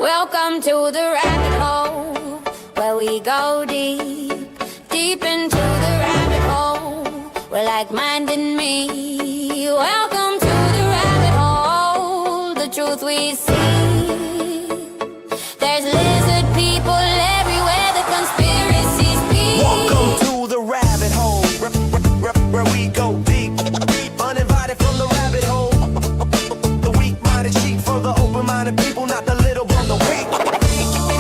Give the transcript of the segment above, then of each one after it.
Welcome to the rabbit hole, where we go deep, deep into the rabbit hole. We're like-minded me. Welcome to the rabbit hole, the truth we see. There's lizard people everywhere, the conspiracies speak. Welcome to the rabbit hole, where we go deep, uninvited from the rabbit hole. The weak-minded cheat for the open-minded people, not the little but the weak. Welcome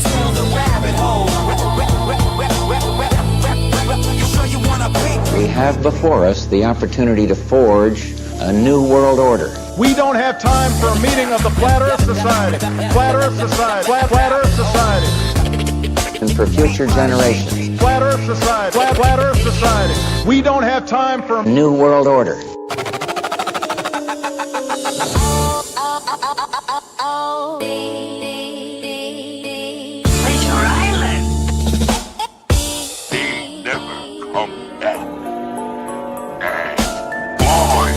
to the rabbit hole. You sure you wanna be? We have before us the opportunity to forge a new world order. We don't have time for a meeting of the Flat Earth Society. Flat Earth Society. Flat Earth Society. And for future generations. Flat Earth Society. Flat Earth Society. We don't have time for A new world order. Treasure Island. They never come back. And boy,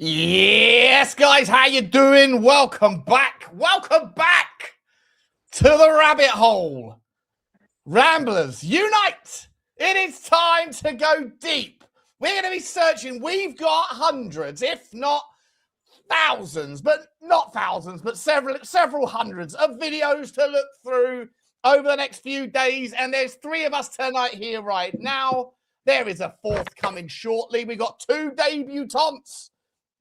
Yes, guys, how you doing? Welcome back. Welcome back to the rabbit hole. Ramblers, unite. It is time to go deep. We're going to be searching. We've got hundreds, if not thousands, but not thousands, but several hundreds of videos to look through over the next few days. And there's three of us tonight here right now. There is a fourth coming shortly. We got two debutantes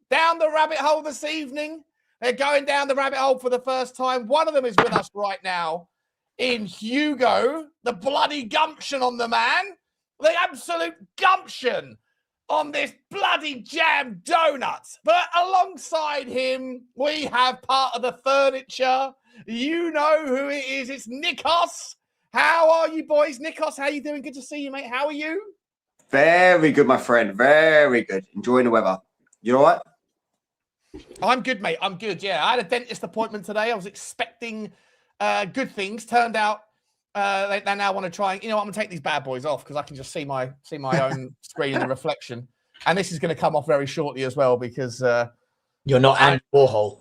down the rabbit hole this evening. They're going down the rabbit hole for the first time. One of them is with us right now in Hugo. The bloody gumption on the man. The absolute gumption on this bloody jam donut. But alongside him, we have part of the furniture. You know who it is. It's Nikos. How are you, boys? Nikos, how you doing? Good to see you, mate. How are you? Very good, my friend. Very good. Enjoying the weather. You know what? I'm good, mate. I'm good. Yeah, I had a dentist appointment today. I was expecting good things. Turned out they now want to try. You know what? I'm gonna take these bad boys off because I can just see my own screen in the reflection. And this is going to come off very shortly as well because you're not Andy Warhol.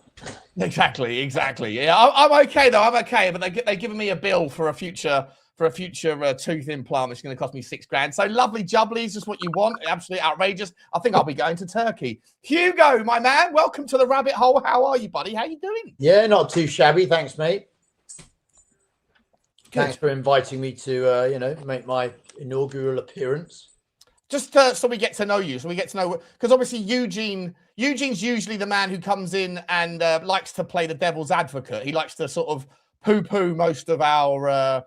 Exactly. Yeah, I'm okay though. I'm okay, but they're giving me a bill for a future tooth implant, which is going to cost me $6,000. So lovely jubbly is just what you want. Absolutely outrageous. I think I'll be going to Turkey. Hugo, my man, welcome to the rabbit hole. How are you, buddy? How you doing? Yeah, not too shabby. Thanks, mate. Good. Thanks for inviting me to, make my inaugural appearance. Just so we get to know you, so we get to know, because obviously Eugene's usually the man who comes in and likes to play the devil's advocate. He likes to sort of poo-poo most of our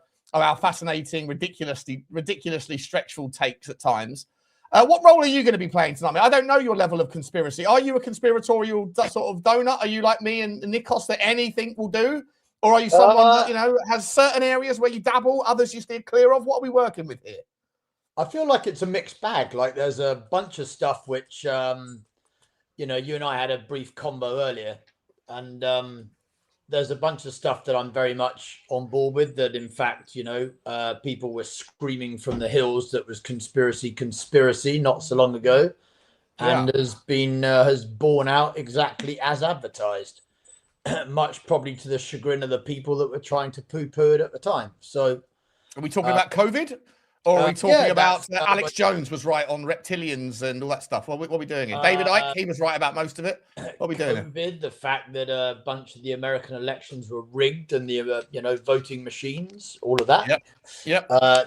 fascinating, ridiculously stretchful takes at times. What role are you going to be playing tonight? I mean, I don't know your level of conspiracy. Are you a conspiratorial sort of donut? Are you like me and Nikos that anything will do? Or are you someone that, has certain areas where you dabble, others you steer clear of? What are we working with here? I feel like it's a mixed bag. Like there's a bunch of stuff which, you and I had a brief combo earlier. And there's a bunch of stuff that I'm very much on board with that, in fact, people were screaming from the hills that was conspiracy not so long ago, and has borne out exactly as advertised, much probably to the chagrin of the people that were trying to poo-poo it at the time. So are we talking about COVID? Or are we talking about Alex Jones was right on reptilians and all that stuff? What are we doing here? David Icke, he was right about most of it. What are we doing here? The fact that a bunch of the American elections were rigged and the, voting machines, all of that,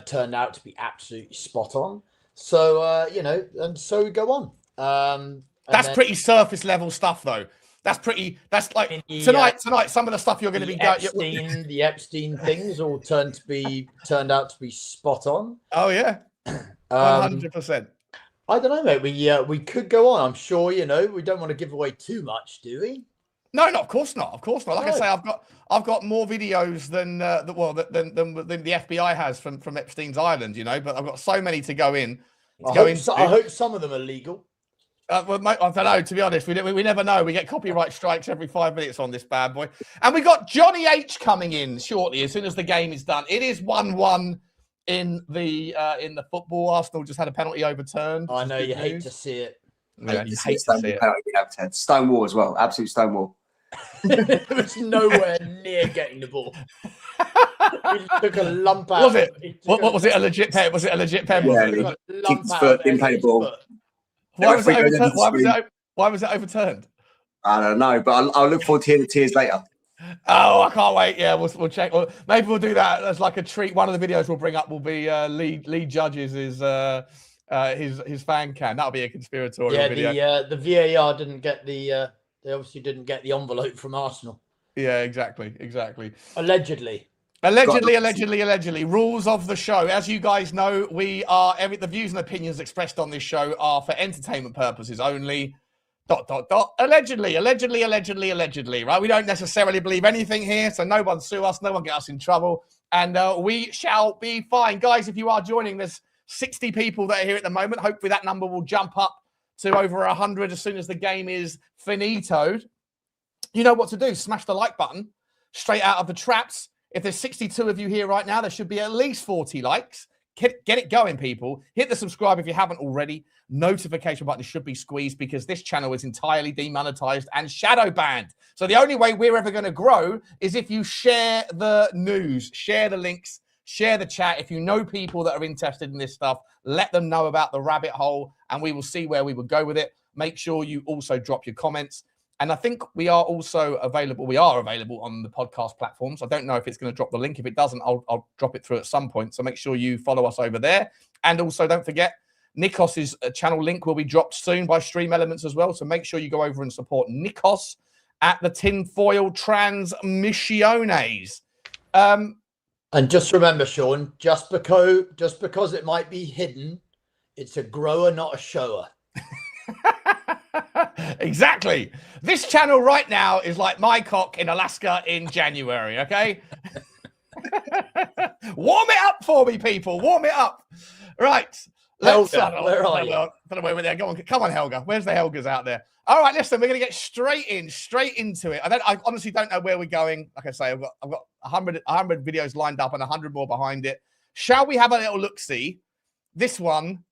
turned out to be absolutely spot on. So, and so we go on. That's pretty surface level stuff, though. That's like tonight, some of the stuff you're going to be going. The Epstein things all turned out to be spot on. Oh yeah, 100%. I don't know, mate. We could go on. I'm sure we don't want to give away too much, do we? No, of course not. Of course not. Like I No. say, I've got more videos than than the FBI has from Epstein's Island, you know. But I've got so many to go in. I hope some of them are legal. Well, mate, I don't know. To be honest, we never know. We get copyright strikes every 5 minutes on this bad boy. And we got Johnny H coming in shortly as soon as the game is done. It is 1-1 in the football. Arsenal just had a penalty overturned. I know you hate to see it. Yeah, you hate to see it. Stonewall as well. Absolute Stonewall. It was nowhere near getting the ball. He took a lump out. Was it? What was it? A legit pen? Was it a legit pen? Yeah, Was it? kicked his foot, didn't play the ball. Why was it overturned? Why was it overturned? I don't know, but I'll look forward to hearing the tears later. Oh, I can't wait. Yeah, we'll check. Well, maybe we'll do that as like a treat. One of the videos we'll bring up will be Lee Judge's his fan cam. That'll be a conspiratorial video. Yeah, the VAR didn't get the. They obviously didn't get the envelope from Arsenal. Yeah, exactly. Allegedly. Allegedly. Rules of the show. As you guys know, the views and opinions expressed on this show are for entertainment purposes only. ... Allegedly. Right? We don't necessarily believe anything here, so no one sue us, no one get us in trouble, and we shall be fine. Guys, if you are joining, there's 60 people that are here at the moment. Hopefully that number will jump up to over 100 as soon as the game is finitoed. You know what to do. Smash the like button straight out of the traps. If there's 62 of you here right now, there should be at least 40 likes. Get it going, people. Hit the subscribe if you haven't already. Notification button should be squeezed because this channel is entirely demonetized and shadow banned. So the only way we're ever going to grow is if you share the news, share the links, share the chat. If you know people that are interested in this stuff, let them know about the rabbit hole and we will see where we would go with it. Make sure you also drop your comments. And I think we are also available. We are available on the podcast platforms. I don't know if it's going to drop the link. If it doesn't, I'll drop it through at some point. So make sure you follow us over there. And also don't forget, Nikos's channel link will be dropped soon by Stream Elements as well. So make sure you go over and support Nikos at the Tinfoil Transmissiones. And just remember, Sean, just because it might be hidden, it's a grower, not a shower. Exactly. This channel right now is like my cock in Alaska in January, okay? Warm it up for me, people. Warm it up. Right. Helga, where are you? I don't know where they are. Come on, Helga. Where's the Helgas out there? All right, listen, we're going to get straight into it. I honestly don't know where we're going. Like I say, I've got 100 videos lined up and 100 more behind it. Shall we have a little look-see? This one,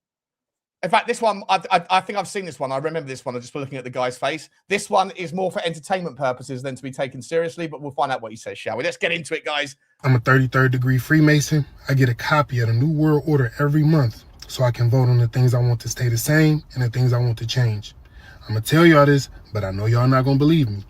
in fact, this one, I think I've seen this one. I remember this one. I'm just looking at the guy's face. This one is more for entertainment purposes than to be taken seriously, but we'll find out what he says, shall we? Let's get into it, guys. I'm a 33rd degree Freemason. I get a copy of the New World Order every month so I can vote on the things I want to stay the same and the things I want to change. I'm going to tell y'all this, but I know y'all not going to believe me.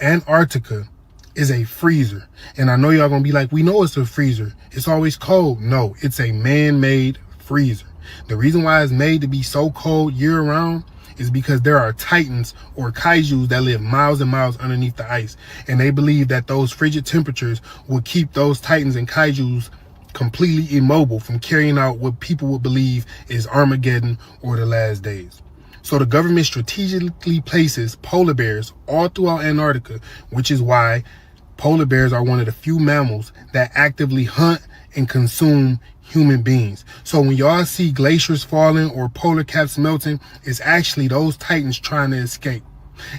Antarctica is a freezer. And I know y'all going to be like, we know it's a freezer. It's always cold. No, it's a man-made freezer. The reason why it's made to be so cold year-round is because there are titans or kaijus that live miles and miles underneath the ice. And they believe that those frigid temperatures will keep those titans and kaijus completely immobile from carrying out what people would believe is Armageddon or the last days. So the government strategically places polar bears all throughout Antarctica, which is why polar bears are one of the few mammals that actively hunt and consume human beings. So when y'all see glaciers falling or polar caps melting, it's actually those titans trying to escape.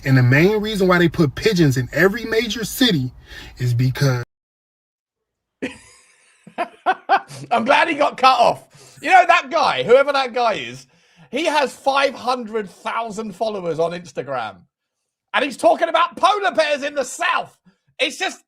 And the main reason why they put pigeons in every major city is because... I'm glad he got cut off. You know, that guy, whoever that guy is, he has 500,000 followers on Instagram. And he's talking about polar bears in the south. It's just...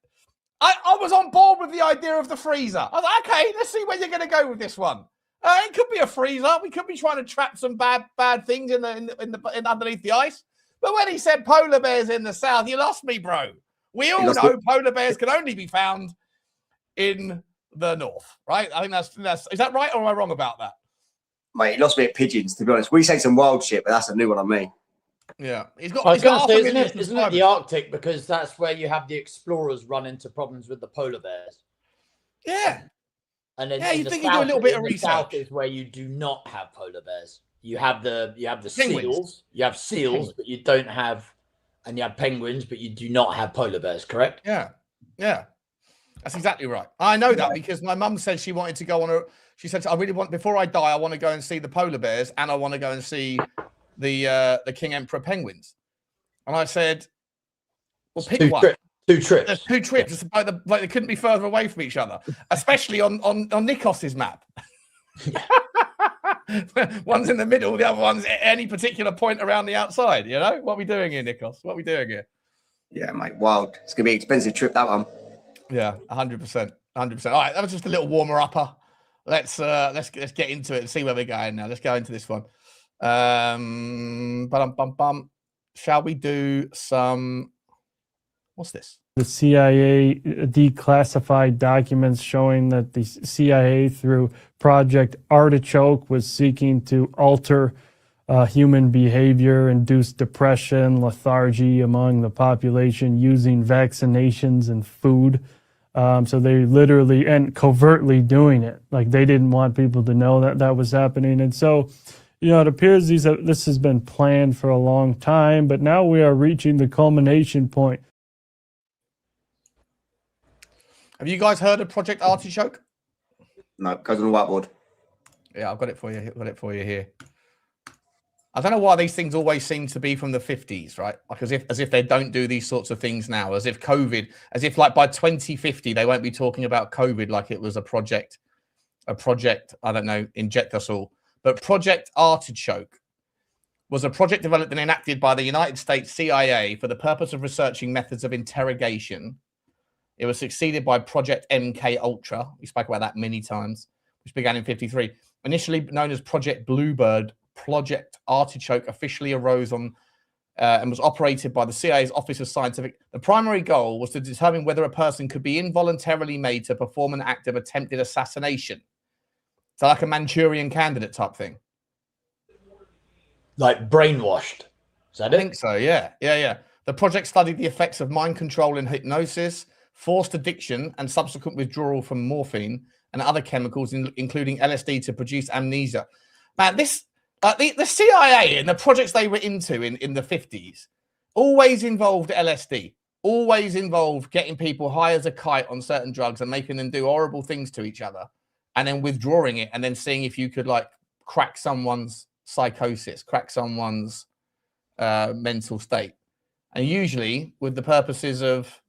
I was on board with the idea of the freezer. I was like, okay, let's see where you're going to go with this one. It could be a freezer. We could be trying to trap some bad things in underneath the ice. But when he said polar bears in the south, you lost me, bro. We all know polar bears can only be found in the north, right? I think that's is that right, or am I wrong about that? Mate, he lost me at pigeons, to be honest. We say some wild shit, but that's a new one on me. Yeah, he's got. I was going to say, isn't it the Arctic, because that's where you have the explorers run into problems with the polar bears. Yeah, and then you think you do a little bit of research. South is where you do not have polar bears. You have the seals. You have seals, but you don't have and you have penguins, but you do not have polar bears, correct? Yeah, yeah, that's exactly right. I know that because my mum said she wanted to go on a. She said, "I really want before I die, I want to go and see the polar bears, and I want to go and see the King Emperor penguins." And I said, "Well, pick one." Two trips. There's 2 trips. It's like they couldn't be further away from each other, especially on Nikos's map. One's in the middle, the other one's at any particular point around the outside. You know what are we doing here, Nikos? What are we doing here? Yeah, mate, wild. It's gonna be an expensive trip, that one. Yeah, 100%, 100%. All right, that was just a little warmer upper. Let's get into it and see where we're going now. Let's go into this one. Shall we do some? What's this? The CIA declassified documents showing that the CIA, through Project Artichoke, was seeking to alter human behavior, induce depression, lethargy among the population using vaccinations and food. So they literally and covertly doing it. Like they didn't want people to know that that was happening. And so, it appears this has been planned for a long time, but now we are reaching the culmination point. Have you guys heard of Project Artichoke? No, it goes on the whiteboard. Yeah, I've got it for you. I've got it for you here. I don't know why these things always seem to be from the 50s, right? Like as if they don't do these sorts of things now, as if like by 2050 they won't be talking about COVID like it was a project, I don't know, inject us all. But Project Artichoke was a project developed and enacted by the United States CIA for the purpose of researching methods of interrogation. It was succeeded by Project MK Ultra. We spoke about that many times, which began in 1953. Initially known as Project Bluebird, Project Artichoke officially arose on and was operated by the CIA's Office of Scientific. The primary goal was to determine whether a person could be involuntarily made to perform an act of attempted assassination. So like a Manchurian Candidate type thing. Like brainwashed. Is that it? I think so, yeah. The project studied the effects of mind control and hypnosis, forced addiction, and subsequent withdrawal from morphine and other chemicals, including LSD, to produce amnesia. Man, this the CIA and the projects they were into in the 50s always involved LSD, always involved getting people high as a kite on certain drugs and making them do horrible things to each other, and then withdrawing it and then seeing if you could like crack someone's psychosis, crack someone's mental state, and usually with the purposes of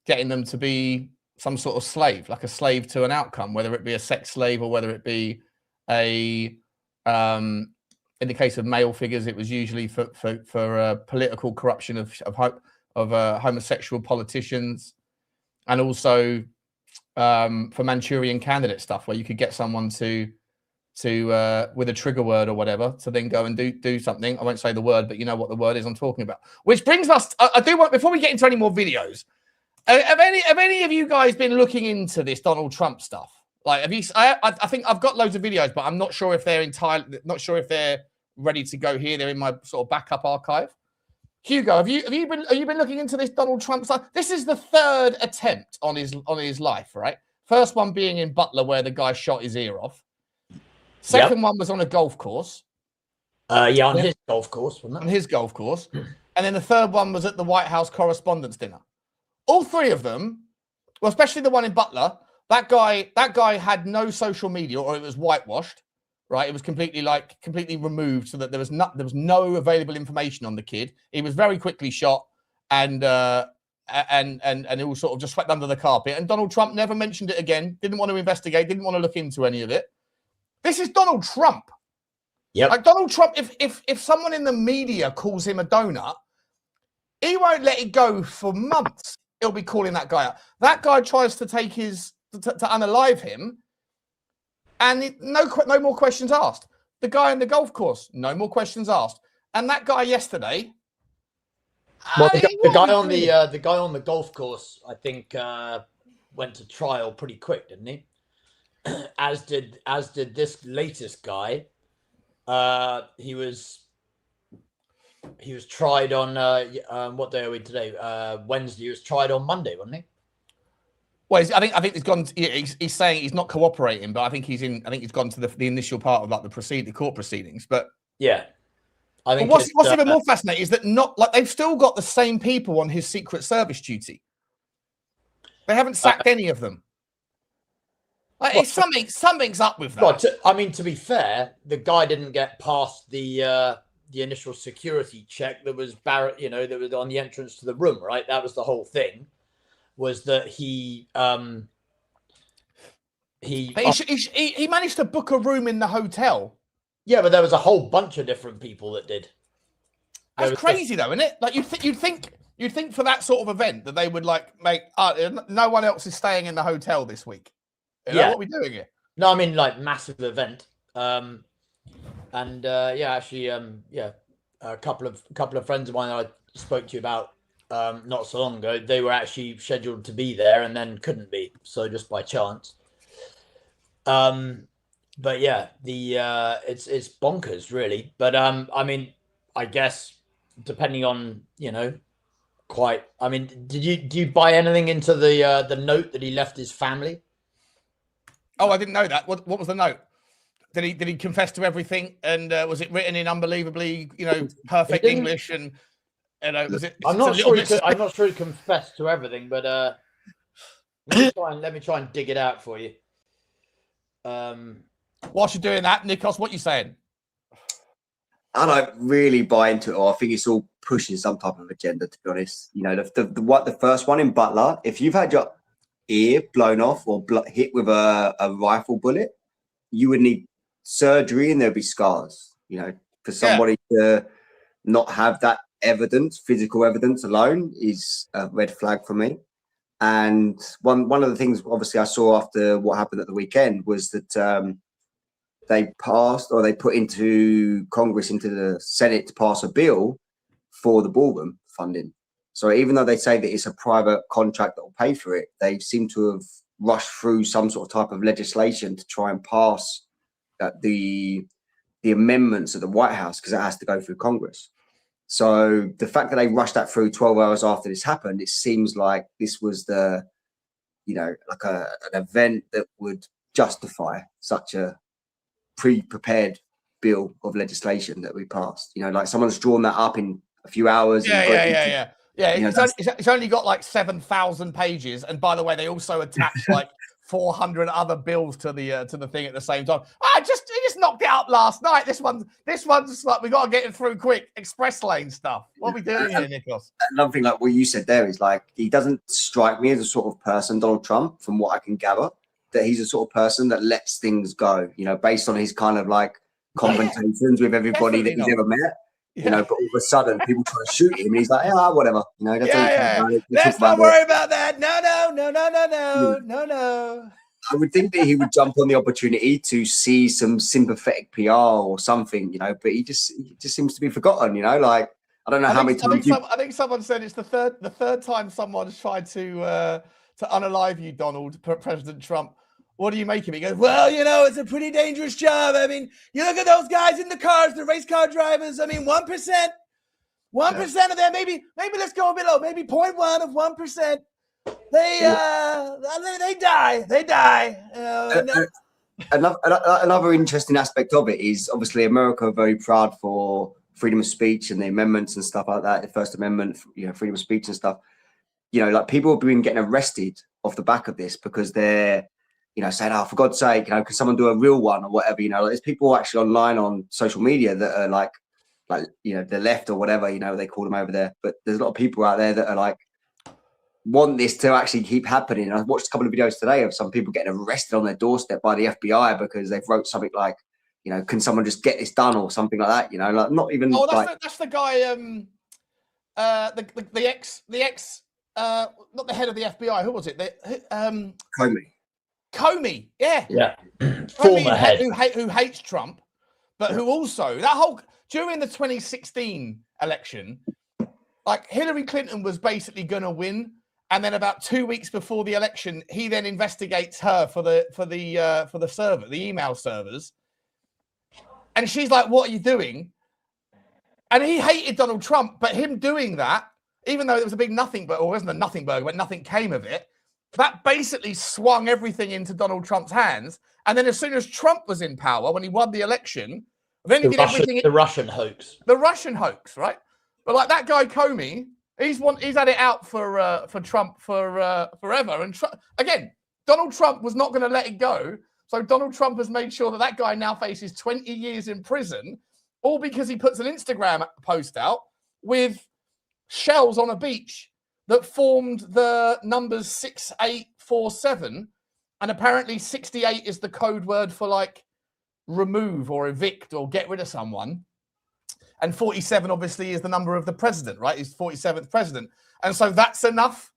getting them to be some sort of slave, like a slave to an outcome, whether it be a sex slave or whether it be a in the case of male figures, it was usually for political corruption of homosexual politicians, and also for Manchurian Candidate stuff, where you could get someone to with a trigger word or whatever to then go and do something. I won't say the word, but you know what the word is I'm talking about. Which brings us, I do want, before we get into any more videos, have any of you guys been looking into this Donald Trump stuff? Like, have you? I think I've got loads of videos, but I'm not sure if they're not sure if they're ready to go here. They're in my sort of backup archive. Hugo, have you been looking into this Donald Trump stuff? This is the third attempt on his life, right? First one being in Butler, where the guy shot his ear off. Second one was on a golf course. Yeah, on his golf course, wasn't it? On his golf course. And then the third one was at the White House Correspondents' Dinner. All three of them, well, especially the one in Butler, that guy had no social media, or it was whitewashed, right? It was completely removed so that there was no available information on the kid. He was very quickly shot, and it all sort of just swept under the carpet. And Donald Trump never mentioned it again. Didn't want to investigate. Didn't want to look into any of it. This is Donald Trump. Yep. Like Donald Trump, if someone in the media calls him a donut, he won't let it go for months. He'll be calling that guy out. That guy tries to take to unalive him, and no more questions asked. The guy in the golf course, no more questions asked. And that guy yesterday, well, the guy on the golf course, I think, went to trial pretty quick, didn't he? As did this latest guy. He was tried on what day are we today? Wednesday. He was tried on Monday, wasn't he? Well, I think he's gone. He's saying he's not cooperating, but I think he's gone to the initial part of like the court proceedings. But yeah, I But think what's even more fascinating is that not like they've still got the same people on his Secret Service duty. They haven't sacked any of them. Like, it's something's up with that. Well, I mean, to be fair, the guy didn't get past the initial security check that was Barrett, that was on the entrance to the room, right? That was the whole thing. Was that he managed to book a room in the hotel. Yeah, but there was a whole bunch of different people that did. That's crazy, though, isn't it? Like you'd think for that sort of event that they would like make no one else is staying in the hotel this week. You know, what are we doing here? No, I mean like massive event. A couple of friends of mine I spoke to you about not so long ago, they were actually scheduled to be there and then couldn't be, so just by chance. But yeah, it's bonkers, really. But I mean, I guess depending on I mean, did you buy anything into the note that he left his family? Oh, I didn't know that. What was the note? Did he confess to everything? And was it written in unbelievably, perfect English? And was it? I'm not sure he confessed to everything, but let me try and dig it out for you. Whilst you're doing that, Nikos, what are you saying? I don't really buy into it, or I think it's all pushing some type of agenda. To be honest, the first one in Butler, if you've had your ear blown off or hit with a rifle bullet, you would need surgery and there'd be scars. For somebody to not have that evidence, physical evidence alone, is a red flag for me. And one of the things, obviously, I saw after what happened at the weekend was that they passed, or they put into Congress, into the Senate, to pass a bill for the ballroom funding. So even though they say that it's a private contract that will pay for it, they seem to have rushed through some sort of type of legislation to try and pass the amendments at the White House, because it has to go through Congress. So the fact that they rushed that through 12 hours after this happened, it seems like this was an event that would justify such a pre-prepared bill of legislation that we passed. Like someone's drawn that up in a few hours. Yeah. It's only got like 7,000 pages, and by the way, they also attached like 400 other bills to the thing at the same time. He just knocked it out last night. This one's like, we got to get it through quick. Express lane stuff. What are we doing here, Nikos? Another thing, like what you said there, is like he doesn't strike me as a sort of person, Donald Trump, from what I can gather, that he's a sort of person that lets things go. Based on his kind of like confrontations with everybody that he's ever met. But all of a sudden, people try to shoot him, and he's like, whatever. Let's not worry about that. No. I would think that he would jump on the opportunity to see some sympathetic PR or something, but he just seems to be forgotten, like, I don't know how many times. I think someone said it's the third time someone's tried to unalive you, Donald, President Trump. What do you make of it? He goes, well, it's a pretty dangerous job. I mean, you look at those guys in the cars, the race car drivers. I mean, 1% of them, maybe let's go a bit low, maybe 0.1 of 1%. They die. Another interesting aspect of it is, obviously, America are very proud for freedom of speech and the amendments and stuff like that. The First Amendment, freedom of speech and stuff. Like people have been getting arrested off the back of this because they're, saying, for God's sake, can someone do a real one or whatever? There's people actually online on social media that are like the left or whatever, they call them over there. But there's a lot of people out there that are like, want this to actually keep happening. And I watched a couple of videos today of some people getting arrested on their doorstep by the FBI because they've wrote something like, can someone just get this done or something like that? Like not even. Oh, that's the guy. The ex. Not the head of the FBI. Who was it? Comey, yeah. Former head who hates Trump, but who also during the 2016 election, like Hillary Clinton was basically going to win, and then about 2 weeks before the election, he then investigates her for the server, the email servers, and she's like, "What are you doing?" And he hated Donald Trump, but him doing that, even though it was a big nothing, or it wasn't a nothing burger, but nothing came of it. That basically swung everything into Donald Trump's hands. And then as soon as Trump was in power, when he won the election, Then he did everything. The Russian hoax. The Russian hoax, right? But like that guy Comey, he's had it out for Trump for forever. And again, Donald Trump was not going to let it go. So Donald Trump has made sure that that guy now faces 20 years in prison, all because he puts an Instagram post out with shells on a beach that formed the numbers 6847. And apparently 68 is the code word for like remove or evict or get rid of someone. And 47 obviously is the number of the president, right? He's 47th president. And so that's enough.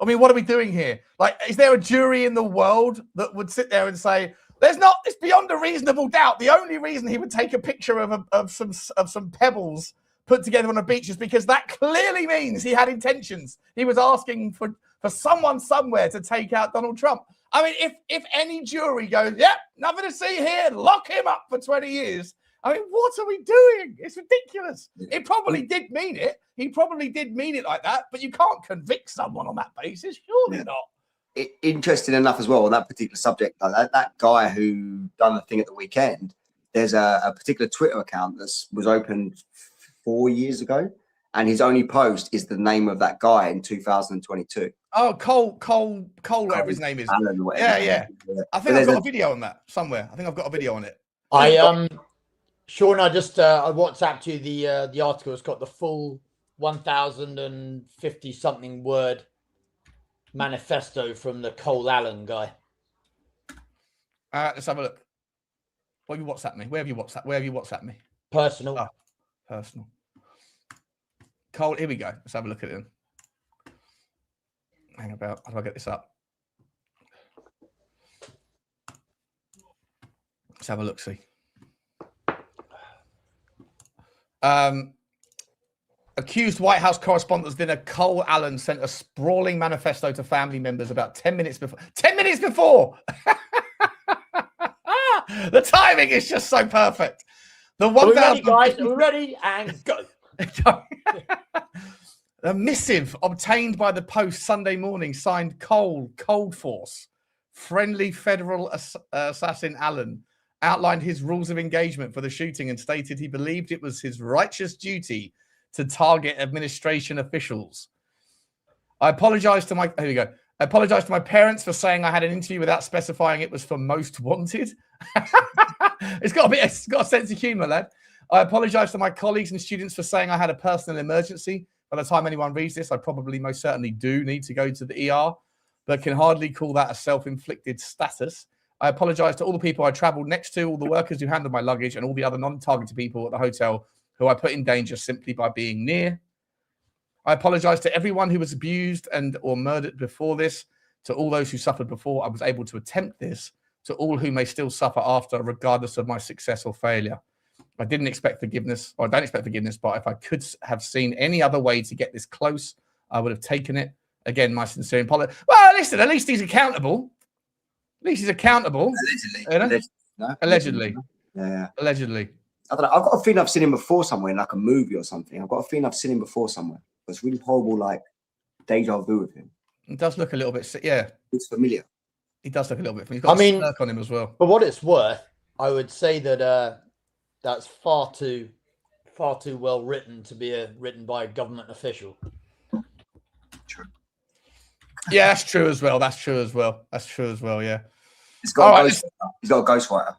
I mean, what are we doing here? Like, is there a jury in the world that would sit there and say, it's beyond a reasonable doubt. The only reason he would take a picture of some pebbles put together on a beach is because that clearly means he had intentions. He was asking for someone somewhere to take out Donald Trump. I mean, if any jury goes, yep, nothing to see here, lock him up for 20 years. I mean, what are we doing? It's ridiculous. It probably did mean it. He probably did mean it like that, but you can't convict someone on that basis. Surely not. Interesting enough as well on that particular subject, like that guy who done the thing at the weekend, there's a particular Twitter account that was opened 4 years ago, and his only post is the name of that guy in 2022. Oh, Cole, whatever his name is. Alan, yeah. I think I've got a video on that somewhere. I think I've got a video on it. Sean, I just I WhatsApped you the article. It's got the full 1,050 something word manifesto from the Cole Allen guy. Let's have a look. What have you WhatsApped me? Where have you WhatsApped me? Personal. Oh, personal. Cole, here we go. Let's have a look at it. Hang about. How do I get this up? Let's have a look. See. Accused White House Correspondents' Dinner, Cole Allen sent a sprawling manifesto to family members about 10 minutes before. 10 minutes before! The timing is just so perfect. The 1,000. Are we ready, guys? Are we ready? And go. A missive obtained by the Post Sunday morning, signed Cole, Cold Force, friendly federal assassin Allen, outlined his rules of engagement for the shooting and stated he believed it was his righteous duty to target administration officials. I apologize to my parents for saying I had an interview without specifying it was for Most Wanted. It's got a sense of humor, lad. I apologize to my colleagues and students for saying I had a personal emergency. By the time anyone reads this, I probably most certainly do need to go to the ER, but can hardly call that a self-inflicted status. I apologize to all the people I traveled next to, all the workers who handled my luggage, and all the other non-targeted people at the hotel who I put in danger simply by being near. I apologize to everyone who was abused and or murdered before this, to all those who suffered before I was able to attempt this, to all who may still suffer after, regardless of my success or failure. I didn't expect forgiveness, or I don't expect forgiveness, but if I could have seen any other way to get this close, I would have taken it. Again, my sincere apology. Well, listen, at least he's accountable. At least he's accountable. Allegedly. Yeah. Allegedly. I don't know. I've got a feeling I've seen him before somewhere in like a movie or something. I've got a feeling I've seen him before somewhere. It's really horrible, like deja vu with him. It does look a little bit, yeah. It's familiar. He does look a little bit familiar. He's got a smirk on him as well. For what it's worth, I would say that that's far too well written to be written by a government official. True. Yeah, that's true as well. Yeah. He's got a ghostwriter.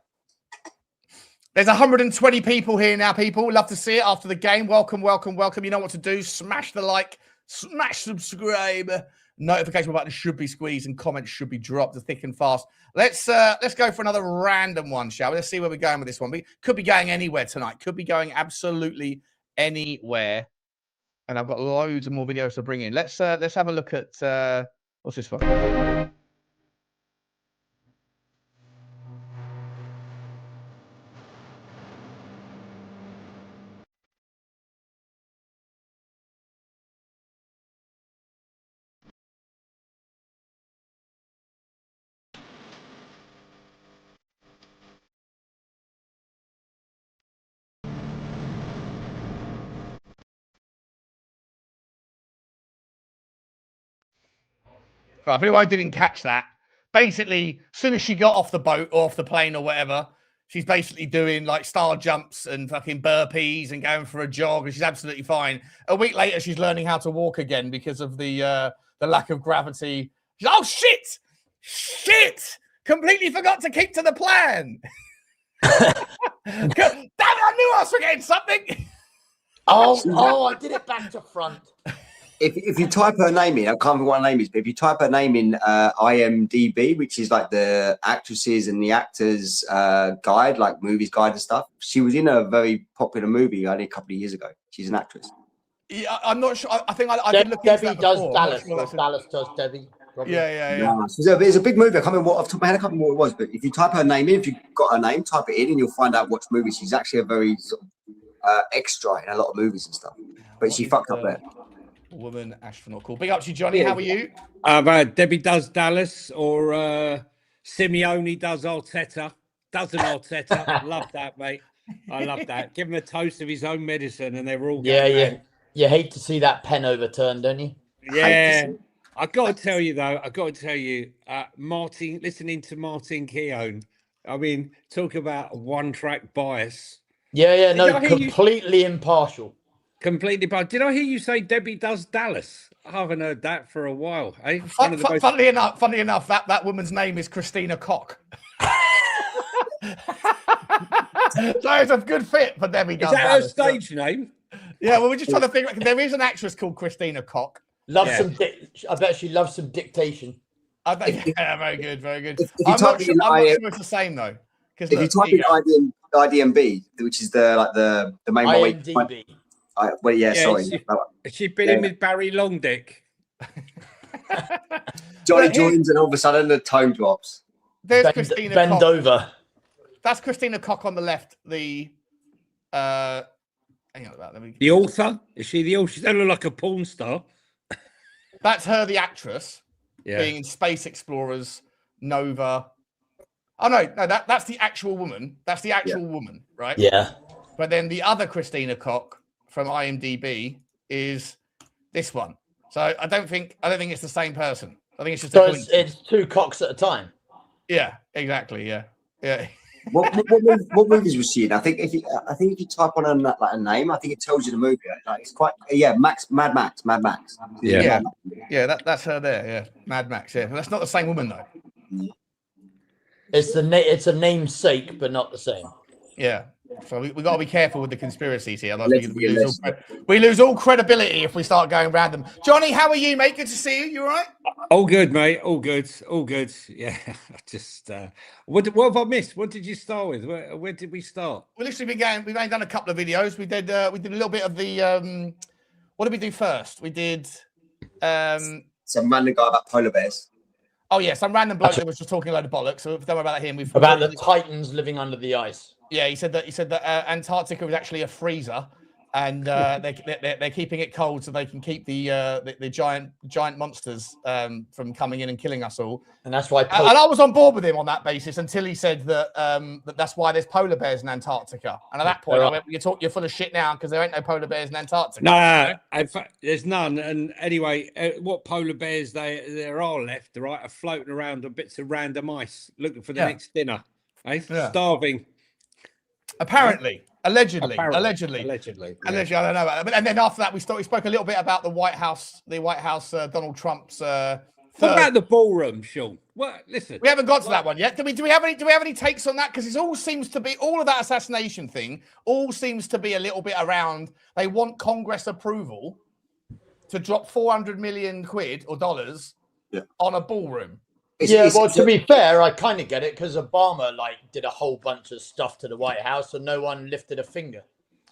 There's 120 people here now, people. Love to see it after the game. Welcome. You know what to do. Smash the like, smash subscribe. Notification button should be squeezed and comments should be dropped thick and fast. Let's go for another random one, shall we? Let's see where we're going with this one. We could be going anywhere tonight. Could be going absolutely anywhere. And I've got loads of more videos to bring in. Let's have a look at what's this one? Right, if anyone didn't catch that, basically, as soon as she got off the boat or off the plane or whatever, she's basically doing like star jumps and fucking burpees and going for a jog, and she's absolutely fine. A week later, she's learning how to walk again because of the lack of gravity. She's, oh shit! Completely forgot to keep to the plan. Damn it! I knew I was forgetting something. Oh, I did it back to front. If you type her name in, I can't remember what her name is, but if you type her name in IMDb, which is like the actresses and the actors guide, like movies guide and stuff, she was in a very popular movie only a couple of years ago. She's an actress. Yeah, I'm not sure. I think I did look into Debbie that does before. Dallas. Sure Dallas does Debbie. Probably. Yeah. No, it's a big movie. I can't remember what off the top of my head. I can't remember what it was, but if you type her name in, if you've got her name, type it in, and you'll find out which movie. She's actually a very sort of, extra in a lot of movies and stuff. But she fucked up there. Woman astronaut. Cool. Big up to you, Johnny. How are you? Debbie does Dallas, or Simeone does Arteta. Does an Arteta. Love that, mate. I love that. Give him a toast of his own medicine, and they were all Yeah. You hate to see that pen overturned, don't you? Yeah. I got to tell you though. Martin. Listening to Martin Keown. I mean, talk about one-track bias. Yeah. No, completely impartial. Completely, but did I hear you say Debbie does Dallas? I haven't heard that for a while. Eh? Funnily enough, that woman's name is Christina Koch. So it's a good fit for Debbie does Dallas. Is that her stage name? Yeah, well, we're just trying to figure out. There is an actress called Christina Koch. I bet she loves some dictation. Yeah, very good. I'm not sure it's the same though. If you type in IDMB, which is the main one. IMDb. Sorry. Has she been in with Barry Longdick? Johnny joins and all of a sudden the tone drops. There's Christina Bend Koch. over. That's Christina Koch on the left. The hang on about that. The author? Is she the author? She doesn't look like a porn star. That's her, the actress, yeah. Being in Space Explorers, Nova. Oh no, that's the actual woman. That's the actual woman, right? Yeah. But then the other Christina Koch from IMDb is this one. So I don't think it's the same person. I think it's just it's two cocks at a time. Yeah, exactly. Yeah. What movies was she in? I think if you type on a name, I think it tells you the movie. Like it's quite Mad Max. Yeah. That's her there. Yeah, Mad Max. Yeah, but that's not the same woman though. It's a namesake, but not the same. Yeah. So we got to be careful with the conspiracies here. We lose all credibility if we start going random. Johnny, how are you, mate? Good to see you. You all right? All good, mate. All good. Yeah. Just what have I missed? What did you start with? Where did we start? We've literally been going. We've only done a couple of videos. We did a little bit of the. What did we do first? We did. Some random guy about polar bears. Oh yeah, some random bloke that was just talking a load of bollocks. So don't worry about him. About the Titans living under the ice. Yeah, he said that Antarctica was actually a freezer, and they're keeping it cold so they can keep the giant monsters from coming in and killing us all. And that's why. And I was on board with him on that basis until he said that that's why there's polar bears in Antarctica. And at that point, I went, "You're full of shit now because there ain't no polar bears in Antarctica." No, in fact, there's none. And anyway, what polar bears there are left, right, are floating around on bits of random ice, looking for the next dinner. Starving. Apparently, allegedly. Yeah. I don't know. And then after that, we spoke a little bit about the White House, Donald Trump's. What about the ballroom, Sean? Well, listen, we haven't got to that one yet. Do we have any takes on that? Because it all seems to be all of that assassination thing. All seems to be a little bit around. They want Congress approval to drop 400 million quid or dollars on a ballroom. To be fair, I kind of get it because Obama did a whole bunch of stuff to the White House and no one lifted a finger.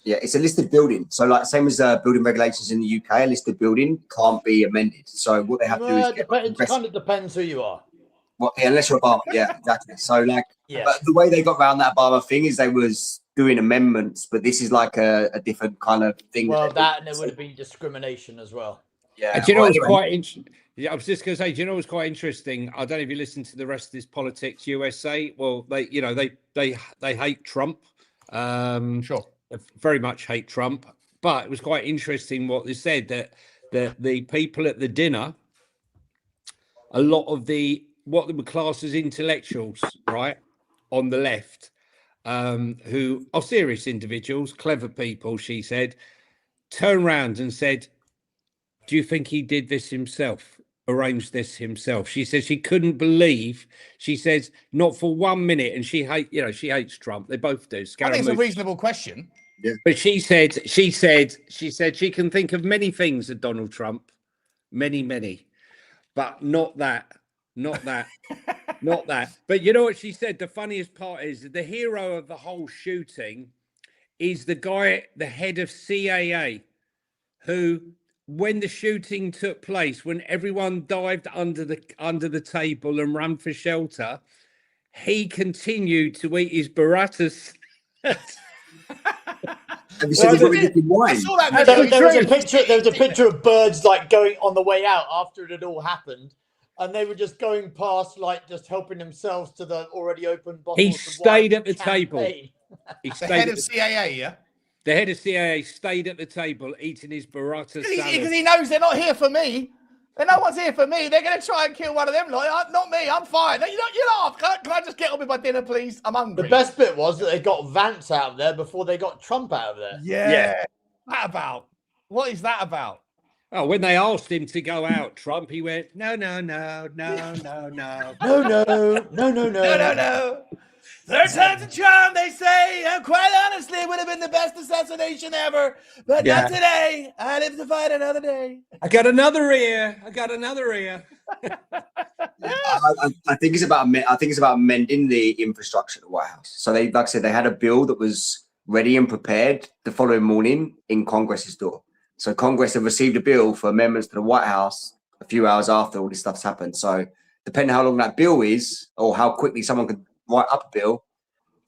Yeah, it's a listed building. So same as building regulations in the UK, a listed building can't be amended. So what they have to do is it kind of depends who you are. Well, unless you're Obama, yeah, exactly. So but the way they got around that Obama thing is they was doing amendments, but this is a different kind of thing. Well, and there would have been discrimination as well. Yeah. Do you know what's quite interesting? Yeah, I was just going to say, do you know what's quite interesting? I don't know if you listen to the rest of this Politics USA. Well, they hate Trump. Sure. Very much hate Trump. But it was quite interesting what they said that the people at the dinner, a lot of what they would class as intellectuals, right, on the left, who are serious individuals, clever people, she said, turned round and said, do you think he did this himself? Arranged this himself? She said she couldn't believe. She says not for 1 minute, and she hates Trump. They both do. I think it's a reasonable question. Yeah. But she said she can think of many things of Donald Trump, many, but not that, not that. But you know what she said? The funniest part is that the hero of the whole shooting is the guy, the head of CAA, who, when the shooting took place, when everyone dived under the table and ran for shelter, he continued to eat his burritos. Have you seen the video with wine? I saw that There video. was a picture of birds like going on the way out after it had all happened, and they were just going past, like just helping themselves to the already open bottles. He of stayed wine at the table. He The stayed head at of CAA, yeah? the head of CAA stayed at the table eating his burrata Because salad. he knows they're not here for me. And no one's here for me. They're going to try and kill one of them. Like, not me. I'm fine. You know, can I just get on with my dinner, please? I'm hungry. The best bit was that they got Vance out of there before they got Trump out of there. Yeah. That about? What is that about? Oh, when they asked him to go out, Trump, he went, no. No. Third time's a charm, they say. And quite honestly, it would have been the best assassination ever. But not today. I live to fight another day. I got another ear. I think it's about mending the infrastructure at the White House. So they, like I said, they had a bill that was ready and prepared the following morning in Congress's door. So Congress have received a bill for amendments to the White House a few hours after all this stuff's happened. So depending how long that bill is, or how quickly someone could write up a bill,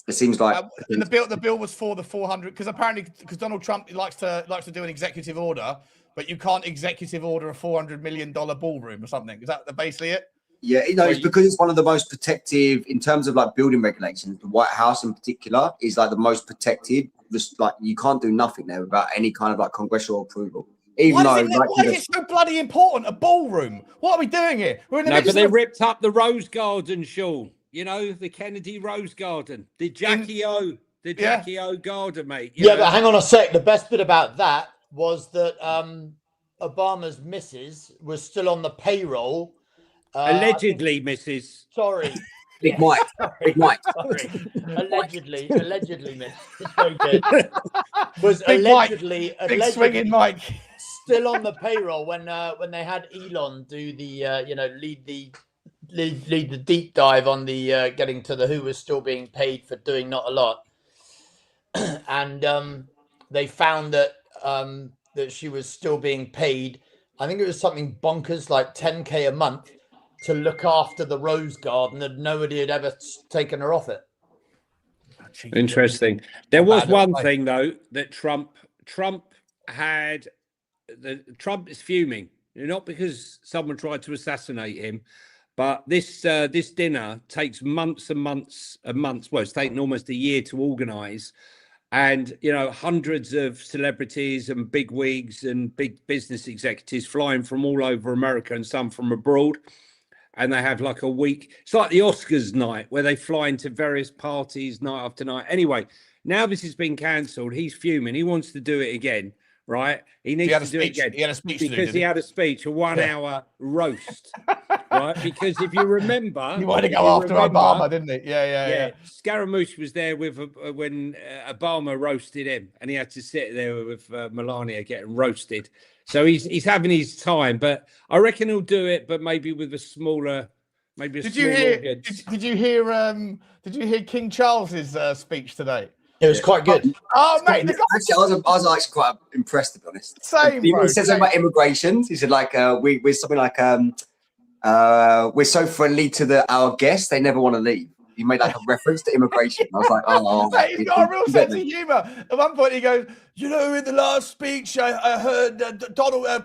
it seems like and the bill was for the 400, because apparently Donald Trump likes to do an executive order, but you can't executive order a $400 million ballroom or something. Is that basically it? Yeah, it's because it's one of the most protective in terms of like building regulations. The White House in particular is like the most protected. Just like you can't do nothing there without any kind of like congressional approval. Why is it so bloody important? A ballroom? What are we doing here? We're in the midst but they of... ripped up the Rose Garden, Sean. You know, the Kennedy Rose Garden, the Jackie O Garden, mate. But hang on a sec. The best bit about that was that Obama's missus was still on the payroll. Allegedly, Mrs. Sorry. Big Mike. Big Mike. Sorry. Allegedly, Mrs. Very good. Was Big allegedly swinging Mike still on the payroll when they had Elon do the lead the deep dive on the getting to the who was still being paid for doing not a lot, and they found that that she was still being paid. I think it was something bonkers like $10,000 a month to look after the Rose Garden, and nobody had ever taken her off it. Interesting. There was one thing though that Trump had. Trump is fuming, not because someone tried to assassinate him, but this dinner takes months and months and months. Well, it's taken almost a year to organise, and hundreds of celebrities and big wigs and big business executives flying from all over America and some from abroad. And they have like a week. It's like the Oscars night where they fly into various parties night after night. Anyway, now this has been cancelled. He's fuming. He wants to do it again, right? He needs to do it again. He had a speech because he had a speech, a 1 hour roast, right? Because if you remember, he wanted to go after Obama, didn't he? Yeah. Scaramouche was there with when Obama roasted him, and he had to sit there with Melania getting roasted. So he's having his time, but I reckon he'll do it, but maybe with a smaller, Did you hear King Charles's speech today? It was quite good. Oh, mate! Actually, I was actually quite impressed, to be honest. Same. He said something about immigration. He said like we're something like we're so friendly to our guests, they never want to leave. He made like a reference to immigration. I was like, oh. Mate, he's got a real sense of humour. At one point, he goes, in the last speech, I heard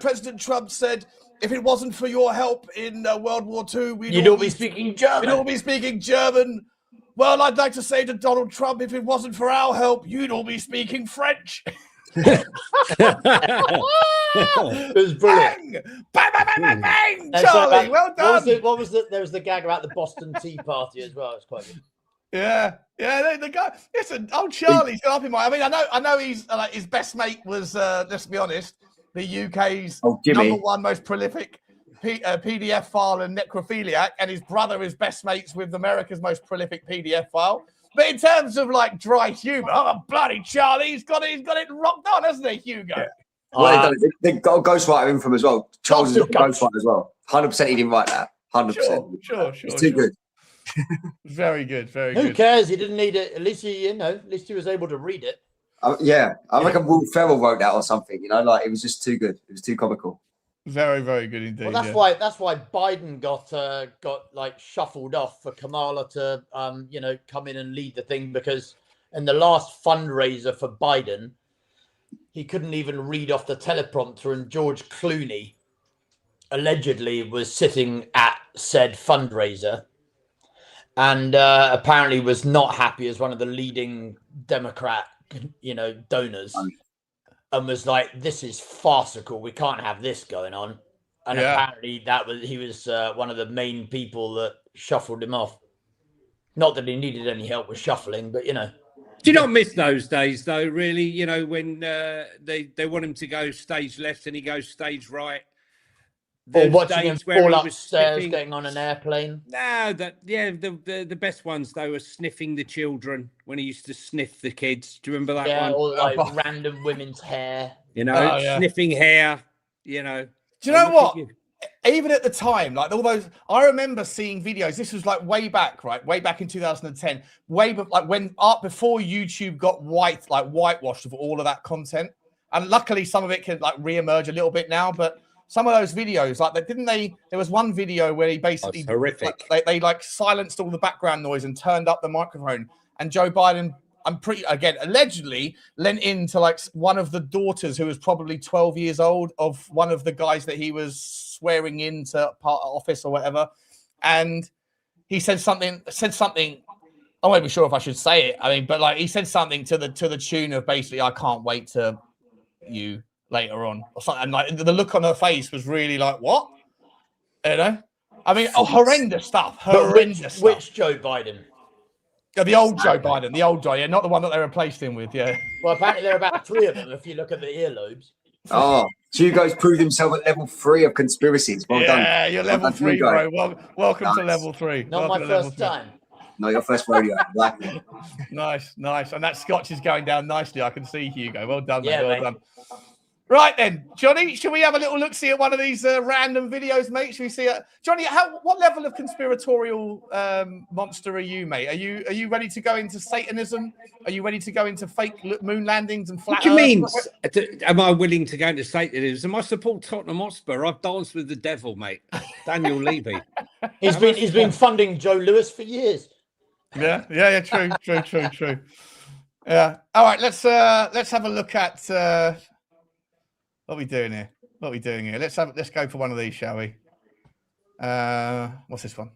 President Trump said, if it wasn't for your help in World War II, you'd all be speaking German. We'd all be speaking German. Well, I'd like to say to Donald Trump, if it wasn't for our help, you'd all be speaking French. It was brilliant. Bang! Charlie, well done. What was there was the gag about the Boston Tea Party as well. It's quite good. Yeah, yeah. The guy. Listen, old Charlie's got up in my. I mean, I know. He's like his best mate was. Let's be honest, the UK's Jimmy. #1 most prolific PDF file and necrophiliac, and his brother is best mates with America's most prolific PDF file. But in terms of like dry humour, oh bloody Charlie, he's got it rocked on, hasn't he, Hugo? Yeah. Well, they got a ghostwriter in from as well. Charles is a ghostwriter as well. 100% he didn't write that. 100%. Sure. It's too good. Very good. Who cares? He didn't need it. At least he was able to read it. Yeah, I reckon Will Ferrell wrote that or something. Like it was just too good. It was too comical. Very, very good indeed. Well, that's why Biden got like shuffled off for Kamala to come in and lead the thing, because in the last fundraiser for Biden, he couldn't even read off the teleprompter, and George Clooney allegedly was sitting at said fundraiser and apparently was not happy as one of the leading Democrat donors, and was like, this is farcical, we can't have this going on. And apparently he was one of the main people that shuffled him off. Not that he needed any help with shuffling, but Do you not miss those days though, really? When they want him to go stage left and he goes stage right. Or watching him fall upstairs, getting on an airplane. No, the best ones though were sniffing the children when he used to sniff the kids. Do you remember that one? Or like random women's hair. Sniffing hair. Do you know what? Even at the time, like all those, I remember seeing videos. This was like way back, right? Way back in 2010. Before YouTube got whitewashed of all of that content. And luckily, some of it can like reemerge a little bit now, but. Some of those videos, there was one video where he basically horrific. They silenced all the background noise and turned up the microphone. And Joe Biden, allegedly lent into like one of the daughters who was probably 12 years old of one of the guys that he was swearing into office or whatever. And he said something. I won't be sure if I should say it. I mean, but like he said something to the tune of basically, I can't wait to you later on or something, and like the look on her face was really like, what? I mean, horrendous stuff. Which Joe Biden? Yeah, the old Joe Biden, not the one that they replaced him with. Yeah. Well, apparently there are about 3 of them if you look at the earlobes. Oh, Hugo's proved himself at level 3 of conspiracies. Well done. Yeah, you're level 3, bro. Welcome to level 3. Not my first time. No, your first rodeo. Nice. And that scotch is going down nicely. I can see, Hugo. Well done, mate. Well done. Right then, Johnny, should we have a little look-see at one of these random videos, mate? Should we see it? Johnny, what level of conspiratorial monster are you, mate? Are you ready to go into Satanism? Are you ready to go into fake moon landings and flat What do you Earth? mean? Am I willing to go into Satanism? I support Tottenham Hotspur. I've danced with the devil, mate. Daniel Levy. He's been funding Joe Lewis for years. Yeah. True. Yeah. All right, let's have a look at what are we doing here? Let's go for one of these, shall we? What's this one?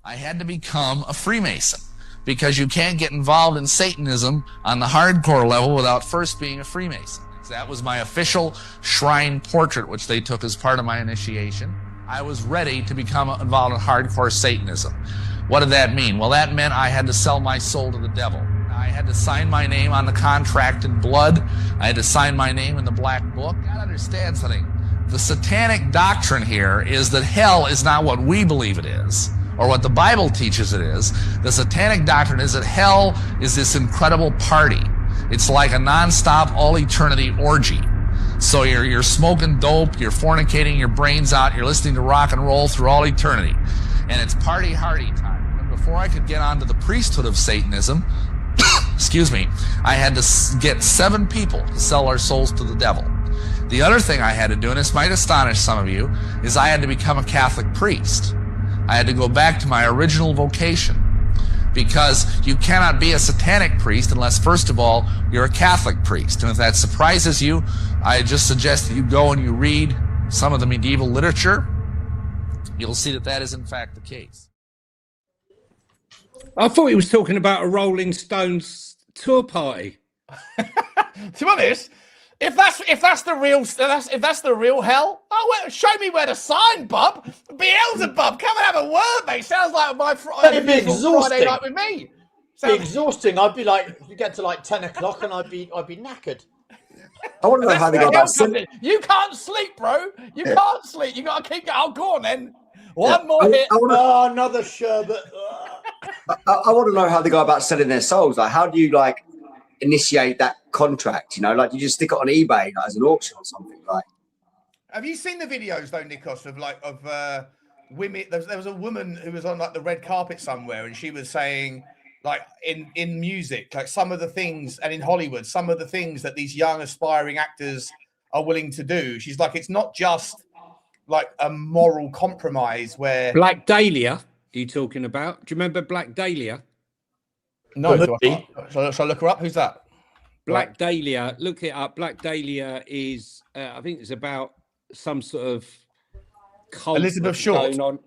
I had to become a Freemason because you can't get involved in Satanism on the hardcore level without first being a Freemason. That was my official shrine portrait, which they took as part of my initiation. I was ready to become involved in hardcore Satanism. What did that mean? Well, that meant I had to sell my soul to the devil. I had to sign my name on the contract in blood. I had to sign my name in the black book. You gotta understand something. The satanic doctrine here is that hell is not what we believe it is, or what the Bible teaches it is. The satanic doctrine is that hell is this incredible party. It's like a nonstop, all-eternity orgy. So you're smoking dope, you're fornicating your brains out, you're listening to rock and roll through all eternity. And it's party hardy time. And before I could get onto the priesthood of Satanism, excuse me, I had to get 7 people to sell our souls to the devil. The other thing I had to do, and this might astonish some of you, is I had to become a Catholic priest. I had to go back to my original vocation, because you cannot be a satanic priest unless, first of all, you're a Catholic priest. And if that surprises you, I just suggest that you go and you read some of the medieval literature. You'll see that that is in fact the case. I thought he was talking about a Rolling Stones tour party. To be honest, if that's the real hell, well, show me where to sign, Bob. Beelzebub, come and have a word, mate. Sounds like my Friday night with me. be exhausting. I'd be like, you get to like 10 o'clock and I'd be knackered. I want to know how they go about selling. You can't sleep, bro. You can't sleep. You got to keep going. Oh, go on then. One more hit. Oh, another sherbet. I want to know how they go about selling their souls. Like, how do you like initiate that contract? You know, like you just stick it on eBay like, as an auction or something. Like, have you seen the videos though, Nikos, of women? There was a woman who was on like the red carpet somewhere, and she was saying, like in music, like some of the things, and in Hollywood, some of the things that these young aspiring actors are willing to do. She's like, it's not just like a moral compromise where Black Dahlia. Are you talking about? Do you remember Black Dahlia? No, shall I look her up? Who's that? Black Dahlia. Look it up. Black Dahlia is, I think it's about some sort of cult Elizabeth Short. going on.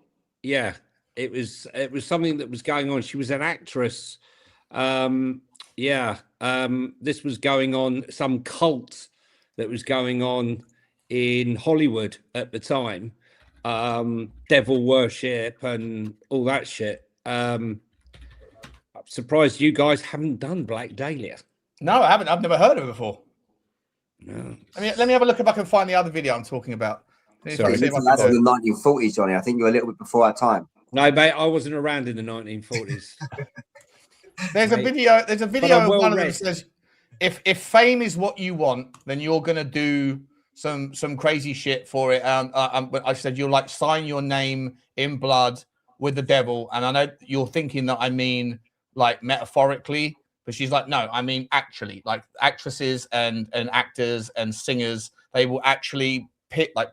Yeah, it was something that was going on. She was an actress. This was going on, some cult that was going on in Hollywood at the time. Devil worship and all that shit. I'm surprised you guys haven't done Black Dahlia. No, I haven't. I've never heard of it before. No. Let me have a look if I can find the other video I'm talking about. sorry, that's in the 1940s, Johnny. I think you're a little bit before our time. No, mate, I wasn't around in the 1940s. There's a video of one of them says, if fame is what you want, then you're gonna do some crazy shit for it. I said you'll like sign your name in blood with the devil, and I know you're thinking that I mean like metaphorically, but she's like, no, I mean actually, like actresses and actors and singers, they will actually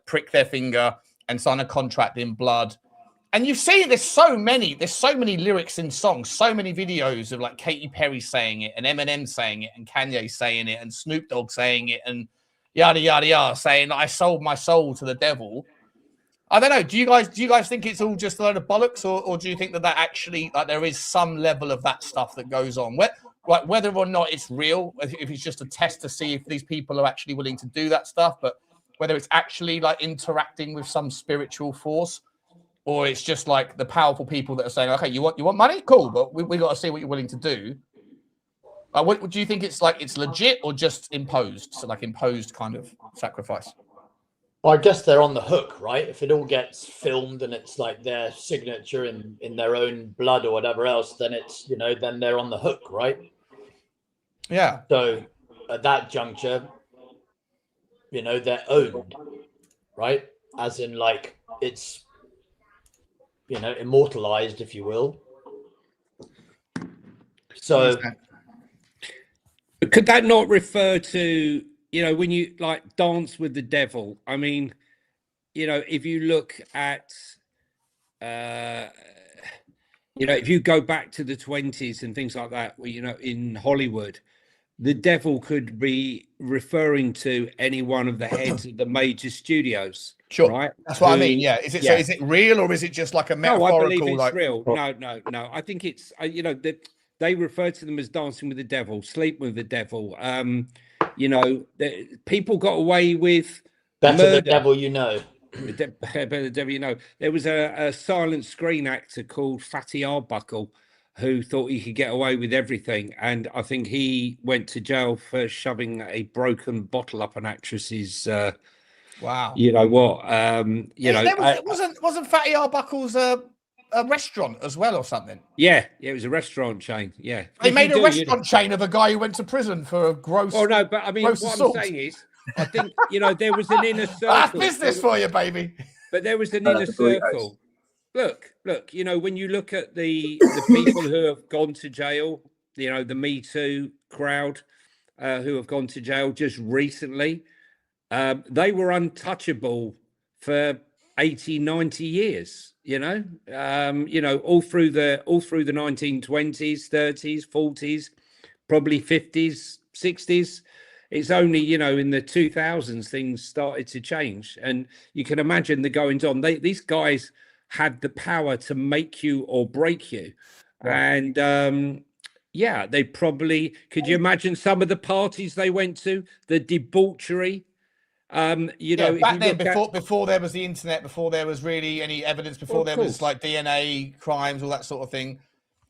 prick their finger and sign a contract in blood. And you see, there's so many lyrics in songs, so many videos of like Katy Perry saying it, and Eminem saying it, and Kanye saying it, and Snoop Dogg saying it, and yada yada yada, saying I sold my soul to the devil. I don't know. Do you guys think it's all just a load of bollocks, or do you think that actually like there is some level of that stuff that goes on? Whether or not it's real, if it's just a test to see if these people are actually willing to do that stuff, but whether it's actually like interacting with some spiritual force, or it's just like the powerful people that are saying, okay, you want money? Cool, but we got to see what you're willing to do. What do you think it's like? It's legit or just imposed? So like imposed kind of sacrifice. Well, I guess they're on the hook, right? If it all gets filmed and it's like their signature in their own blood or whatever else, then it's, then they're on the hook, right? Yeah. So at that juncture, they're owned, right? As in like it's, immortalized, if you will. So could that not refer to, when you like dance with the devil? I mean, if you look at, if you go back to the 20s and things like that, in Hollywood, the devil could be referring to any one of the heads of the major studios. Sure, right? That's what I mean. Yeah, is it? Yeah. So is it real or is it just like a metaphorical? No, I believe it's real. No. I think it's they refer to them as dancing with the devil, sleep with the devil. People got away with better murder. The devil, The devil, There was a silent screen actor called Fatty Arbuckle who thought he could get away with everything, and I think he went to jail for shoving a broken bottle up an actress's. Wow. You know what? Wasn't Fatty Arbuckle's a restaurant as well or something? Yeah, it was a restaurant chain. Yeah, they made a restaurant chain of a guy who went to prison for a gross. Oh no, but I mean, what I'm saying is, I think there was an inner circle. That's business for you, baby. But there was an inner circle. Look. When you look at the people who have gone to jail, the Me Too crowd, who have gone to jail just recently, they were untouchable for 80, 90 years. All through the 1920s, 30s, 40s, probably 50s, 60s. It's only, in the 2000s, things started to change. And you can imagine the goings on. These guys had the power to make you or break you. Right. And, they probably, could you imagine some of the parties they went to, the debauchery? Back then, before there was the internet, before there was really any evidence, before there was like DNA crimes, all that sort of thing.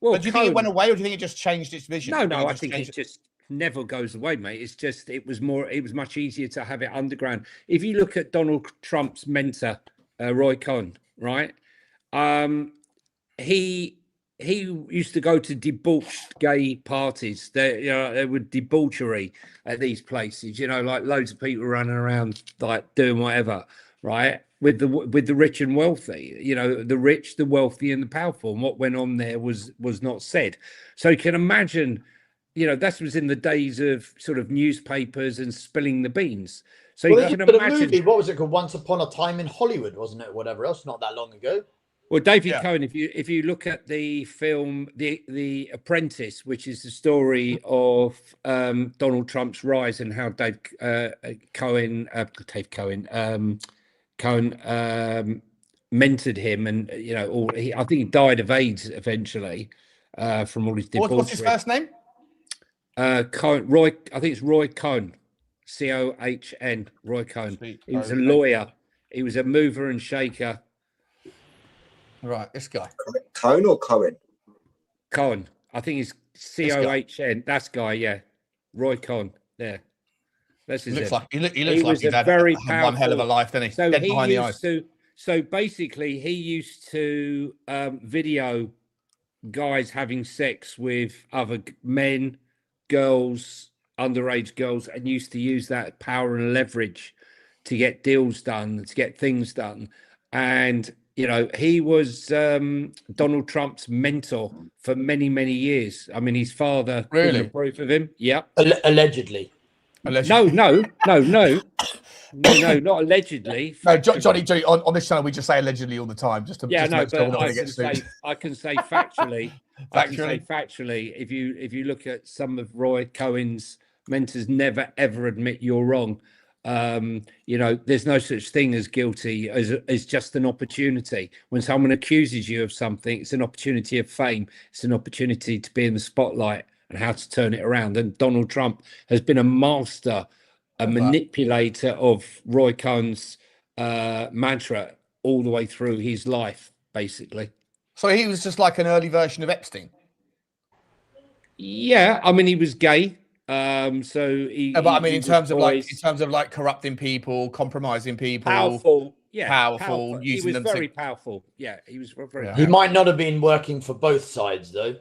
Well, But do you think it went away, or do you think it just changed its vision? No, I think it just never goes away, mate. It's just it was much easier to have it underground. If you look at Donald Trump's mentor, Roy Cohn, right? He used to go to debauched gay parties. There were debauchery at these places. Like loads of people running around like doing whatever, right? With the rich and wealthy, the rich, the wealthy, and the powerful. And what went on there was not said. So you can imagine, that was in the days of sort of newspapers and spilling the beans. So you can imagine. A movie, what was it called? Once Upon a Time in Hollywood, wasn't it? Whatever else, not that long ago. Well, David Cohen, if you look at the film The Apprentice, which is the story of Donald Trump's rise and how Cohen mentored him, and I think he died of AIDS eventually from all his debauchery. What's his first name? Cohen, Roy. I think it's Roy Cohn, Cohn. Roy Cohn. He was a lawyer. He was a mover and shaker. Right, this guy. Cohen or Cohen? Cohen. I think he's Cohn. That guy, yeah. Roy Cohn. There. That's his name. He looks like he's had one hell of a life, doesn't he? So Dead behind the eyes. So basically, he used to video guys having sex with other men, girls, underage girls, and used to use that power and leverage to get deals done, to get things done. And he was Donald Trump's mentor for many, many years. I mean, his father couldn't approve of him. Yeah. Allegedly. No, not allegedly. No, Johnny, on this channel, we just say allegedly all the time. Just to make sure I can say factually. Factually, if you look at some of Roy Cohen's mentors, never ever admit you're wrong. There's no such thing as guilty as just an opportunity. When someone accuses you of something, it's an opportunity of fame. It's an opportunity to be in the spotlight and how to turn it around. And Donald Trump has been a master, a manipulator of Roy Cohn's mantra all the way through his life, basically. So he was just like an early version of Epstein. Yeah, I mean, he was gay. So he, but I mean, in terms of like corrupting people, compromising people, powerful, using he was them very powerful. Yeah, he was very powerful. He might not have been working for both sides, though.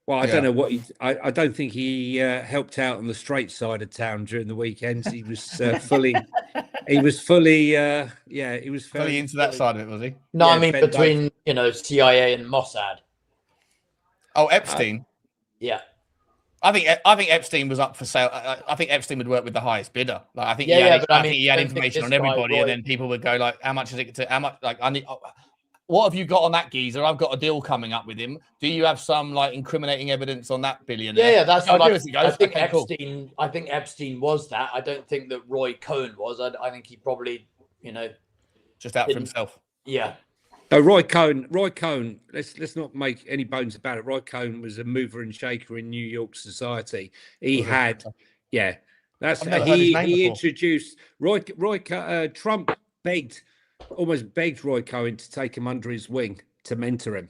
Well, I don't know what I don't think he helped out on the straight side of town during the weekends. He was fully into that side of it, was he? No, I mean between CIA and Mossad. Oh, Epstein. Yeah. I think Epstein was up for sale. I think Epstein would work with the highest bidder. Like I think he had information on everybody, and then people would go like, "How much is it? How much? Like I need. What have you got on that geezer? I've got a deal coming up with him. Do you have some like incriminating evidence on that billionaire?" Yeah, that's what I think. Epstein. Cool. I think Epstein was that. I don't think that Roy Cohn was. I think he probably, just out for himself. Yeah. So Roy Cohn, let's not make any bones about it. Roy Cohn was a mover and shaker in New York society. He had, that's he introduced Trump almost begged Roy Cohn to take him under his wing to mentor him.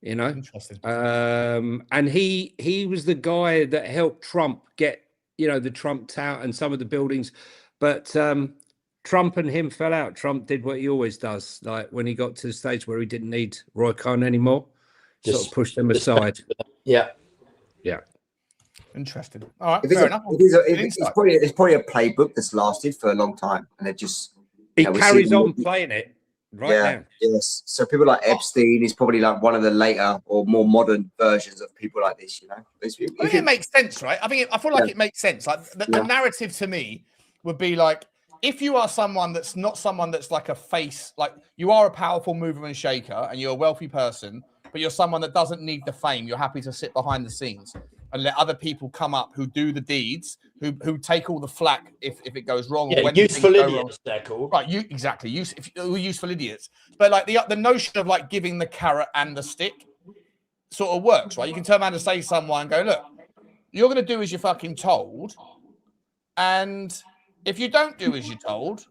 Interesting. And he was the guy that helped Trump get the Trump Tower and some of the buildings, but Trump and him fell out. Trump did what he always does. Like when he got to the stage where he didn't need Roy Cohn anymore, sort of pushed him aside. Yeah. Interesting. All right, fair enough. It's probably a playbook that's lasted for a long time, and it just he carries on playing it now. Yes. So people like Epstein is probably like one of the later or more modern versions of people like this. I think it makes sense, right? I feel like it makes sense. Like the narrative to me would be like, if you are someone that's not someone that's like a face, like you are a powerful mover and shaker and you're a wealthy person, but you're someone that doesn't need the fame. You're happy to sit behind the scenes and let other people come up who do the deeds, who take all the flack if it goes wrong. Yeah, or when useful idiots, they're called. Right, useful idiots. But like the notion of like giving the carrot and the stick sort of works, right? You can turn around and say to someone and go, look, you're going to do as you're fucking told. And if you don't do as you're told,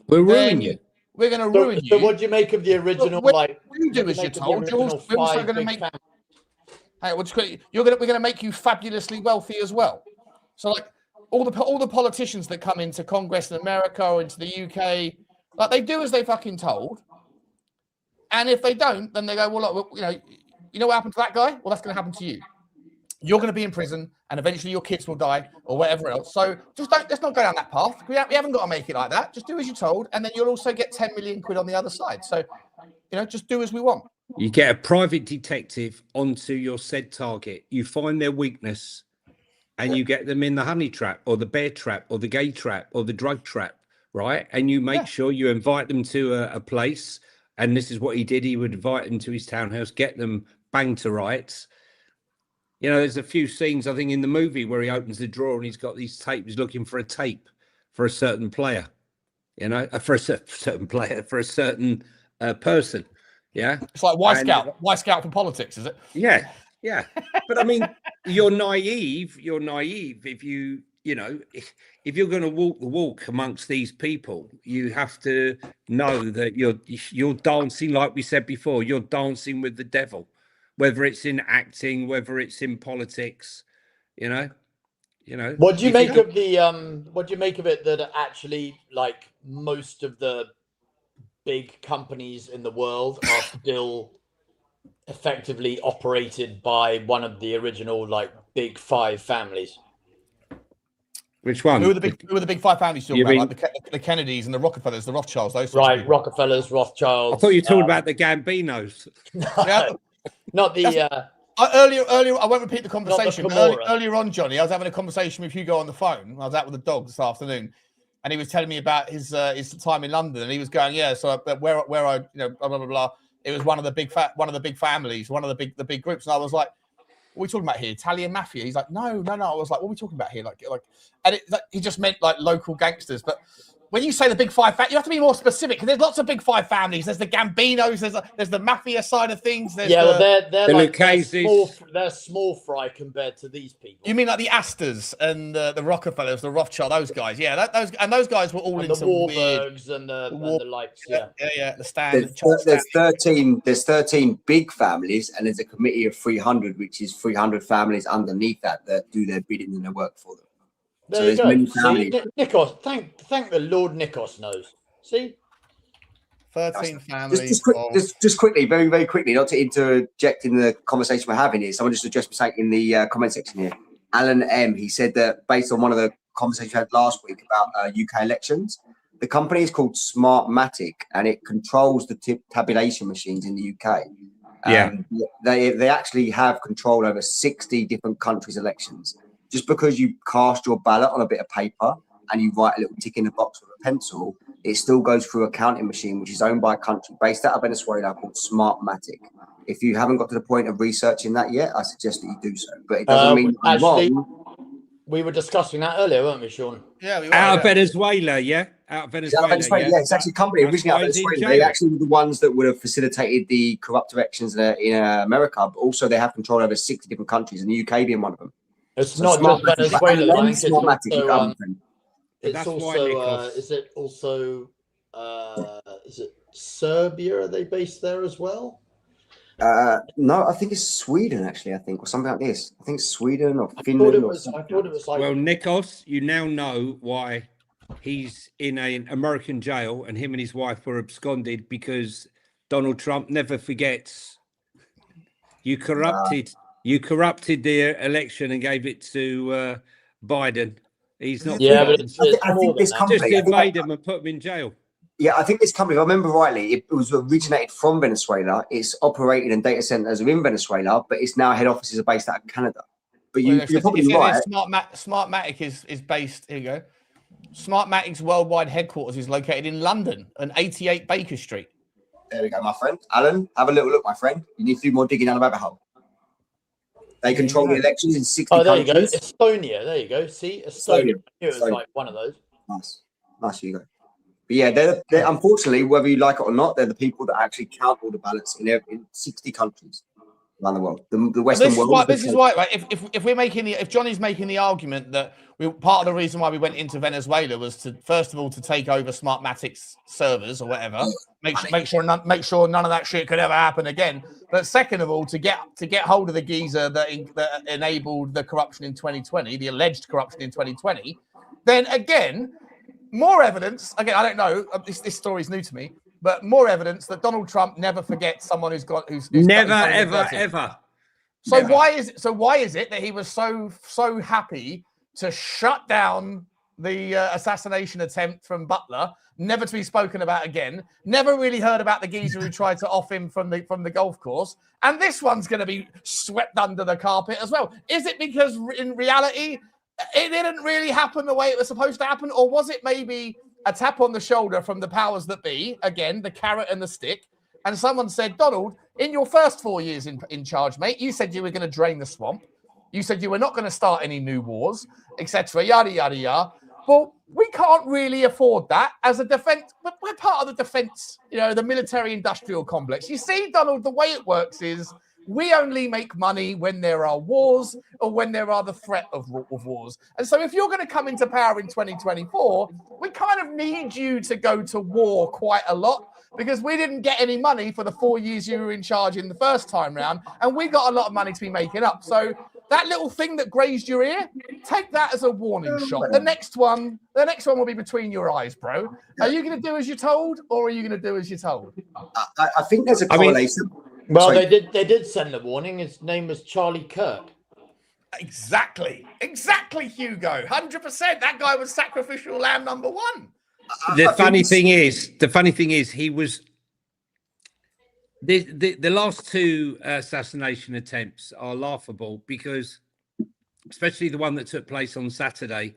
we'll ruin you. we're going to ruin you. So what do you make of the original? Like, you do as you're told. We're also going to make. Hey, we're going to make you fabulously wealthy as well. So, like all the politicians that come into Congress in America or into the UK, like they do as they fucking told. And if they don't, then they go, well, look, you know what happened to that guy? Well, that's going to happen to you. You're going to be in prison, and eventually your kids will die or whatever else. So let's not go down that path. We haven't got to make it like that. Just do as you're told, and then you'll also get 10 million quid on the other side. So, just do as we want. You get a private detective onto your said target. You find their weakness, and you get them in the honey trap or the bear trap or the gay trap or the drug trap, right? And you make sure you invite them to a place. And this is what he did. He would invite them to his townhouse, get them banged to rights. There's a few scenes, I think, in the movie where he opens the drawer and he's got these tapes. He's looking for a tape for a certain player, for a certain player, for a certain person. Yeah. It's like Y Scout for politics, is it? Yeah. Yeah. But I mean, you're naive if if you're going to walk the walk amongst these people, you have to know that you're dancing, like we said before, you're dancing with the devil, whether it's in acting, whether it's in politics, What do you make of what do you make of it that actually, like, most of the big companies in the world are still effectively operated by one of the original, like, big five families? Which one? Who are the big five families you're talking about? Like the Kennedys and the Rockefellers, the Rothschilds, those sorts of people. Rockefellers, Rothschilds. I thought you were talking about the Gambinos. Not the earlier, I won't repeat the conversation. Earlier on, Johnny, I was having a conversation with Hugo on the phone. I was out with the dog this afternoon, and he was telling me about his time in London, and he was going, so where I blah blah blah. It was one of the big families, one of the big groups, and I was like, what are we talking about here? Italian mafia? He's like, no. I was like, what are we talking about here? And he just meant like local gangsters. But when you say the big five, you have to be more specific, because there's lots of big five families. There's the Gambinos. There's the mafia side of things. There's they're small fry compared to these people. You mean like the Astors and the Rockefellers, the Rothschild, those guys? Yeah, those guys were all and into the Warburgs and the likes. Yeah. The stand. There's 13 big families, and there's a committee of 300, which is 300 families underneath that do their bidding and their work for them. There you go. See, Nikos, thank the Lord Nikos knows. See? 13 families. Just quickly, very, very quickly, not to interject in the conversation we're having here. Someone just addressed me in the comment section here. Alan M. He said that based on one of the conversations we had last week about UK elections, the company is called Smartmatic, and it controls the tabulation machines in the UK. They actually have control over 60 different countries' elections. Just because you cast your ballot on a bit of paper and you write a little tick in the box with a pencil, it still goes through a counting machine, which is owned by a country based out of Venezuela called Smartmatic. If you haven't got to the point of researching that yet, I suggest that you do so. But it doesn't mean actually, we were discussing that earlier, weren't we, Sean? Yeah, we were. Out of Venezuela, yeah? Out of Venezuela, yeah. It's actually a company originally out of Venezuela. They actually were the ones that would have facilitated the corrupt elections in America, but also they have control over 60 different countries, and the UK being one of them. It's not just Venezuela. It's is it Serbia? Are they based there as well? No, I think it's Sweden, actually, or something like this. I think Sweden or Finland. I thought it was like... Well, Nikos, you now know why he's in an American jail and him and his wife were absconded, because Donald Trump never forgets. You corrupted the election and gave it to Biden. He's not. Yeah, but I think this company just invade him and put him in jail. Yeah, I think this company, if I remember rightly, it was originated from Venezuela. It's operated in data centers within Venezuela, but its now head offices are based out of Canada. But you're probably right. Smartmatic is based. Here you go. Smartmatic's worldwide headquarters is located in London, on 88 Baker Street. There we go, my friend. Alan, have a little look, my friend. You need to do more digging down the rabbit hole. They control the elections in 60 countries. There you go. Estonia. There you go. See, Estonia. It was like one of those. Nice, you go. But yeah, they're unfortunately, whether you like it or not, they're the people that actually count all the ballots in 60 countries. around the world. The Western this world. this is why, like, if we're making if Johnny's making the argument that part of the reason why we went into Venezuela was to first of all to take over Smartmatic's servers or whatever, make sure none of that shit could ever happen again. But second of all, to get hold of the geezer that enabled the corruption in 2020, the alleged corruption in 2020, then again, more evidence. Again, I don't know. This story is new to me. But more evidence that Donald Trump never forgets someone who's never, ever. So never. Why is it that he was so happy to shut down the assassination attempt from Butler, never to be spoken about again? Never really heard about the geezer who tried to off him from the golf course, and this one's going to be swept under the carpet as well. Is it because in reality it didn't really happen the way it was supposed to happen, or was it maybe a tap on the shoulder from the powers that be, again, the carrot and the stick, and someone said, Donald, in your first 4 years in charge, mate, you said you were going to drain the swamp. You said you were not going to start any new wars, etc., yada, yada, yada. Well, we can't really afford that as a defense. But we're part of the defense, the military-industrial complex. You see, Donald, the way it works is we only make money when there are wars or when there are the threat of wars. And so if you're going to come into power in 2024, we kind of need you to go to war quite a lot because we didn't get any money for the 4 years you were in charge in the first time round. And we got a lot of money to be making up. So that little thing that grazed your ear, take that as a warning shot. The next one will be between your eyes, bro. Are you going to do as you're told or are you going to do as you're told? I think there's a correlation. Well, they did send the warning. His name was Charlie Kirk. Exactly, Hugo. 100%. That guy was sacrificial lamb number one. The funny thing is, he was the last two assassination attempts are laughable because, especially the one that took place on Saturday,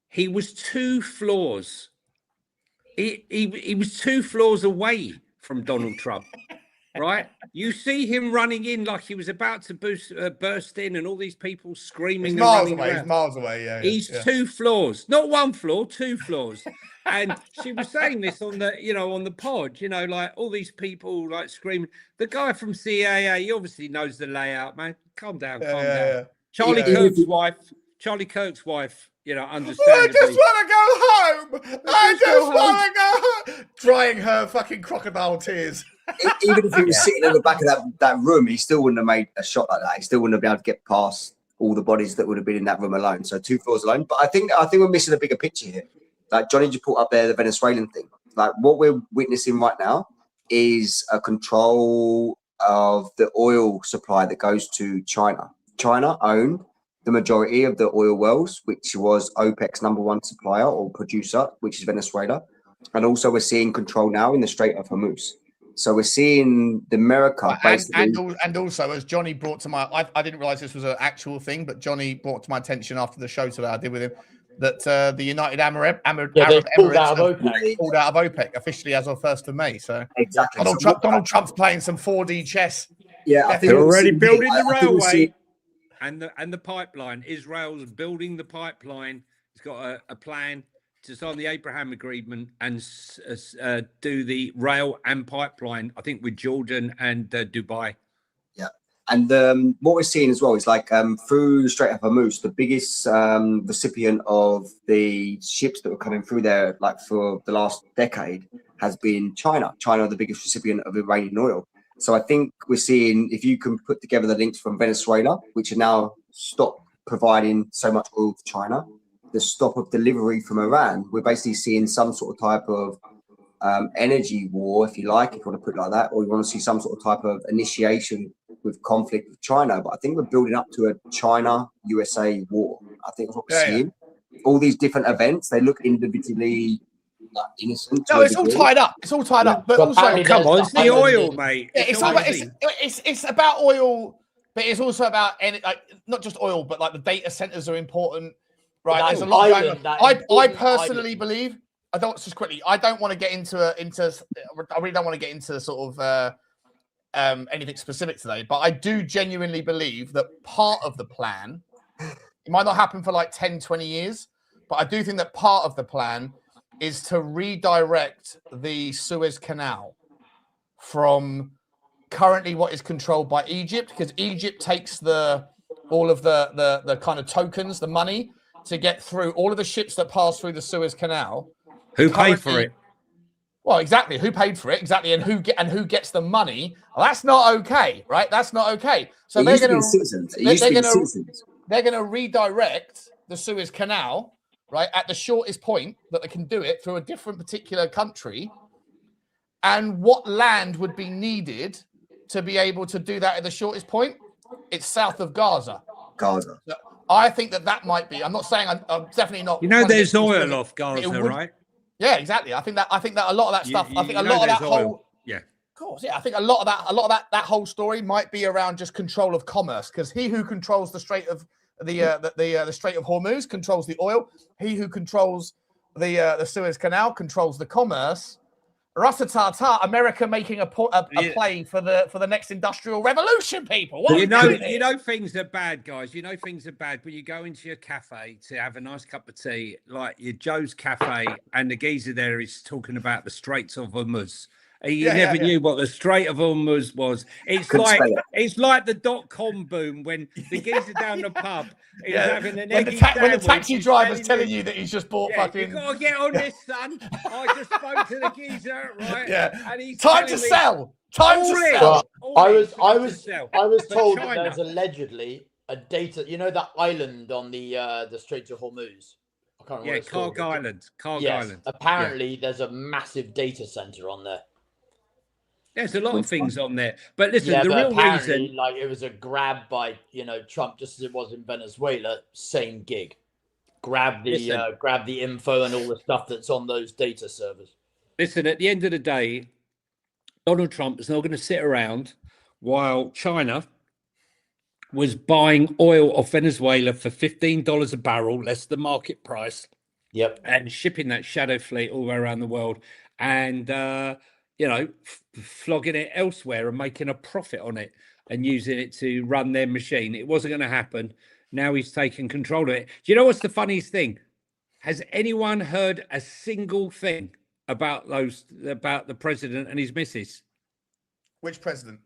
he was 2 floors. He was 2 floors away from Donald Trump. Right, you see him running in like he was about to burst in, and all these people screaming. He's miles away. Yeah, he's 2 floors, not 1 floor, 2 floors. And she was saying this on the pod. Like all these people like screaming. The guy from CIA, he obviously knows the layout, man. Calm down. Charlie Kirk's wife. Understandably. I just want to go home. I just want to go home. Drying her fucking crocodile tears. Even if he was sitting in the back of that room, he still wouldn't have made a shot like that. He still wouldn't have been able to get past all the bodies that would have been in that room alone. So 2 floors alone. But I think we're missing a bigger picture here. Like Johnny just put up there the Venezuelan thing. Like what we're witnessing right now is a control of the oil supply that goes to China. China owned the majority of the oil wells, which was OPEC's #1 supplier or producer, which is Venezuela. And also we're seeing control now in the Strait of Hormuz. So we're seeing the America basically. And also, as Johnny brought to my, I didn't realize this was an actual thing, but Johnny brought to my attention after the show today I did with him that the United Arab Emirates pulled out of OPEC officially as of 1st of May. So exactly, Donald Trump's playing some 4D chess. Yeah, I think they're already building the railway and the pipeline. Israel's building the pipeline. It's got a plan to sign the Abraham Agreement and do the rail and pipeline, I think, with Jordan and Dubai. Yeah. And what we're seeing as well is like through Strait of Hormuz, the biggest recipient of the ships that were coming through there, like for the last decade, has been China. China are the biggest recipient of Iranian oil. So I think we're seeing, if you can put together the links from Venezuela, which are now stopped providing so much oil to China, the stop of delivery from Iran, we're basically seeing some sort of type of energy war, if you like, if you want to put it like that, or you want to see some sort of type of initiation with conflict with China. But I think we're building up to a China-USA war. I think that's what we're seeing. All these different events, they look individually like innocent. No, it's all tied up. It's all tied up. But also, come on, it's the oil, mate. It's about oil, but it's also about not just oil, but like the data centers are important. Right, there's a lot going on. I personally believe. I don't want to get into. I really don't want to get into sort of anything specific today. But I do genuinely believe that part of the plan, it might not happen for like 10, 20 years, but I do think that part of the plan is to redirect the Suez Canal from currently what is controlled by Egypt, because Egypt takes all of the kind of tokens, the money to get through all of the ships that pass through the Suez Canal. Who paid for it? Well, exactly. Who paid for it? Exactly, and who gets the money? Well, that's not okay, right? That's not okay. So they're going to redirect the Suez Canal, right, at the shortest point that they can do it through a different particular country. And what land would be needed to be able to do that at the shortest point? It's south of Gaza. Gaza. So I think that might be. I'm not saying I'm definitely not. You know, there's oil off Gaza, right? Yeah, exactly. I think that a lot of that stuff. I think a lot of that whole. Yeah. Of course, yeah. I think a lot of that whole story might be around just control of commerce, because he who controls the Strait of the Strait of Hormuz controls the oil. He who controls the Suez Canal controls the commerce. Rata-ta-ta, America making a play for the next industrial revolution, people. What you know things are bad, guys. You know things are bad, but you go into your cafe to have a nice cup of tea, like your Joe's Cafe, and the geezer there is talking about the Straits of Hormuz. You never knew what the Strait of Hormuz was. It's like the .com boom when the geezer down the pub is having an eggy when the taxi driver's telling you that he's just bought fucking. You gotta get on this, son. I just spoke to the geezer, right? Yeah. And he's Time to sell. Time to sell. I was told that there's allegedly a data. You know that island on the Straits of Hormuz. I can't remember. Karg Island. Island. Apparently, there's a massive data center on there. There's a lot of things on there, but listen, the but real reason, like, it was a grab by Trump, just as it was in Venezuela. Same gig, grab the info and all the stuff that's on those data servers. Listen, at the end of the day, Donald Trump is not going to sit around while China was buying oil off Venezuela for $15 a barrel, less the market price. Yep, and shipping that shadow fleet all the way around the world, and flogging it elsewhere and making a profit on it and using it to run their machine. It wasn't going to happen. Now he's taken control of it. Do you know what's the funniest thing? Has anyone heard a single thing about the president and his missus? Which president?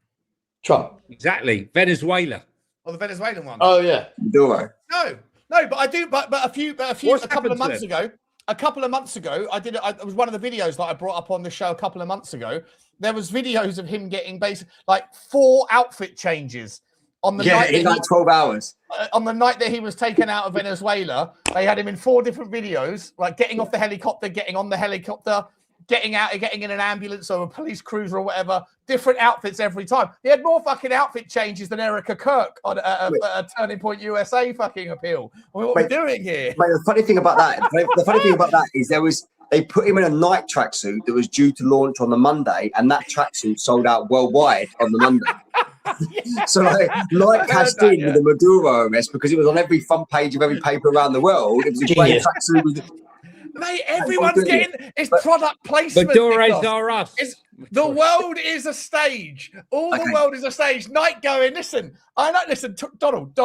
Trump. Exactly. Venezuela. Oh, the Venezuelan one. Oh yeah. Maduro. No, but I do. But a couple of months ago, it was one of the videos that I brought up on the show a couple of months ago. There was videos of him getting basically like 4 outfit changes on the night in like 12 hours. On the night that he was taken out of Venezuela, they had him in 4 different videos, like getting off the helicopter, getting on the helicopter, getting out, getting in an ambulance or a police cruiser or whatever. Different outfits every time. He had more fucking outfit changes than Erica Kirk on a Turning Point USA fucking appeal. I mean, what are we doing here? Mate, the funny thing about that is they put him in a night tracksuit that was due to launch on the Monday, and that tracksuit sold out worldwide on the Monday. So like cashed in with the Maduro arrest because it was on every front page of every paper around the world. It was a great tracksuit. Mate, everyone's getting it's product placement. Maduro's are us. The world is a stage. The world is a stage. Night going. Listen, Donald.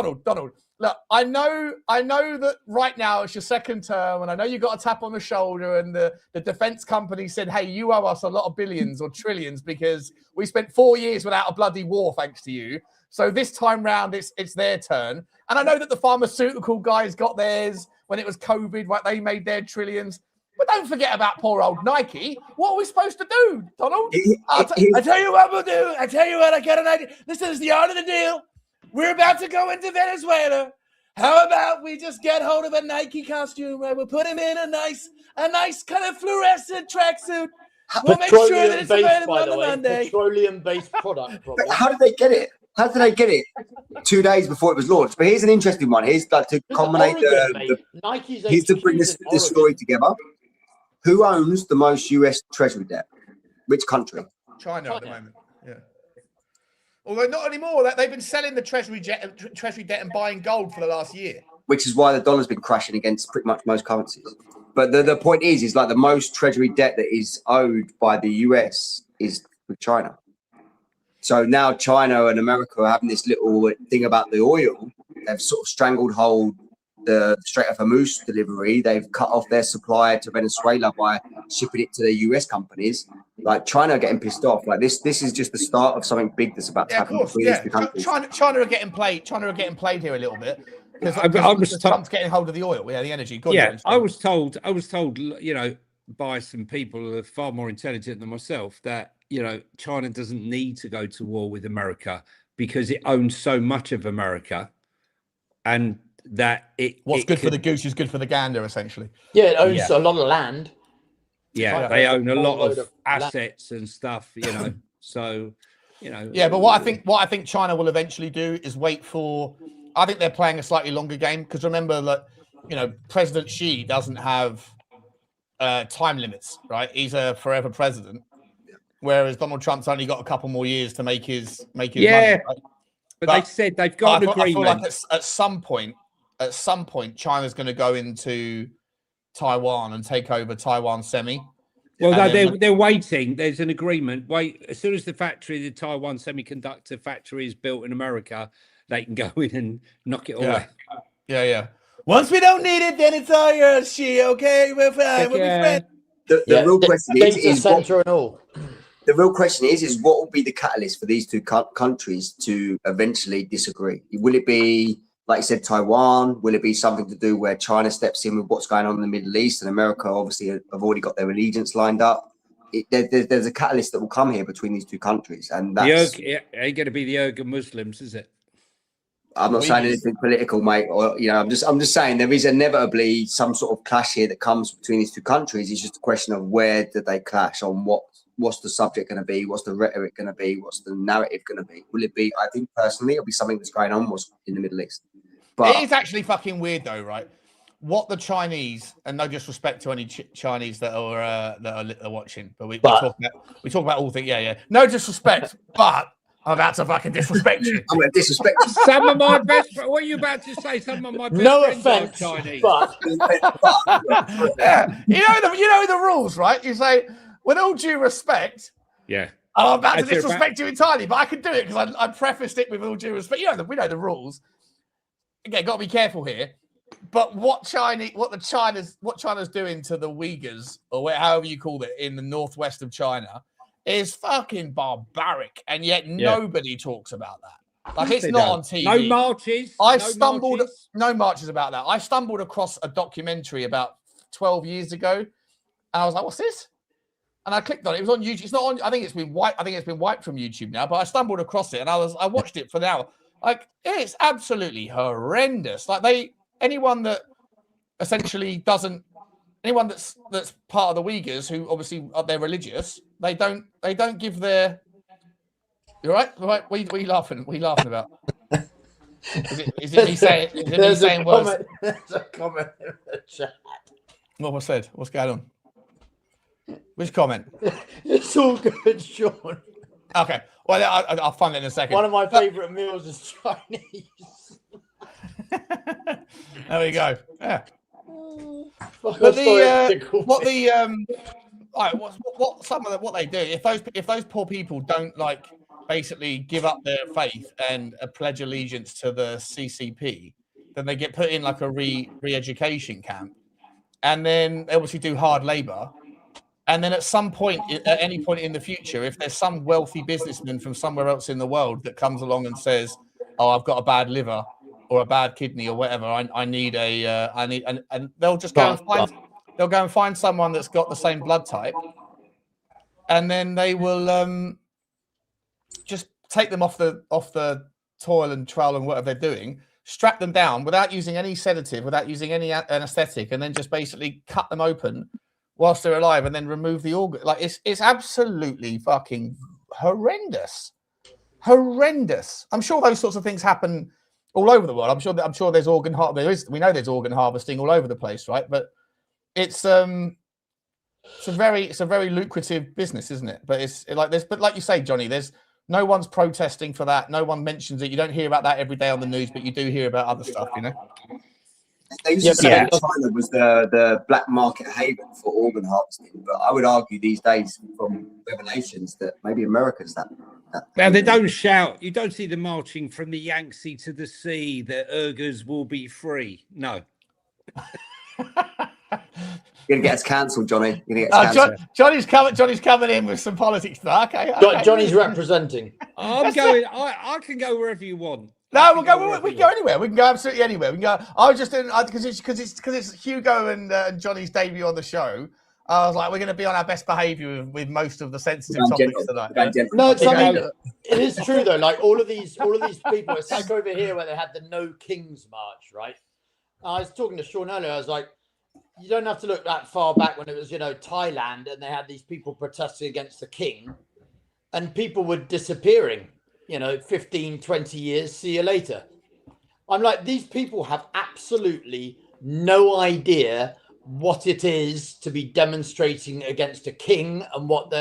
Look, I know that right now it's your second term, and I know you got a tap on the shoulder, and the defense company said, "Hey, you owe us a lot of billions or trillions because we spent 4 years without a bloody war thanks to you. So this time round, it's their turn." And I know that the pharmaceutical guys got theirs when it was COVID, right? They made their trillions. But don't forget about poor old Nike. What are we supposed to do, Donald? I tell you what we'll do. I tell you what, I got an idea. This is the art of the deal. We're about to go into Venezuela. How about we just get hold of a Nike costume and we'll put him in a nice kind of fluorescent tracksuit. We'll make sure that it's available on the Monday. Petroleum-based product. Probably. How did they get it? 2 days before it was launched? But here's an interesting one. Here's like to culminate here's to bring this story together. Who owns the most US Treasury debt? Which country? China at the moment. Yeah. Although not anymore. They've been selling the treasury debt and buying gold for the last year. Which is why the dollar's been crashing against pretty much most currencies. But the point is like the most treasury debt that is owed by the US is with China. So now China and America are having this little thing about the oil. They've sort of strangled hold the Strait of Hormuz delivery. They've cut off their supply to Venezuela by shipping it to the US companies. like China are getting pissed off. Like this is just the start of something big that's about to happen between these two countries. China are getting played. China are getting played here a little bit because Trump's getting hold of the oil, the energy. I was told, you know, by some people who are far more intelligent than myself that, you know, China doesn't need to go to war with America because it owns so much of America, and that what's good for the goose is good for the gander, essentially. Yeah, it owns a lot of land. Yeah, they own a lot of assets and stuff, you know. So, you know. Yeah, but what I think China will eventually do is wait for. I think they're playing a slightly longer game because remember that, you know, President Xi doesn't have time limits, right? He's a forever president, whereas Donald Trump's only got a couple more years to make his money. Right? But they said they've got an agreement. I feel like at some point, China's going to go into Taiwan and take over Taiwan semi. Well, no, they're waiting. There's an agreement. Wait, as soon as the Taiwan semiconductor factory is built in America, they can go in and knock it all out. Yeah. Once we don't need it, then it's all yours, Xi. Okay, we're fine. We'll be friends. The real question is the real question is what will be the catalyst for these two countries to eventually disagree? Will it be, like you said, Taiwan? Will it be something to do where China steps in with what's going on in the Middle East, and America obviously have already got their allegiance lined up? There's a catalyst that will come here between these two countries, and that's ain't going to be the Uyghur Muslims, is it? I'm not saying anything political, mate. Or you know, I'm just saying there is inevitably some sort of clash here that comes between these two countries. It's just a question of where do they clash on what's the subject going to be, what's the rhetoric going to be, what's the narrative going to be. Will it be? I think personally, it'll be something that's going on in the Middle East. But it is actually fucking weird, though, right? What the Chinese, and no disrespect to any Chinese that are watching, but we talk about all things. Yeah. No disrespect, but I'm about to fucking disrespect you. I'm going to disrespect you. Some of my best. What are you about to say? Some of my best no friends offense, are Chinese. But yeah, you know the rules, right? You say, with all due respect. Yeah. I'm about to disrespect you entirely, but I could do it because I prefaced it with all due respect. You know, we know the rules. Again, got to be careful here. But what China's doing to the Uyghurs, or however you call it, in the northwest of China, is fucking barbaric, and yet nobody talks about that. Like, it's not on TV. No marches. No marches about that. I stumbled across a documentary about 12 years ago, and I was like, "What's this?" And I clicked on it. It was on YouTube. It's not on. I think it's been wiped from YouTube now. But I stumbled across it, and I watched it for an hour. Like, it's absolutely horrendous. Like, anyone that essentially doesn't. Anyone that's part of the Uyghurs, who obviously they're religious, they don't give their. You're right. Right. What are you laughing? What are you laughing about? Is it me saying? Is it me saying words? There's a comment in the chat. What was said? What's going on? Which comment? It's all good, Sean. Okay. Well, I'll find it in a second. One of my favourite meals is Chinese. There we go. Yeah. But what they do, if those poor people don't basically give up their faith and pledge allegiance to the CCP, then they get put in like a re-education camp, and then they obviously do hard labor. And then at any point in the future, if there's some wealthy businessman from somewhere else in the world that comes along and says, "Oh, I've got a bad liver or a bad kidney or whatever, I need and they'll just go and find someone that's got the same blood type, and then they will just take them off the toil and trowel and whatever they're doing, strap them down without using any sedative, without using any anesthetic, and then just basically cut them open whilst they're alive, and then remove the organ. Like, it's absolutely fucking horrendous. I'm sure those sorts of things happen all over the world. I'm sure there's organ harvesting. We know there's organ harvesting all over the place, right? But it's a very lucrative business, isn't it? But but like you say, Johnny, there's no one's protesting for that. No one mentions it. You don't hear about that every day on the news, but you do hear about other stuff, you know. They used to say China was the black market haven for organ harvesting, but I would argue these days, from revelations, that maybe America's that. Now, they don't shout. You don't see them marching from the Yangtze to the sea. The Uyghurs will be free. No. You're gonna get us cancelled, Johnny. You're gonna get us cancelled. Johnny's coming in with some politics. Okay. Johnny's representing. I'm going. I can go wherever you want. No, we can go anywhere. We can go absolutely anywhere. We can go. I was just doing because it's Hugo and Johnny's debut on the show. I was like, we're going to be on our best behaviour with most of the sensitive topics tonight. No, it is true though. Like all of these people, it's like over here where they had the No Kings March, right? I was talking to Sean earlier. I was like, you don't have to look that far back when it was, Thailand, and they had these people protesting against the king, and people were disappearing. 15, 20 years. See you later. I'm like, these people have absolutely no idea what it is to be demonstrating against a king and what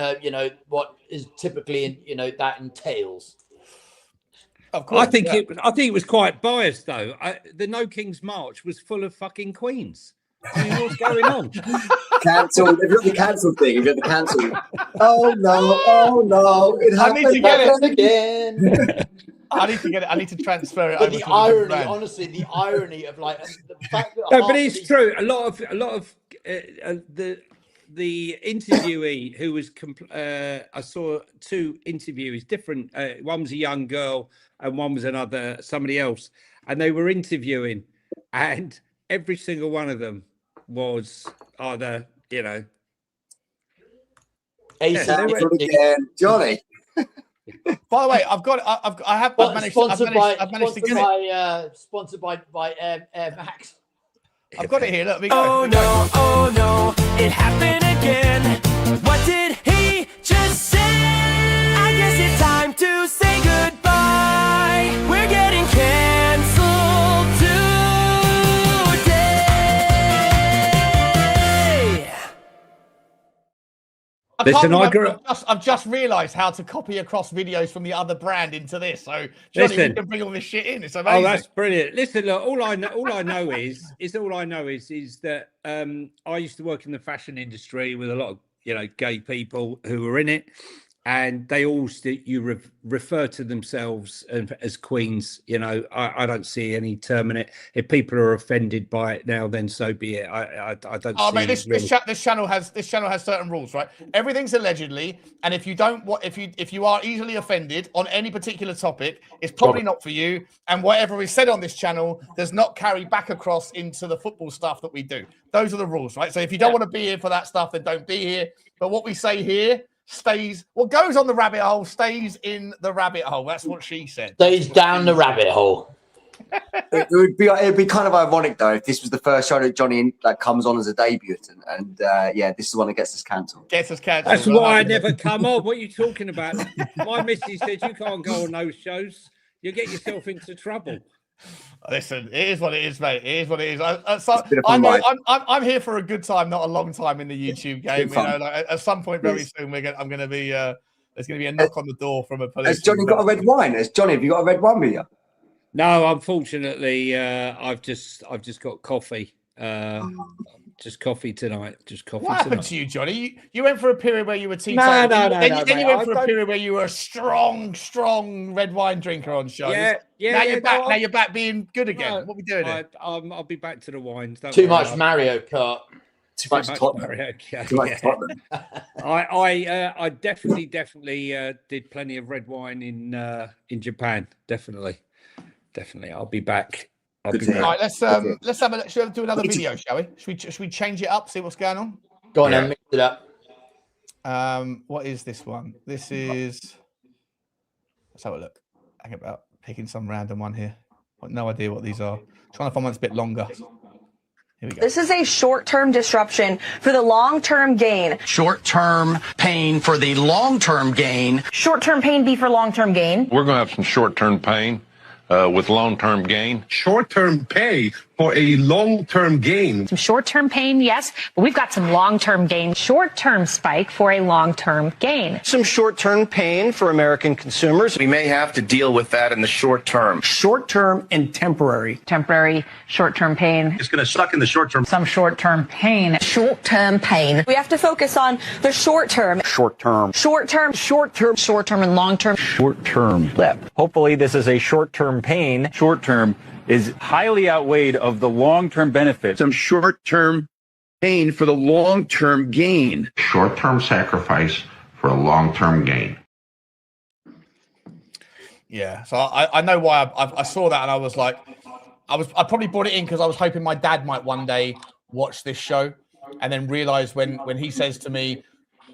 what is typically that entails. Of course, I think it was quite biased though. The No King's March was full of fucking queens. I mean, what's going on? Cancelled. If you're the cancelled thing, if you're the cancelled. Oh no! It happened. I need to get it again. I need to get it. I need to transfer it. But over the to irony, honestly, the irony of like the fact that no, but it's true. A lot of the interviewee who was I saw two interviewees, different. One was a young girl and one was somebody else, and they were interviewing, and every single one of them was either again, Johnny. By the way, I've managed to get it. Sponsored by Air Max. I've got it here. Look, oh no, it happened again. What did he just say? I guess it's time to say goodbye. We're getting canceled today. I've just realised how to copy across videos from the other brand into this. So, Johnny, we can bring all this shit in. It's amazing. Oh, that's brilliant. Listen, look, all I know is that I used to work in the fashion industry with a lot of gay people who were in it, and they all refer to themselves as queens. I don't see any term in it. If people are offended by it now, then so be it. I don't. Oh, see mate, this channel has certain rules, right? Everything's allegedly, and if you are easily offended on any particular topic, it's probably not for you. And whatever is said on this channel does not carry back across into the football stuff that we do. Those are the rules, right? So if you don't want to be here for that stuff, then don't be here. But what we say here stays. What goes on the rabbit hole stays in the rabbit hole. That's what she said. Stays down the rabbit hole. It'd be kind of ironic though if this was the first show that Johnny comes on as a debutant, and this is the one that gets us cancelled. That's why I never come on. What are you talking about? My missus said you can't go on those shows. You get yourself into trouble. Listen, it is what it is, mate. It is what it is. I'm here for a good time, not a long time in the YouTube game. At some point very soon, I'm going to be. There's going to be a knock on the door from a police. Has Johnny got a red wine? Have you got a red wine with you? No, unfortunately, I've just got coffee. Just coffee tonight. What happened to you, Johnny? You went for a period where you were teetotal. Then you went for a period where you were a strong red wine drinker on shows. Yeah. Now you're back. Now you're back being good again. What are we doing here? I'll be back to the wines. Too much Mario Kart. Too much Tottenham. I definitely did plenty of red wine in Japan. Definitely. I'll be back. All right, let's do another video, shall we? Should we change it up? See what's going on. Go on, then mix it up. What is this one? This is. Let's have a look. Hang about picking some random one here. I've no idea what these are. Trying to find one that's a bit longer. Here we go. This is a short-term disruption for the long-term gain. Short-term pain for the long-term gain. Short-term pain be for long-term gain. We're going to have some short-term pain with long-term gain. Short-term pay for a long-term gain. Some short-term pain, yes, but we've got some long-term gain. Short-term spike for a long-term gain. Some short-term pain for American consumers. We may have to deal with that in the short term. Short-term and temporary. Temporary, short-term pain. It's going to suck in the short term. Some short-term pain. Short-term pain. We have to focus on the short term. Short-term. Short-term. Short-term. Short-term and long-term. Short-term blip. Hopefully this is a short-term pain. Short-term is highly outweighed of the long-term benefits. Some short-term Pain for the long-term gain. Short-term sacrifice for a long-term gain. Yeah, so I know why I saw that and I was like, I probably brought it in because I was hoping my dad might one day watch this show and then realize when he says to me,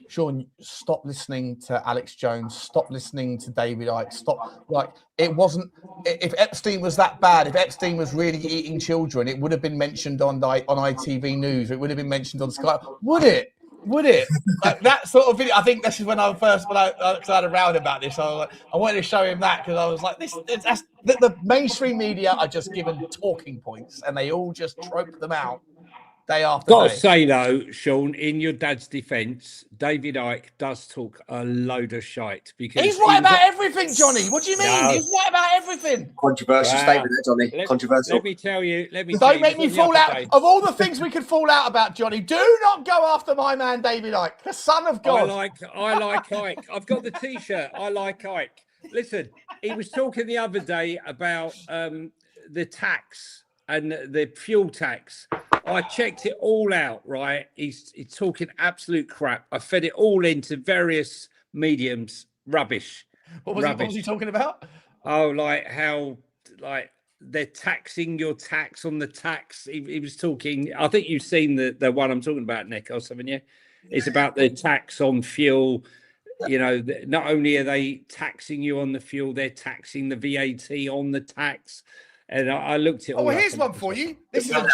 Sean, stop listening to Alex Jones, stop listening to David Icke, stop. Like, it wasn't, if Epstein was that bad, if Epstein was really eating children, it would have been mentioned on ITV News, it would have been mentioned on Sky. Would it? Would it? Like that sort of video. I think this is when I started around about this. I wanted to show him that because I was like, the mainstream media are just given talking points and they all just trope them out day after Got day. to say though, Sean, in your dad's defence, David Icke does talk a load of shite because he's right about everything, Johnny. What do you mean? No. He's right about everything. Controversial statement there, Johnny. Controversial. Let me tell you. Don't make me fall out. Of all the things we could fall out about, Johnny, do not go after my man David Icke, the son of God. I like Icke. I've got the T-shirt. I like Icke. Listen, he was talking the other day about the tax and the fuel tax. I checked it all out, right? He's talking absolute crap. I fed it all into various mediums. Rubbish. What was he talking about? Oh, like how they're taxing your tax on the tax. He was talking. I think you've seen the one I'm talking about, Nick, or something. Yeah, it's about the tax on fuel. You know, not only are they taxing you on the fuel, they're taxing the VAT on the tax. And I looked at. Oh, well, here's one for you. This is a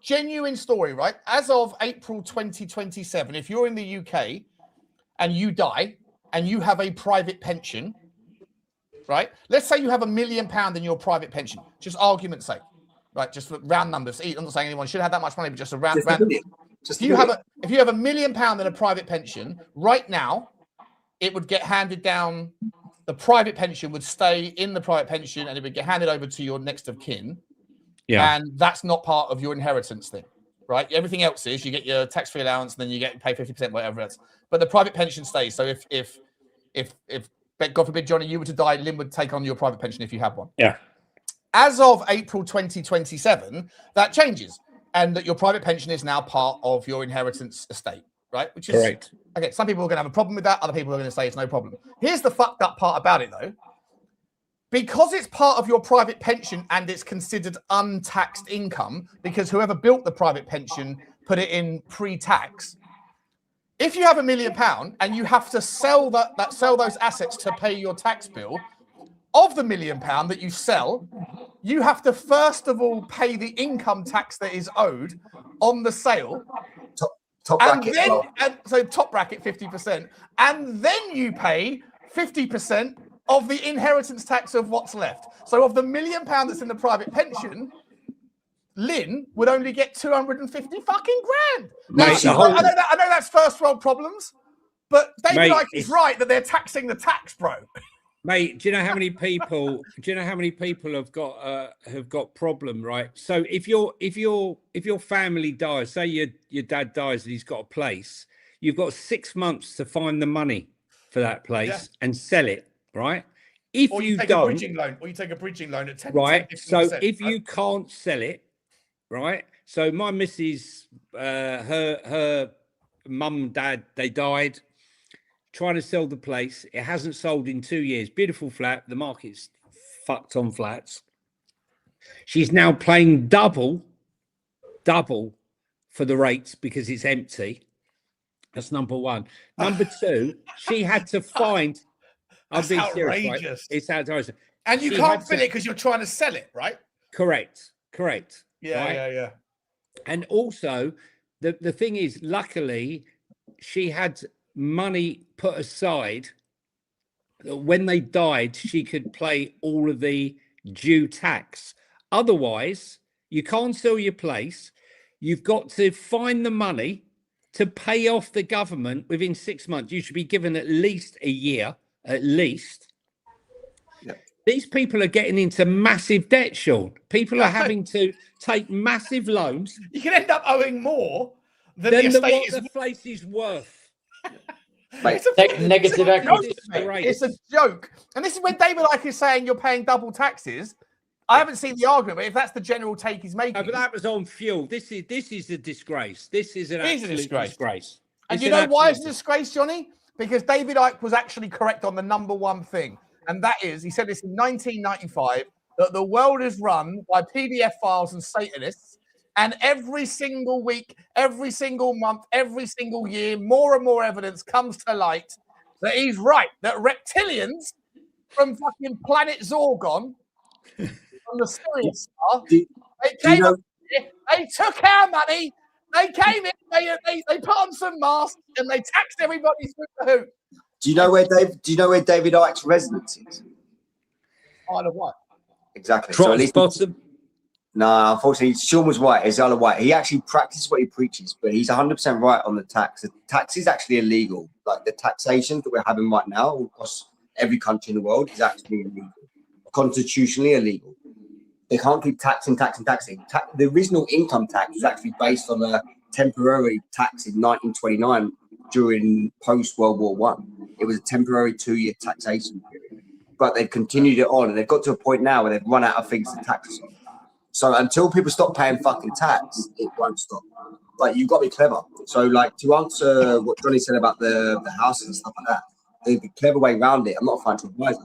genuine story, right? As of April 2027, if you're in the UK and you die and you have a private pension, right? Let's say you have £1 million in your private pension, just argument's sake, right? Just for round numbers. I'm not saying anyone should have that much money, but just a round. If you have £1 million in a private pension right now, it would get handed down. The private pension would stay in the private pension and it would get handed over to your next of kin. Yeah. And that's not part of your inheritance thing, right? Everything else is you get your tax-free allowance and then you get pay 50%, whatever else. But the private pension stays. So if God forbid, Johnny, you were to die, Lynn would take on your private pension if you have one. Yeah. As of April 2027, that changes. And that your private pension is now part of your inheritance estate. Right, which is correct. Okay, some people are going to have a problem with that. Other people are going to say it's no problem. Here's the fucked up part about it, though. Because it's part of your private pension and it's considered untaxed income, because whoever built the private pension put it in pre-tax. If you have £1 million and you have to sell sell those assets to pay your tax bill, of the £1 million that you sell, you have to first of all pay the income tax that is owed on the sale. Top bracket, so top bracket 50%, and then you pay 50% of the inheritance tax of what's left. So of the £1 million that's in the private pension, Lynn would only get 250 fucking grand. Now, Mate, I know that's first world problems, but David Icke is it's right that they're taxing the tax, bro. Mate, do you know how many people? Have got problem, right? So if your family dies, say your dad dies and he's got a place, you've got 6 months to find the money for that place and sell it, right? If or you take don't, you take a bridging loan at 10%. right? 10, So if you can't sell it, right? So my missus, her mum, dad, they died. Trying to sell the place. It hasn't sold in 2 years. Beautiful flat. The market's fucked on flats. She's now paying double for the rates because it's empty. That's number one. Number two, she had to find. I'm being serious, right? It's outrageous. And you can't fill it because you're trying to sell it, right? Correct. Yeah, right? yeah. And also, the thing is, luckily, she had money put aside that when they died, she could pay all of the due tax. Otherwise, you can't sell your place. You've got to find the money to pay off the government within 6 months. You should be given at least a year, at least. Yep. These people are getting into massive debt, Sean. People are having to take massive loans. You can end up owing more than the place is worth. Negative equity. It's a joke. And this is when David Icke is saying you're paying double taxes. I haven't seen the argument, but if that's the general take he's making, No, but that was on fuel. This is a disgrace. This is an absolute disgrace. And It's you an know why it's a absolute- disgrace, Johnny? Because David Icke was actually correct on the number one thing, and that is, he said this in 1995, that the world is run by PDF files and Satanists, and every single week, every single month, every single year, more and more evidence comes to light that he's right, that reptilians from fucking planet Zorgon, from the Sirius Star, they came up here, they took our money, they came in, they put on some masks, and they taxed everybody through the hoop. Do you know where David Icke's residence is? Isle of Wight. Exactly. Trot's So at least bottom. No, unfortunately, Sean was right. It's Isle of Wight. He actually practices what he preaches, but he's 100% right on the tax. The tax is actually illegal. Like the taxation that we're having right now across every country in the world is actually illegal, constitutionally illegal. They can't keep taxing. The original income tax was actually based on a temporary tax in 1929 during post-World War I. It was a temporary 2-year taxation period, but they've continued it on, and they've got to a point now where they've run out of things to tax us on. So until people stop paying fucking tax, it won't stop. Like, you've got to be clever. So, like, to answer what Johnny said about the houses and stuff like that, there's a clever way around it. I'm not a financial advisor,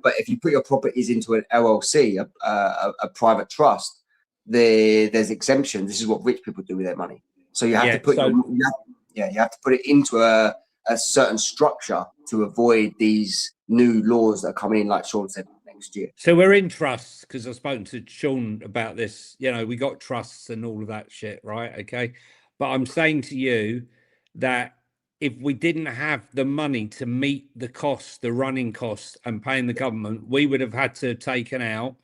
but if you put your properties into an LLC, a private trust, there's exemptions. This is what rich people do with their money. So you have to put you have to put it into a certain structure to avoid these new laws that are coming in, like Sean said, next year. So we're in trusts, because I've spoken to Sean about this. You know, we got trusts and all of that shit, right? Okay. But I'm saying to you that if we didn't have the money to meet the costs, the running costs, and paying the government, we would have had to have taken out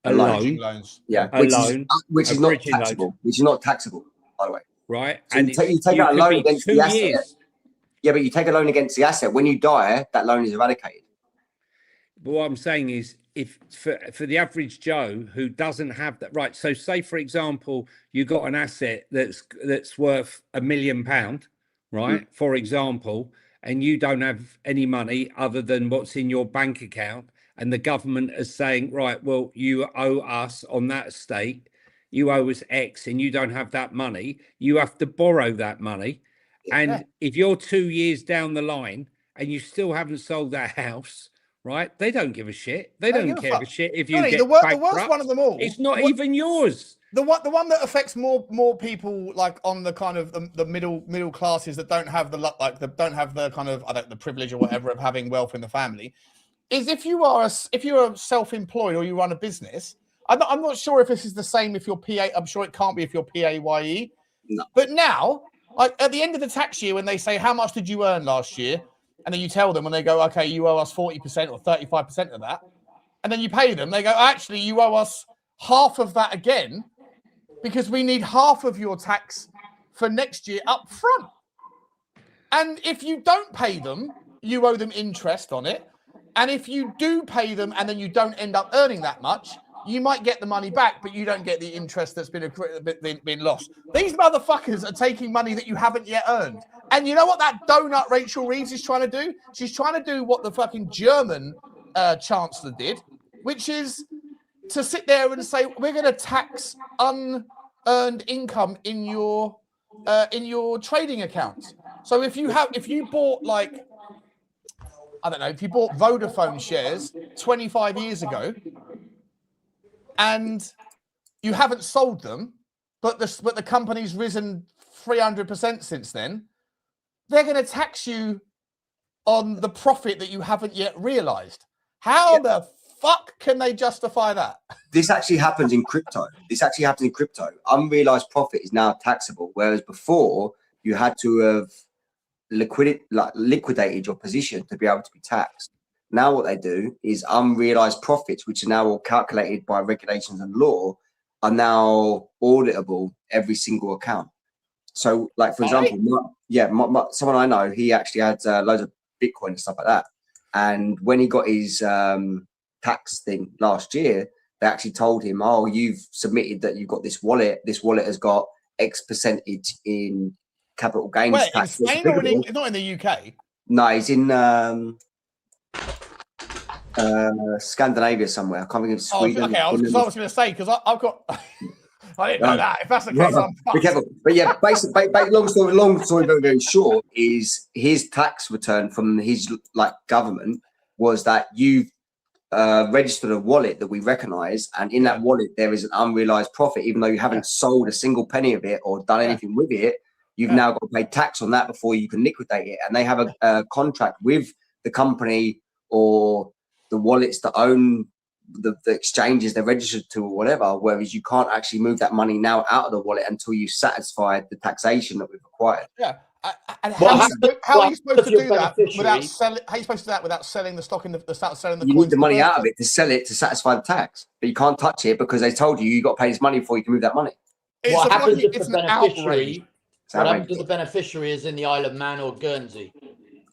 a loan. Yeah, which is not taxable. Which is not taxable, by the way. Right. So and you take out a loan against the asset. Years. Yeah, but you take a loan against the asset. When you die, that loan is eradicated. But what I'm saying is, if for the average Joe who doesn't have that, right? So say, for example, you got an asset that's worth £1 million, right? For example, and you don't have any money other than what's in your bank account, and the government is saying, right, well, you owe us on that estate, you owe us X, and you don't have that money, you have to borrow that money. And if you're 2 years down the line and you still haven't sold that house, right? They don't give a shit. They don't care a shit if you Johnny, get the worst bankrupt. one of them all. It's not even yours. The one that affects more people, like on the kind of the middle classes that don't have the don't have the kind of the privilege or whatever of having wealth in the family, is if you're self-employed or you run a business. I'm not sure if this is the same if you're PA. I'm sure it can't be if you're PAYE. No. But now, like at the end of the tax year, when they say how much did you earn last year, and then you tell them, and they go, okay, you owe us 40% or 35% of that, and then you pay them, they go, actually, you owe us half of that again, because we need half of your tax for next year up front. And if you don't pay them, you owe them interest on it. And if you do pay them and then you don't end up earning that much, you might get the money back, but you don't get the interest that's been lost. These motherfuckers are taking money that you haven't yet earned. And you know what that donut Rachel Reeves is trying to do? She's trying to do what the fucking German chancellor did, which is to sit there and say, we're going to tax unearned income in your trading accounts. So if you bought like, I don't know, if you bought Vodafone shares 25 years ago and you haven't sold them, but the company's risen 300% since then, they're going to tax you on the profit that you haven't yet realized. How the fuck can they justify that? This actually happens in crypto. Unrealized profit is now taxable, whereas before you had to have liquidated your position to be able to be taxed. Now what they do is unrealized profits, which are now all calculated by regulations and law, are now auditable every single account. So, like for example, someone I know, he actually had loads of Bitcoin and stuff like that. And when he got his tax thing last year, they actually told him, "Oh, you've submitted that you've got this wallet. This wallet has got X percentage in capital gains tax." In Spain or not in the UK? No, he's in. Scandinavia somewhere. I can't think of Sweden. Okay, I was going to say, because I've got. I didn't know that. If that's the case, I'm Be fucked. careful. But yeah, basically, long story, very, very short, is his tax return from his like government was that you registered a wallet that we recognise, and in that wallet there is an unrealised profit, even though you haven't sold a single penny of it or done anything with it. You've now got to pay tax on that before you can liquidate it, and they have a contract with the company or the wallets that own the exchanges they're registered to or whatever, whereas you can't actually move that money now out of the wallet until you satisfied the taxation that we've required. Yeah. And how are you supposed to do that without selling? How are you supposed to do that without selling the stock in the start selling the You coins? need the money out of it to sell it to satisfy the tax, but you can't touch it because they told you got to pay this money before you can move that money. What happens if the an beneficiary? What happens outrageous. if the beneficiary is in the Isle of Man or Guernsey?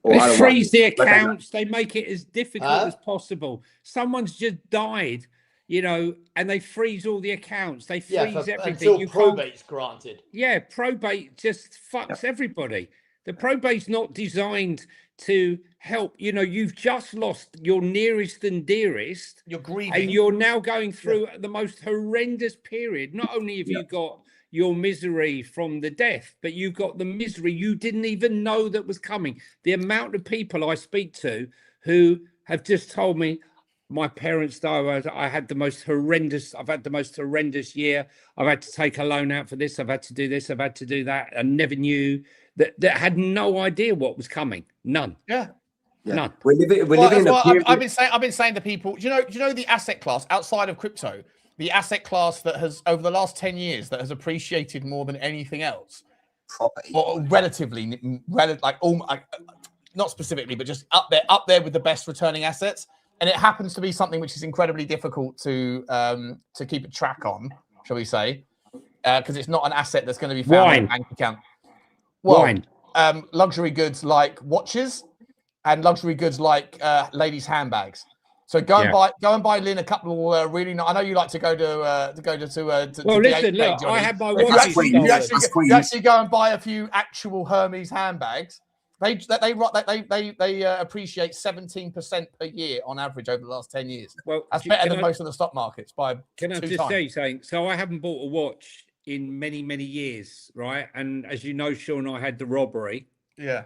They freeze the accounts. They make it as difficult as possible. Someone's just died, you know, and they freeze all the accounts. They freeze everything. Until probate's granted. Yeah, probate just fucks everybody. The probate's not designed to help. You know, you've just lost your nearest and dearest. You're grieving. And you're now going through the most horrendous period. Not only have you got your misery from the death, but you've got the misery you didn't even know that was coming. The amount of people I speak to who have just told me, my parents died, I've had the most horrendous year. I've had to take a loan out for this. I've had to do this. I've had to do that. I never knew that had no idea what was coming. None. Yeah. None. We're living in a period. I've been saying to people, do you know the asset class outside of crypto, the asset class that has over the last 10 years that has appreciated more than anything else? Property. Or relatively, like not specifically, but just up there with the best returning assets. And it happens to be something which is incredibly difficult to keep a track on, shall we say, because it's not an asset that's going to be found in a bank account. Well, luxury goods like watches and luxury goods like ladies' handbags. So go and buy Lynn a couple of really. I know you like to go to. Well, listen, look, I had my watches. You actually go and buy a few actual Hermes handbags. They appreciate 17% per year on average over the last 10 years. Well, that's better than most of the stock markets by. Can I just say something? So I haven't bought a watch in many, many years, right? And as you know, Sean, I had the robbery. Yeah.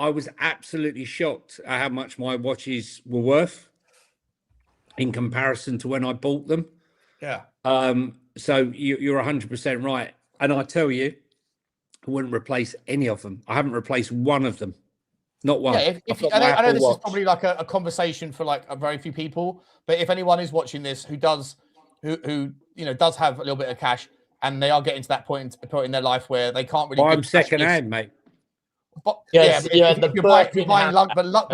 I was absolutely shocked at how much my watches were worth in comparison to when I bought them. Yeah. So you're 100% right. And I tell you, I wouldn't replace any of them. I haven't replaced one of them. Not one. Yeah, I know this is probably like a conversation for like a very few people, but if anyone is watching this who does have a little bit of cash and they are getting to that point in their life where they can't really buy them second hand, mate. But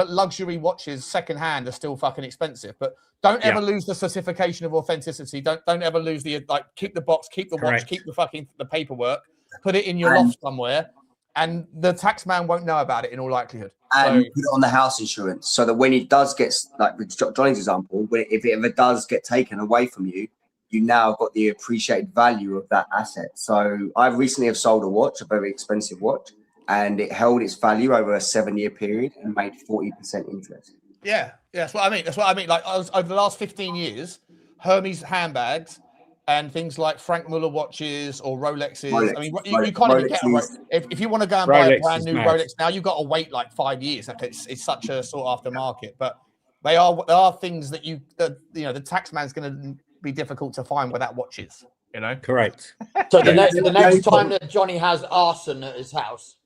luxury watches second hand are still fucking expensive. But don't ever lose the certification of authenticity. Don't ever lose the keep the box, keep the watch, keep the paperwork, put it in your loft somewhere, and the tax man won't know about it in all likelihood. And put it on the house insurance so that when it does get, like with Johnny's example, if it ever does get taken away from you, you now got the appreciated value of that asset. So I recently have sold a watch, a very expensive watch, and it held its value over a 7-year period and made 40% interest. Yeah, that's what I mean. Like over the last 15 years, Hermes handbags and things like Frank Muller watches or Rolexes. I mean, you can't even get a Rolex. If you want to go and buy a brand new Rolex now, you've got to wait like 5 years. Like it's such a sought after market. But there are things that the tax man's going to be difficult to find without watches. You know, correct. So the next time that Johnny has arson at his house.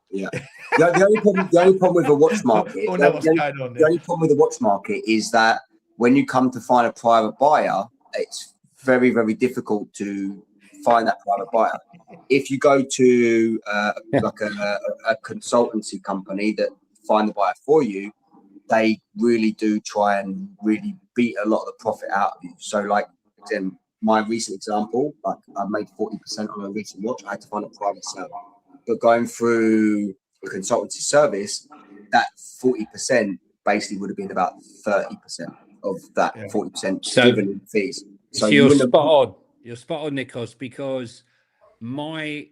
Yeah. The only problem with the watch market, the only problem with the watch market is that when you come to find a private buyer, it's very, very difficult to find that private buyer. If you go to like a consultancy company that find the buyer for you, they really do try and really beat a lot of the profit out of you. So, like in my recent example, like I made 40% on a recent watch. I had to find a private seller. But going through a consultancy service, that 40% basically would have been about 30% of that 40% given in fees. So you're spot on. You're spot on, Nikos, because I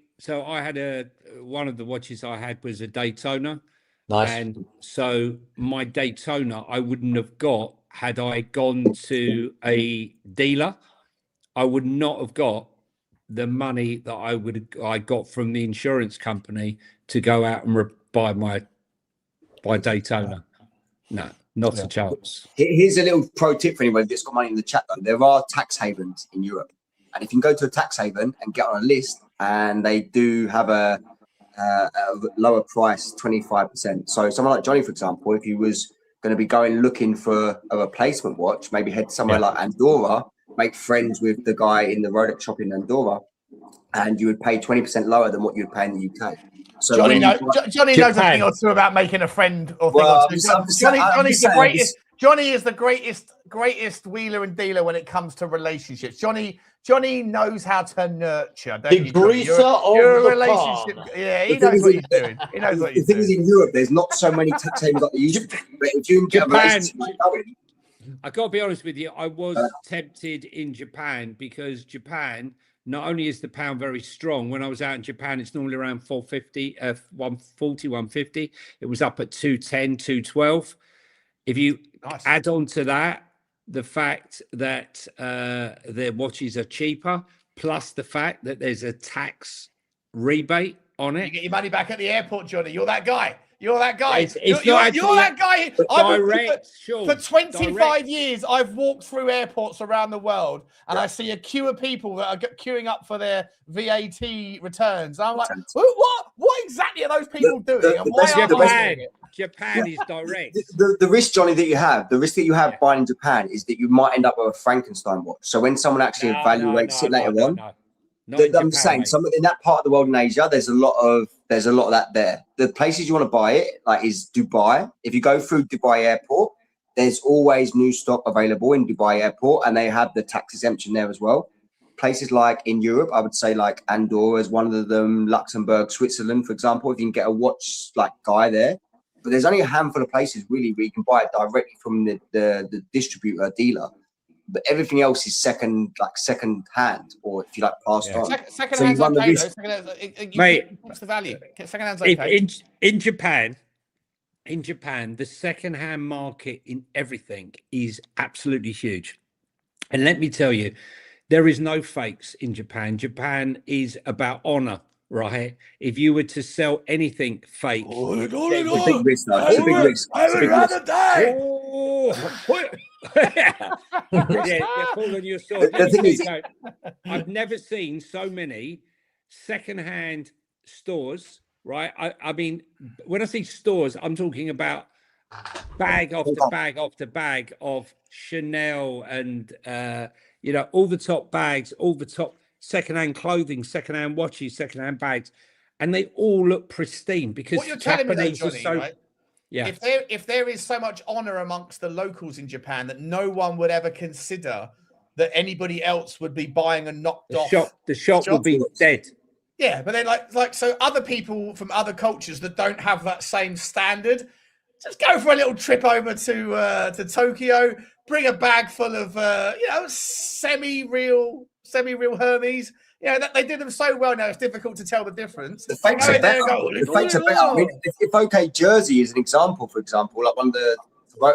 had one of the watches I had was a Daytona, Nice. And so my Daytona, I wouldn't have got had I gone to a dealer. I would not have got the money that I got from the insurance company to go out and buy my Daytona. No, not a chance. Here's a little pro tip for anyone that's got money in the chat, though. There are tax havens in Europe. And if you can go to a tax haven and get on a list, and they do have a lower price, 25%. So someone like Johnny, for example, if he was going to be looking for a replacement watch, maybe head somewhere like Andorra, make friends with the guy in the Rolex shop in Andorra, and you would pay 20% lower than what you'd pay in the UK. So Johnny knows a thing or two about making a friend or thing or two. Johnny's the greatest. Johnny is the greatest wheeler and dealer when it comes to relationships. Johnny knows how to nurture. The greaser of the relationship. Yeah, he knows what he's doing. He knows what he's doing. The thing is, in Europe, there's not so many tax havens like there used to be. But if you can get a relationship like Owen, I got to be honest with you, I was tempted in Japan because Japan, not only is the pound very strong, when I was out in Japan, it's normally around 450, 140, 150. It was up at 210, 212. If you add on to that, the fact that their watches are cheaper, plus the fact that there's a tax rebate on it. You get your money back at the airport, Johnny. You're that guy. You're that guy. You're that guy. For 25 direct. years, I've walked through airports around the world, and I see a queue of people that are queuing up for their VAT returns. I'm like, what exactly are those people doing? And why aren't they doing it? Japan is direct. The risk, Johnny, that you have, buying in Japan is that you might end up with a Frankenstein watch. So when someone actually evaluates it later on, I'm saying in that part of the world in Asia, there's a lot of that there. The places you want to buy it, is Dubai. If you go through Dubai airport, there's always new stock available in Dubai airport, and they have the tax exemption there as well. Places like in Europe, I would say like Andorra is one of them, Luxembourg, Switzerland, for example, if you can get a watch guy there. But there's only a handful of places really where you can buy it directly from the distributor dealer. But everything else is second hand, or if you like, passed on. Second hand's okay, though. Mate, what's the value? Second hand's okay. In Japan, the second hand market in everything is absolutely huge. And let me tell you, there is no fakes in Japan. Japan is about honor. Right, if you were to sell anything fake, it's a big risk. It's a big risk. I would rather die. They're falling your sword. I've never seen so many second-hand stores. Right, I mean, when I say stores, I'm talking about bag after bag after bag of Chanel and all the top bags, all the top second-hand clothing, second-hand watches, second-hand bags, and they all look pristine because what you're telling me, though, Johnny, so, right? Yeah. If there is so much honor amongst the locals in Japan that no one would ever consider that anybody else would be buying a knocked off. The shop would be dead. Yeah, but then so other people from other cultures that don't have that same standard, just go for a little trip over to Tokyo, bring a bag full of semi-real Hermes. They did them so well now, it's difficult to tell the difference. The fakes are better. I mean, if OK Jersey is an example, for example, like one of the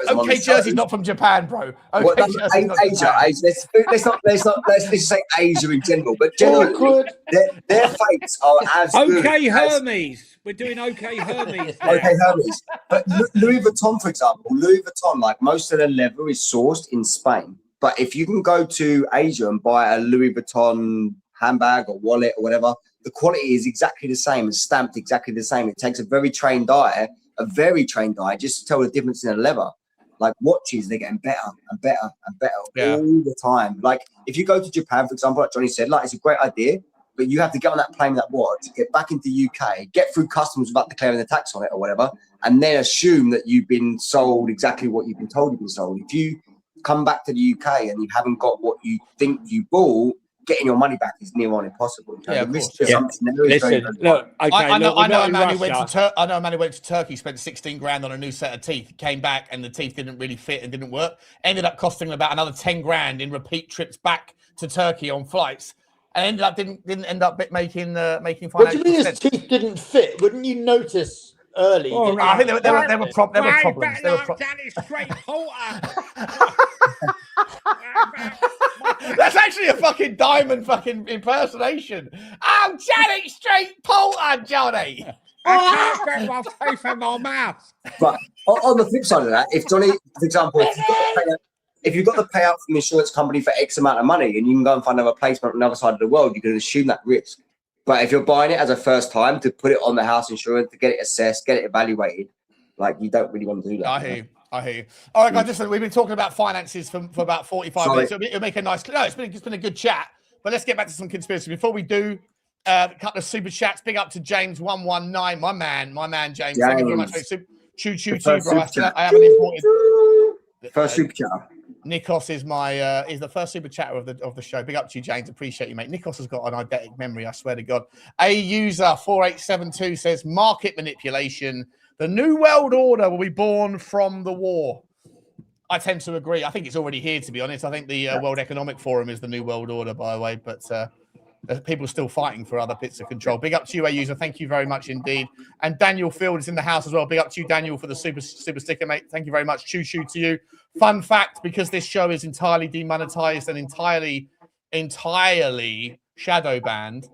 OK Jersey's not from Japan, bro. Asia. Let's just say Asia in general, but generally, their fakes are as good. OK Hermes. We're doing OK Hermes. OK Hermes. But Louis Vuitton, for example, like most of the leather is sourced in Spain. But if you can go to Asia and buy a Louis Vuitton handbag or wallet or whatever, the quality is exactly the same and stamped exactly the same. It takes a very trained eye just to tell the difference in the leather. Like watches, they're getting better and better and better all the time. Like if you go to Japan, for example, like Johnny said, it's a great idea, but you have to get on that plane with that watch, get back into the UK, get through customs without declaring the tax on it or whatever, and then assume that you've been sold exactly what you've been told you've been sold. If you come back to the UK and you haven't got what you think you bought, getting your money back is near on impossible. Listen, look, I know a man who went to Turkey, spent 16 grand on a new set of teeth, came back and the teeth didn't really fit and didn't work. Ended up costing him about another 10 grand in repeat trips back to Turkey on flights, and didn't end up making financial What do you mean sense. his teeth didn't fit? Wouldn't you notice early. All didn't I right. think there were problems. There were Danny Straight Porter. That's actually a fucking diamond fucking impersonation. I'm Janet Straight Porter, Johnny. I can't get my teeth in my mouth. But on the flip side of that, if Johnny, for example, if you've got the payout from the insurance company for X amount of money and you can go and find another placement on the other side of the world, you can assume that risk. But if you're buying it as a first time to put it on the house insurance, to get it assessed, get it evaluated, like you don't really want to do that. I hear you. All right, guys, listen, we've been talking about finances for about 45 minutes. It'll make a nice... No, it's been a good chat. But let's get back to some conspiracy. Before we do, a couple of super chats. Big up to James119, my man, James. Thank you very much. Choo to you, bro. I haven't imported... First super chat. Nikos is is the first super chatter of the show. Big up to you, James. Appreciate you, mate. Nikos has got an eidetic memory, I swear to God. A user 4872 says market manipulation. The new world order will be born from the war. I tend to agree. I think it's already here, to be honest. I think the World Economic Forum is the new world order, by the way. But people are still fighting for other bits of control. Big up to you, A user. Thank you very much indeed. And Daniel Field is in the house as well. Big up to you, Daniel, for the super sticker, mate. Thank you very much. Choo to you. Fun fact, because this show is entirely demonetized and entirely shadow banned,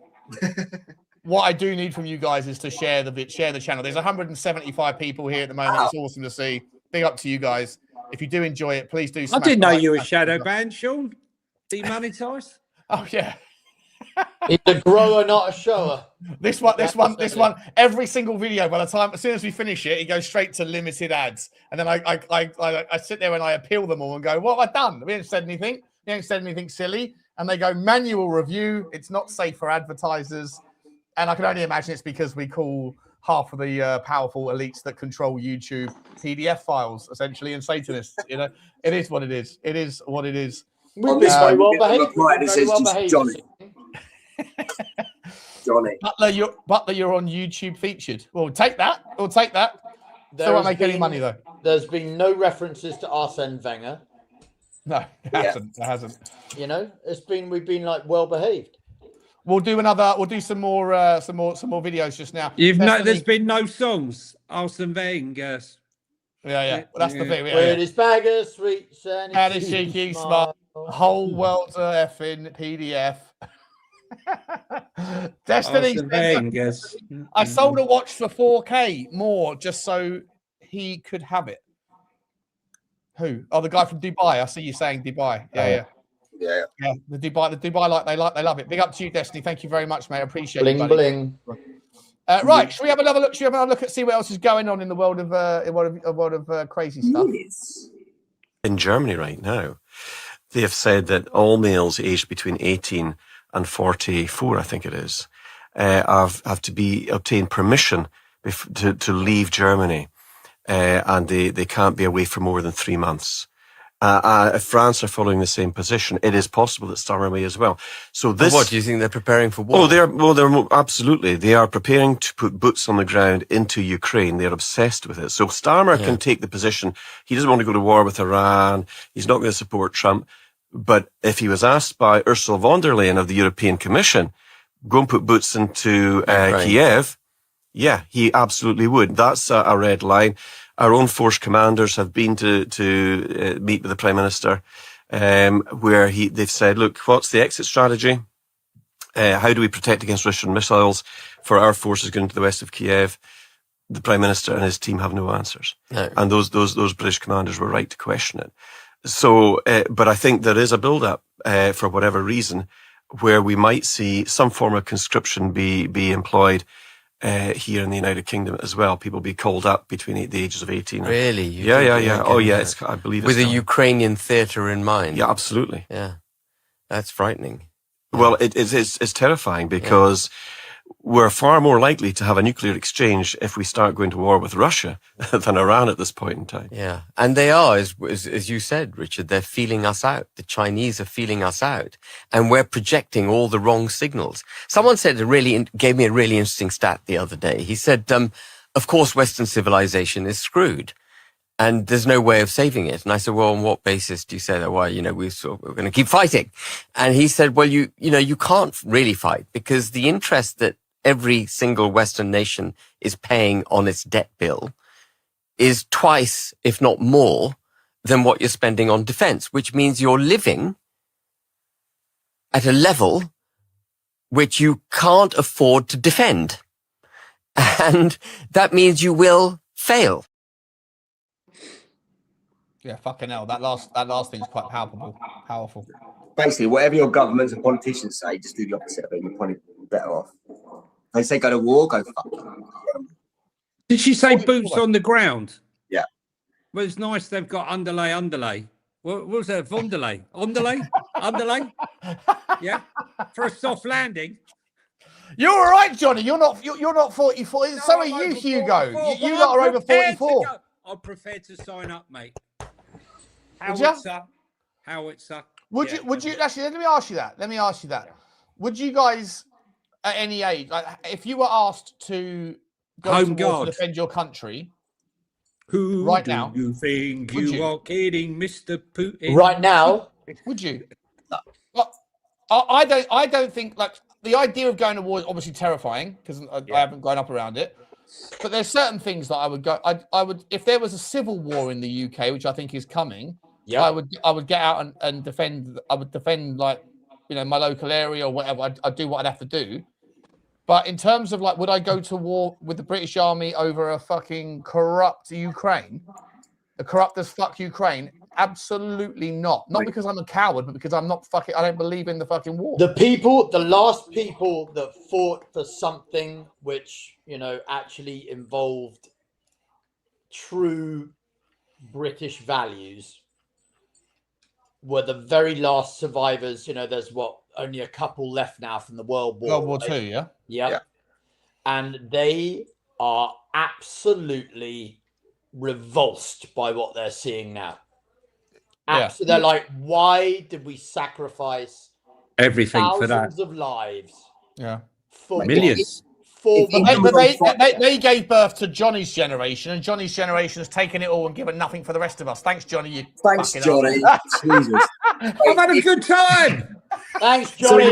what I do need from you guys is to share the channel. There's 175 people here at the moment. It's awesome to see. Big up to you guys. If you do enjoy it, please do. I didn't know you were shadow banned, Sean. Demonetized. Oh yeah. He's a grower, not a shower. This one. Every single video. By the time, as soon as we finish it, it goes straight to limited ads, and then I sit there and I appeal them all and go, "What have I done? We haven't said anything. We haven't said anything silly." And they go, "Manual review. It's not safe for advertisers." And I can only imagine it's because we call half of the powerful elites that control YouTube PDF files, essentially, and Satanists. You know, it is what it is. It is what it is. We've been very well behaved. Johnny. Butler, you're on YouTube featured. We'll take that. Still won't make any money though. There's been no references to Arsene Wenger. No, it hasn't. You know, we've been like well behaved. We'll do some more videos just now. There's been no songs. Arsene Wenger. Yeah. Well, that's the thing. With his bag of sweets and his cheeky smile. Whole world's a effing PDF. Destiny. I sold a watch for 4K more just so he could have it. Who? Oh, the guy from Dubai. I see you saying Dubai. Yeah. The Dubai they love it. Big up to you, Destiny. Thank you very much, mate. I appreciate it. Bling. Right, should we have another look? Should we have another look at see what else is going on in the world of crazy stuff? In Germany right now, they have said that all males aged between 18 and 44, I think it is, have to obtain permission to leave Germany, and they can't be away for more than 3 months. If France are following the same position, it is possible that Starmer may as well. So this. What do you think they're preparing for war? They're absolutely. They are preparing to put boots on the ground into Ukraine. They're obsessed with it. So Starmer can take the position. He doesn't want to go to war with Iran. He's not going to support Trump. But if he was asked by Ursula von der Leyen of the European Commission, go and put boots into Kiev, yeah, he absolutely would. That's a red line. Our own force commanders have been to meet with the Prime Minister, where they've said, look, what's the exit strategy? How do we protect against Russian missiles for our forces going into the west of Kiev? The Prime Minister and his team have no answers. No. And those British commanders were right to question it. So, but I think there is a build-up, for whatever reason, where we might see some form of conscription be employed here in the United Kingdom as well. People be called up between the ages of 18. Really? Yeah. Oh, yeah. I believe it's with a Ukrainian theatre in mind. Yeah, absolutely. Yeah, that's frightening. Well, it's terrifying because we're far more likely to have a nuclear exchange if we start going to war with Russia than Iran at this point in time. Yeah. And they are, as you said, Richard, they're feeling us out. The Chinese are feeling us out. And we're projecting all the wrong signals. Someone said gave me a really interesting stat the other day. He said, of course, Western civilization is screwed. And there's no way of saving it. And I said, well, on what basis do you say that? Well, we're going to keep fighting. And he said, well, you can't really fight because the interest that every single Western nation is paying on its debt bill is twice, if not more, than what you're spending on defense, which means you're living at a level which you can't afford to defend. And that means you will fail. Yeah, fucking hell. That last thing's quite powerful. Basically, whatever your governments and politicians say, just do the opposite of it. You're probably better off. They say go to war, go fuck. Did she say boots on the ground? Yeah. Well, it's nice they've got underlay. What was that? Vonderlay? Underlay? Yeah. For a soft landing. You're all right, Johnny. You're not 44. No, so are you, Hugo. You lot are over 44. I'm prepared to sign up, mate. Howitzer. Would you actually? Let me ask you that. Would you guys, at any age, like if you were asked to go to war to defend your country, now, you think you are kidding, Mr. Putin? Right now, would you? Well, I don't think, like, the idea of going to war is obviously terrifying because I haven't grown up around it. But there's certain things that I would go. I would, if there was a civil war in the UK, which I think is coming. Yeah, I would get out and defend. I would defend, like, my local area or whatever. I'd do what I'd have to do. But in terms of, like, would I go to war with the British Army over a fucking corrupt Ukraine, a corrupt as fuck Ukraine? Absolutely not. Not because I'm a coward, but because I'm not fucking. I don't believe in the fucking war. The last people that fought for something which actually involved true British values were the very last survivors. There's only a couple left now from the World War. World War II, yeah? Yeah. And they are absolutely revulsed by what they're seeing now. Absolutely. They're like, why did we sacrifice everything for that? Thousands of lives. Yeah. For millions. They gave birth to Johnny's generation, and Johnny's generation has taken it all and given nothing for the rest of us. Thanks, Johnny. Thanks, Johnny. Jesus. I've had a good time. Thanks, Johnny.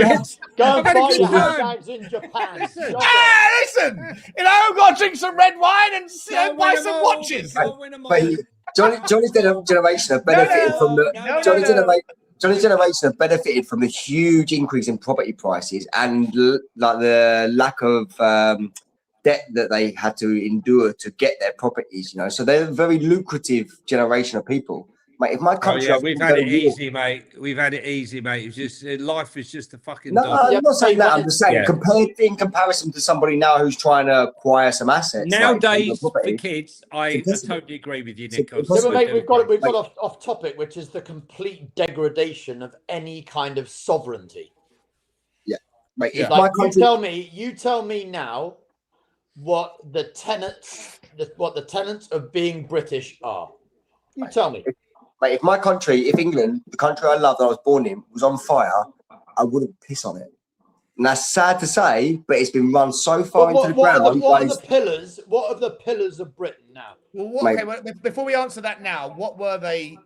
Go and buy your hashtags in Japan. Listen, I've got to drink some red wine and buy some watches. Johnny's generation have benefited from the Johnny's generation have benefited from the huge increase in property prices and like the lack of debt that they had to endure to get their properties. So they're a very lucrative generation of people. Mate, if my country, we've had it easy, mate. We've had it easy, mate. It's just life is just a fucking. No, I'm not saying that. I'm just saying, in comparison to somebody now who's trying to acquire some assets. Nowadays, for kids, I totally agree with you, Nick. Mate, we've got off topic, which is the complete degradation of any kind of sovereignty. Yeah, mate. If my country... you tell me now what the tenets of being British are. You tell me. If my country, if England, the country I love that I was born in, was on fire, I wouldn't piss on it. And that's sad to say, but it's been run so far into the ground. What are the pillars of Britain now? Well, before we answer that now, what were they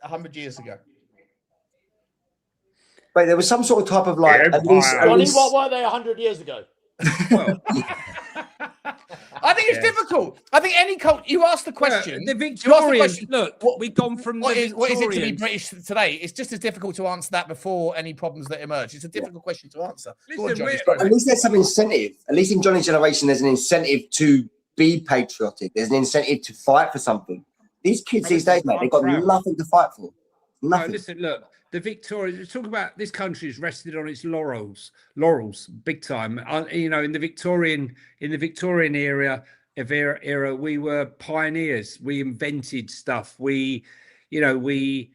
100 years ago? But there was some sort of type of like. Johnny, what were they 100 years ago? Well, I think it's difficult. I think any culture. You ask the question. The Victorians. Look, we've gone from what is it to be British today? It's just as difficult to answer that before any problems that emerge. It's a difficult question to answer. Listen, at least there's some incentive. At least in Johnny's generation, there's an incentive to be patriotic. There's an incentive to fight for something. These kids these days, mate, they've got nothing to fight for. Nothing. No, listen, look. The Victorians, talk about this country is rested on its laurels, big time. In the Victorian era, we were pioneers. We invented stuff. We invented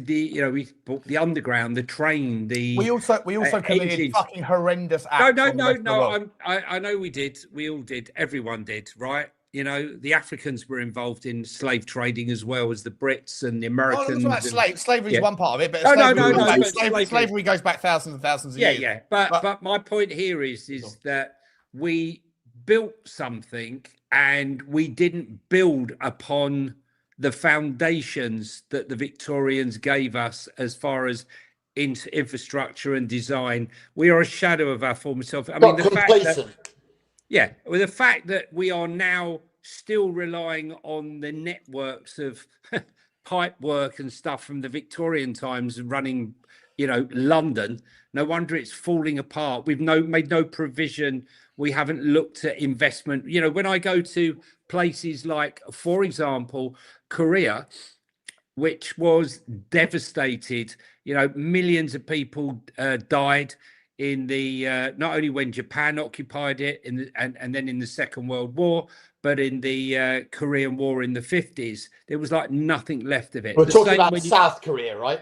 we bought the underground, the train, we also committed fucking horrendous acts. No. I know we did. We all did. Everyone did, right? The Africans were involved in slave trading as well as the Brits and the Americans. Slavery is one part of it, but slavery goes back thousands and thousands of years. Yeah. But my point here is that we built something and we didn't build upon the foundations that the Victorians gave us as far as into infrastructure and design. We are a shadow of our former self. I mean, the fact that, with the fact that we are now still relying on the networks of pipe work and stuff from the Victorian times and running, London. No wonder it's falling apart. We've made no provision. We haven't looked at investment. When I go to places like, for example, Korea, which was devastated, millions of people died in the not only when Japan occupied it and then in the Second World War, but in the Korean War in the 50s. There was like nothing left of it. We're talking about South Korea, right?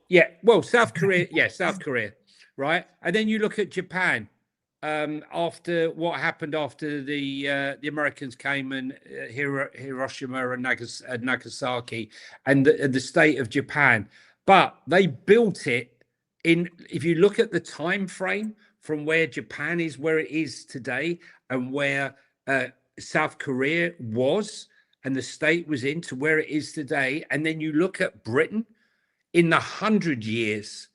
Yeah, well, South Korea, South Korea, right? And then you look at Japan. After what happened after the Americans came and Hiroshima and Nagasaki and the state of Japan, but they built it in. If you look at the time frame from where Japan is, where it is today, and where South Korea was and the state was in to where it is today, and then you look at Britain in the 100 years,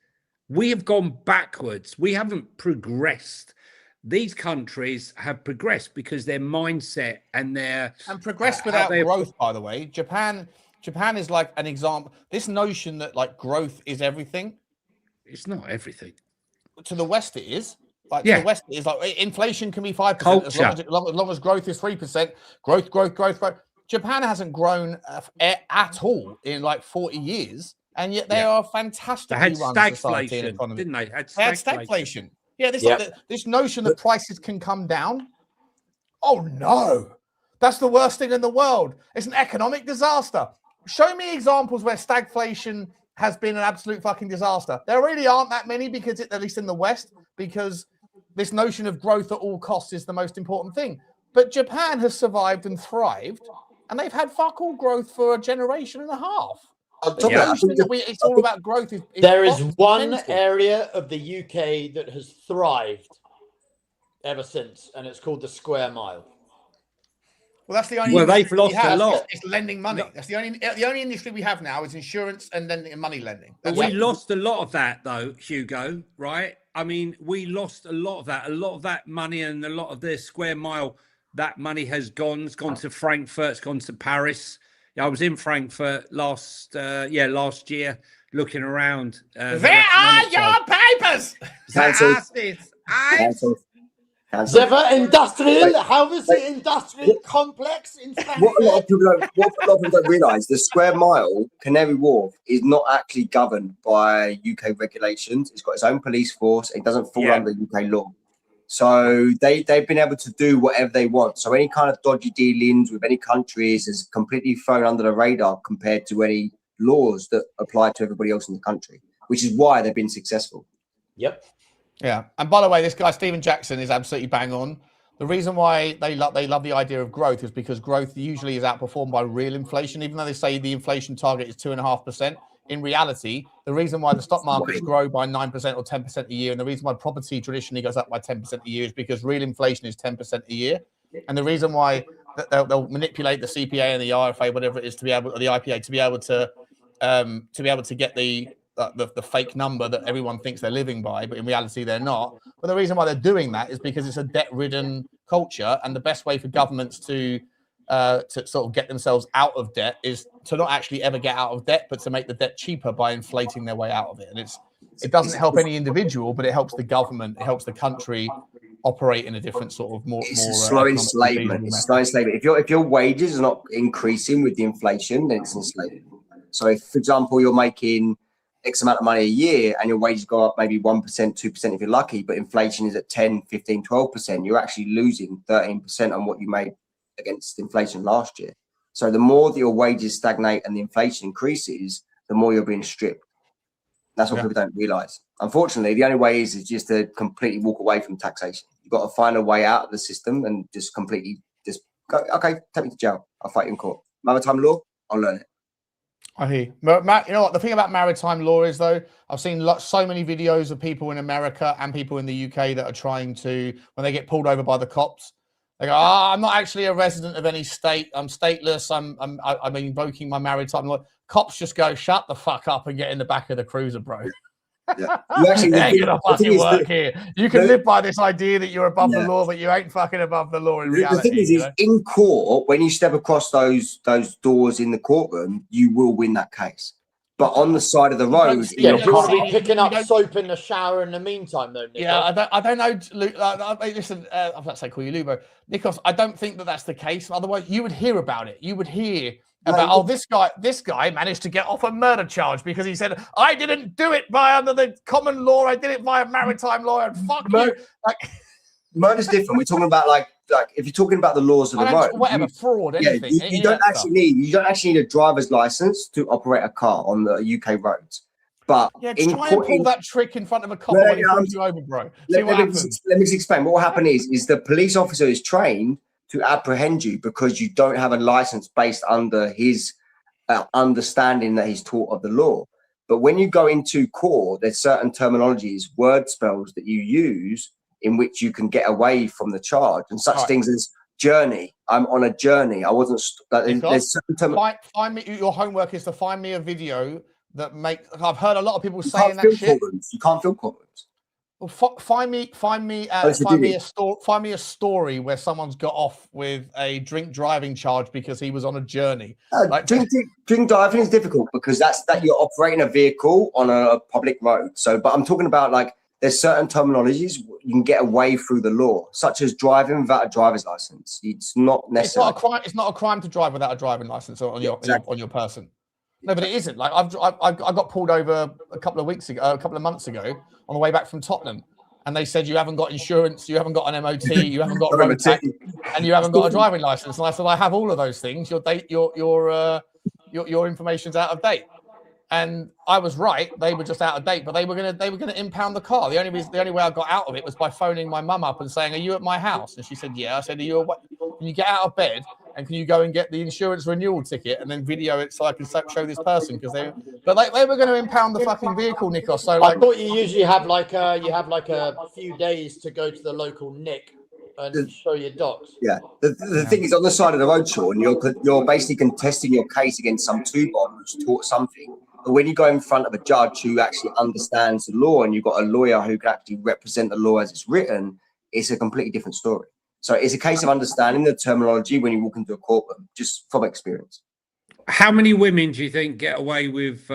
we have gone backwards. We haven't progressed. These countries have progressed because their mindset and progressed without growth. By the way, Japan is like an example. This notion that like growth is everything. It's not everything. To the West, it is. To the West, it is like inflation can be 5% as long as growth is 3%. Growth. Japan hasn't grown at all in like 40 years, and yet they are fantastically run society and economy. Didn't they? They had stagflation. Yeah, this notion that prices can come down. Oh no, that's the worst thing in the world. It's an economic disaster. Show me examples where stagflation has been an absolute fucking disaster. There really aren't that many because, at least in the West, because this notion of growth at all costs is the most important thing. But Japan has survived and thrived, and they've had fuck all growth for a generation and a half. It's all about growth. There is one area of the UK that has thrived ever since, and it's called the square mile. Well, that's the only. Well, they've lost a lot. It's lending money. That's the only industry we have now is insurance and lending and money lending. We lost a lot of that, though, Hugo. Right? I mean, we lost a lot of that. A lot of that money and a lot of the square mile. That money has gone. It's gone to Frankfurt. It's gone to Paris. I was in Frankfurt last year, looking around. Where are your papers? The industrial, how is the industrial complex in Frankfurt? What a lot of people don't realise, the square mile, Canary Wharf, is not actually governed by UK regulations. It's got its own police force. It doesn't fall under UK law. So they've been able to do whatever they want. So any kind of dodgy dealings with any countries is completely thrown under the radar compared to any laws that apply to everybody else in the country, which is why they've been successful. Yep. Yeah. And by the way, this guy, Stephen Jackson, is absolutely bang on. The reason why they love the idea of growth is because growth usually is outperformed by real inflation, even though they say the inflation target is 2.5%. In reality, the reason why the stock markets grow by 9% or 10% a year, and the reason why property traditionally goes up by 10% a year is because real inflation is 10% a year. And the reason why they'll manipulate the CPA and the RFA, whatever it is, to be able, or the IPA, to be able to get the fake number that everyone thinks they're living by, but in reality they're not. But the reason why they're doing that is because it's a debt-ridden culture, and the best way for governments to sort of get themselves out of debt is to not actually ever get out of debt, but to make the debt cheaper by inflating their way out of it. And it doesn't help any individual, but it helps the government, it helps the country operate in a different sort of more. It's a slow enslavement. It's slow enslavement. If your wages are not increasing with the inflation, then it's enslavement. So if, for example, you're making X amount of money a year and your wages go up maybe 1%, 2% if you're lucky, but inflation is at 10, 15, 12%, you're actually losing 13% on what you made against inflation last year. So the more that your wages stagnate and the inflation increases, the more you're being stripped. That's what people don't realize. Unfortunately, the only way is just to completely walk away from taxation. You've got to find a way out of the system and just completely just go, okay, take me to jail. I'll fight you in court. Maritime law, I'll learn it. I hear you. Matt, you know what? The thing about maritime law is, though, I've seen so many videos of people in America and people in the UK that are trying to, when they get pulled over by the cops, they go, I'm not actually a resident of any state. I'm stateless. I'm invoking my maritime law. Cops just go, shut the fuck up and get in the back of the cruiser, bro. Yeah. You actually, it ain't gonna the thing fucking is work that- here. You can live by this idea that you're above the law, but you ain't fucking above the law in reality. The thing is in court, when you step across those doors in the courtroom, you will win that case. But on the side of the road, Yeah, do you want to be picking up soap in the shower in the meantime, though, Nick? Yeah, I don't know. Listen, I'm not saying call you Lubo, Nikos. I don't think that that's the case. Otherwise, you would hear about it. You would hear about this guy managed to get off a murder charge because he said I didn't do it under the common law. I did it via maritime law. And fuck you. Like, murder's different. We're talking about like if you're talking about the laws of the road, whatever fraud, anything. You don't actually need a driver's license to operate a car on the UK roads. But try and pull that trick in front of a cop when he pulls you over, bro. See what happens. Let me just explain. What will happen is the police officer is trained to apprehend you because you don't have a license based under his understanding that he's taught of the law. But when you go into court, there's certain terminologies, word spells that you use in which you can get away from the charge, and such things as journey. I'm on a journey. I wasn't. There's certain find me. Your homework is to find me a video that I've heard a lot of people saying that shit. You can't film courtrooms. Well, find me a story where someone's got off with a drink driving charge because he was on a journey. Drink driving is difficult because that you're operating a vehicle on a public road. So, but I'm talking about like there's certain terminologies you can get away through the law, such as driving without a driver's license. It's not necessary. It's not a crime to drive without a driving license on your person. No, but it isn't. Like I got pulled over a couple of months ago on the way back from Tottenham, and they said you haven't got insurance, you haven't got an MOT, you haven't got road tax, and you haven't got a driving license. And I said I have all of those things. Your information's out of date. And I was right; they were just out of date. But they were gonna impound the car. The only way I got out of it was by phoning my mum up and saying, "Are you at my house?" And she said, "Yeah." I said, "Can you get out of bed and can you go and get the insurance renewal ticket and then video it so I can show this person?" Because they were going to impound the fucking vehicle, Nikos. So I thought you usually have like a few days to go to the local Nick and show your docs. Yeah, the thing is on the side of the road, Sean, you're basically contesting your case against some two-bomb who's taught something. But when you go in front of a judge who actually understands the law and you've got a lawyer who can actually represent the law as it's written, it's a completely different story. So it's a case of understanding the terminology when you walk into a courtroom, just from experience. How many women do you think get away with?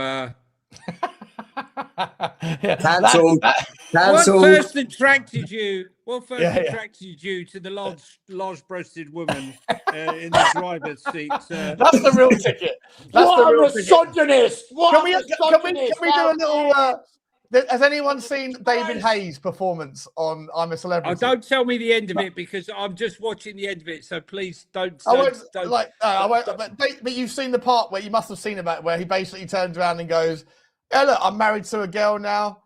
Cancelled. What first attracted you? What first attracted you to the large-breasted woman in the driver's seat? That's the real ticket. What a misogynist! Can we do a little? Has anyone seen David Hayes' performance on I'm a Celebrity? Oh, don't tell me the end of it because I'm just watching the end of it. So please don't. But you've seen the part where you must have seen about where he basically turns around and goes, "Yeah, look, I'm married to a girl now.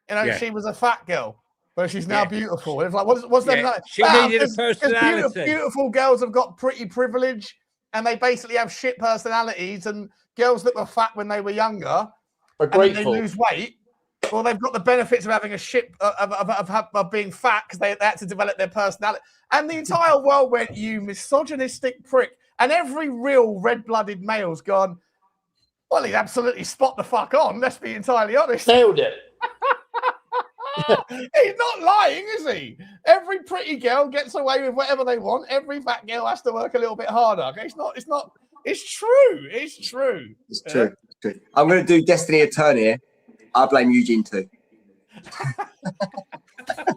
You know, she was a fat girl, but she's now beautiful." And it's like, what's that like? She needed a personality. Beautiful girls have got pretty privilege, and they basically have shit personalities. And girls that were fat when they were younger, but and they lose weight. Well, they've got the benefits of having a ship of being fat because they had to develop their personality. And the entire world went, "You misogynistic prick!" And every real red-blooded male's gone, "Well, he's absolutely spot the fuck on." Let's be entirely honest. Nailed it. He's not lying, is he? Every pretty girl gets away with whatever they want. Every fat girl has to work a little bit harder. It's not. It's true. It's true. It's true. I'm going to do Destiny Turn here. I blame Eugene too.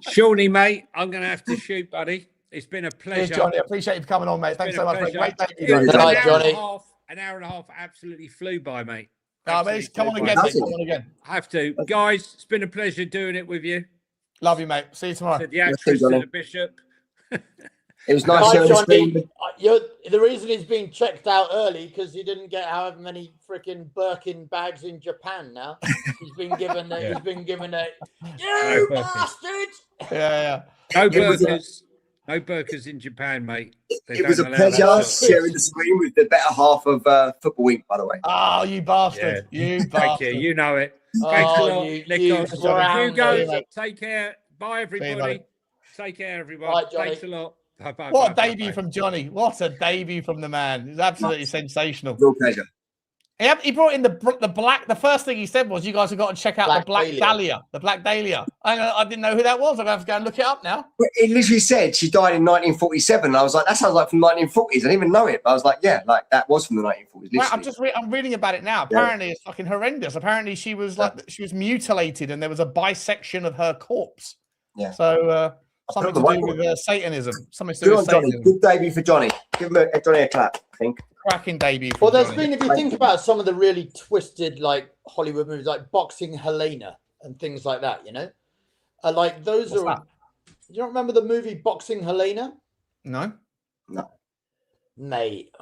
Shawnee, mate, I'm going to have to shoot, buddy. It's been a pleasure. Cheers, Johnny. I appreciate you for coming on, mate. Thanks so much, mate. Great day. Good night, Johnny. An hour and a half absolutely flew by, mate. Come on again, mate. Come on again. I have to. Guys, it's been a pleasure doing it with you. Love you, mate. See you tomorrow. The actress and the bishop. It was nice showing the screen. The reason he's being checked out early because he didn't get however many freaking Birkin bags in Japan. Now he's been given a. He's been given a. You bastard! Yeah. No burkas in Japan, mate. It was a pleasure sharing the screen with the better half of Football Week, by the way. Oh, you bastard! Yeah. You Thank bastard! you. You know it. Thanks a lot, Nikos. You go. Take care. Bye, everybody. Take care, everybody. Bye, Johnny. Thanks a lot. Bye. What a debut from Johnny. What a debut from the man. It's absolutely sensational. Real pleasure. He brought in the black. The first thing he said was, "You guys have got to check out the Black Dahlia." The Black Dahlia. I didn't know who that was. I'm gonna have to go and look it up now. It literally said she died in 1947. And I was like, that sounds like from 1940s. I didn't even know it, but I was like, yeah, like that was from the 1940s. Right, I'm reading about it now. Apparently, it's fucking horrendous. Apparently, she was she was mutilated, and there was a bisection of her corpse. Yeah. So something to do with Satanism. Something to do Good with on Johnny. Satanism. Good debut for Johnny. Give him Johnny a clap, I think. Cracking debut. Well, there's been, if you think about some of the really twisted, like Hollywood movies, like Boxing Helena and things like that, you know, like those What's are. that? You don't remember the movie Boxing Helena? No. Mate,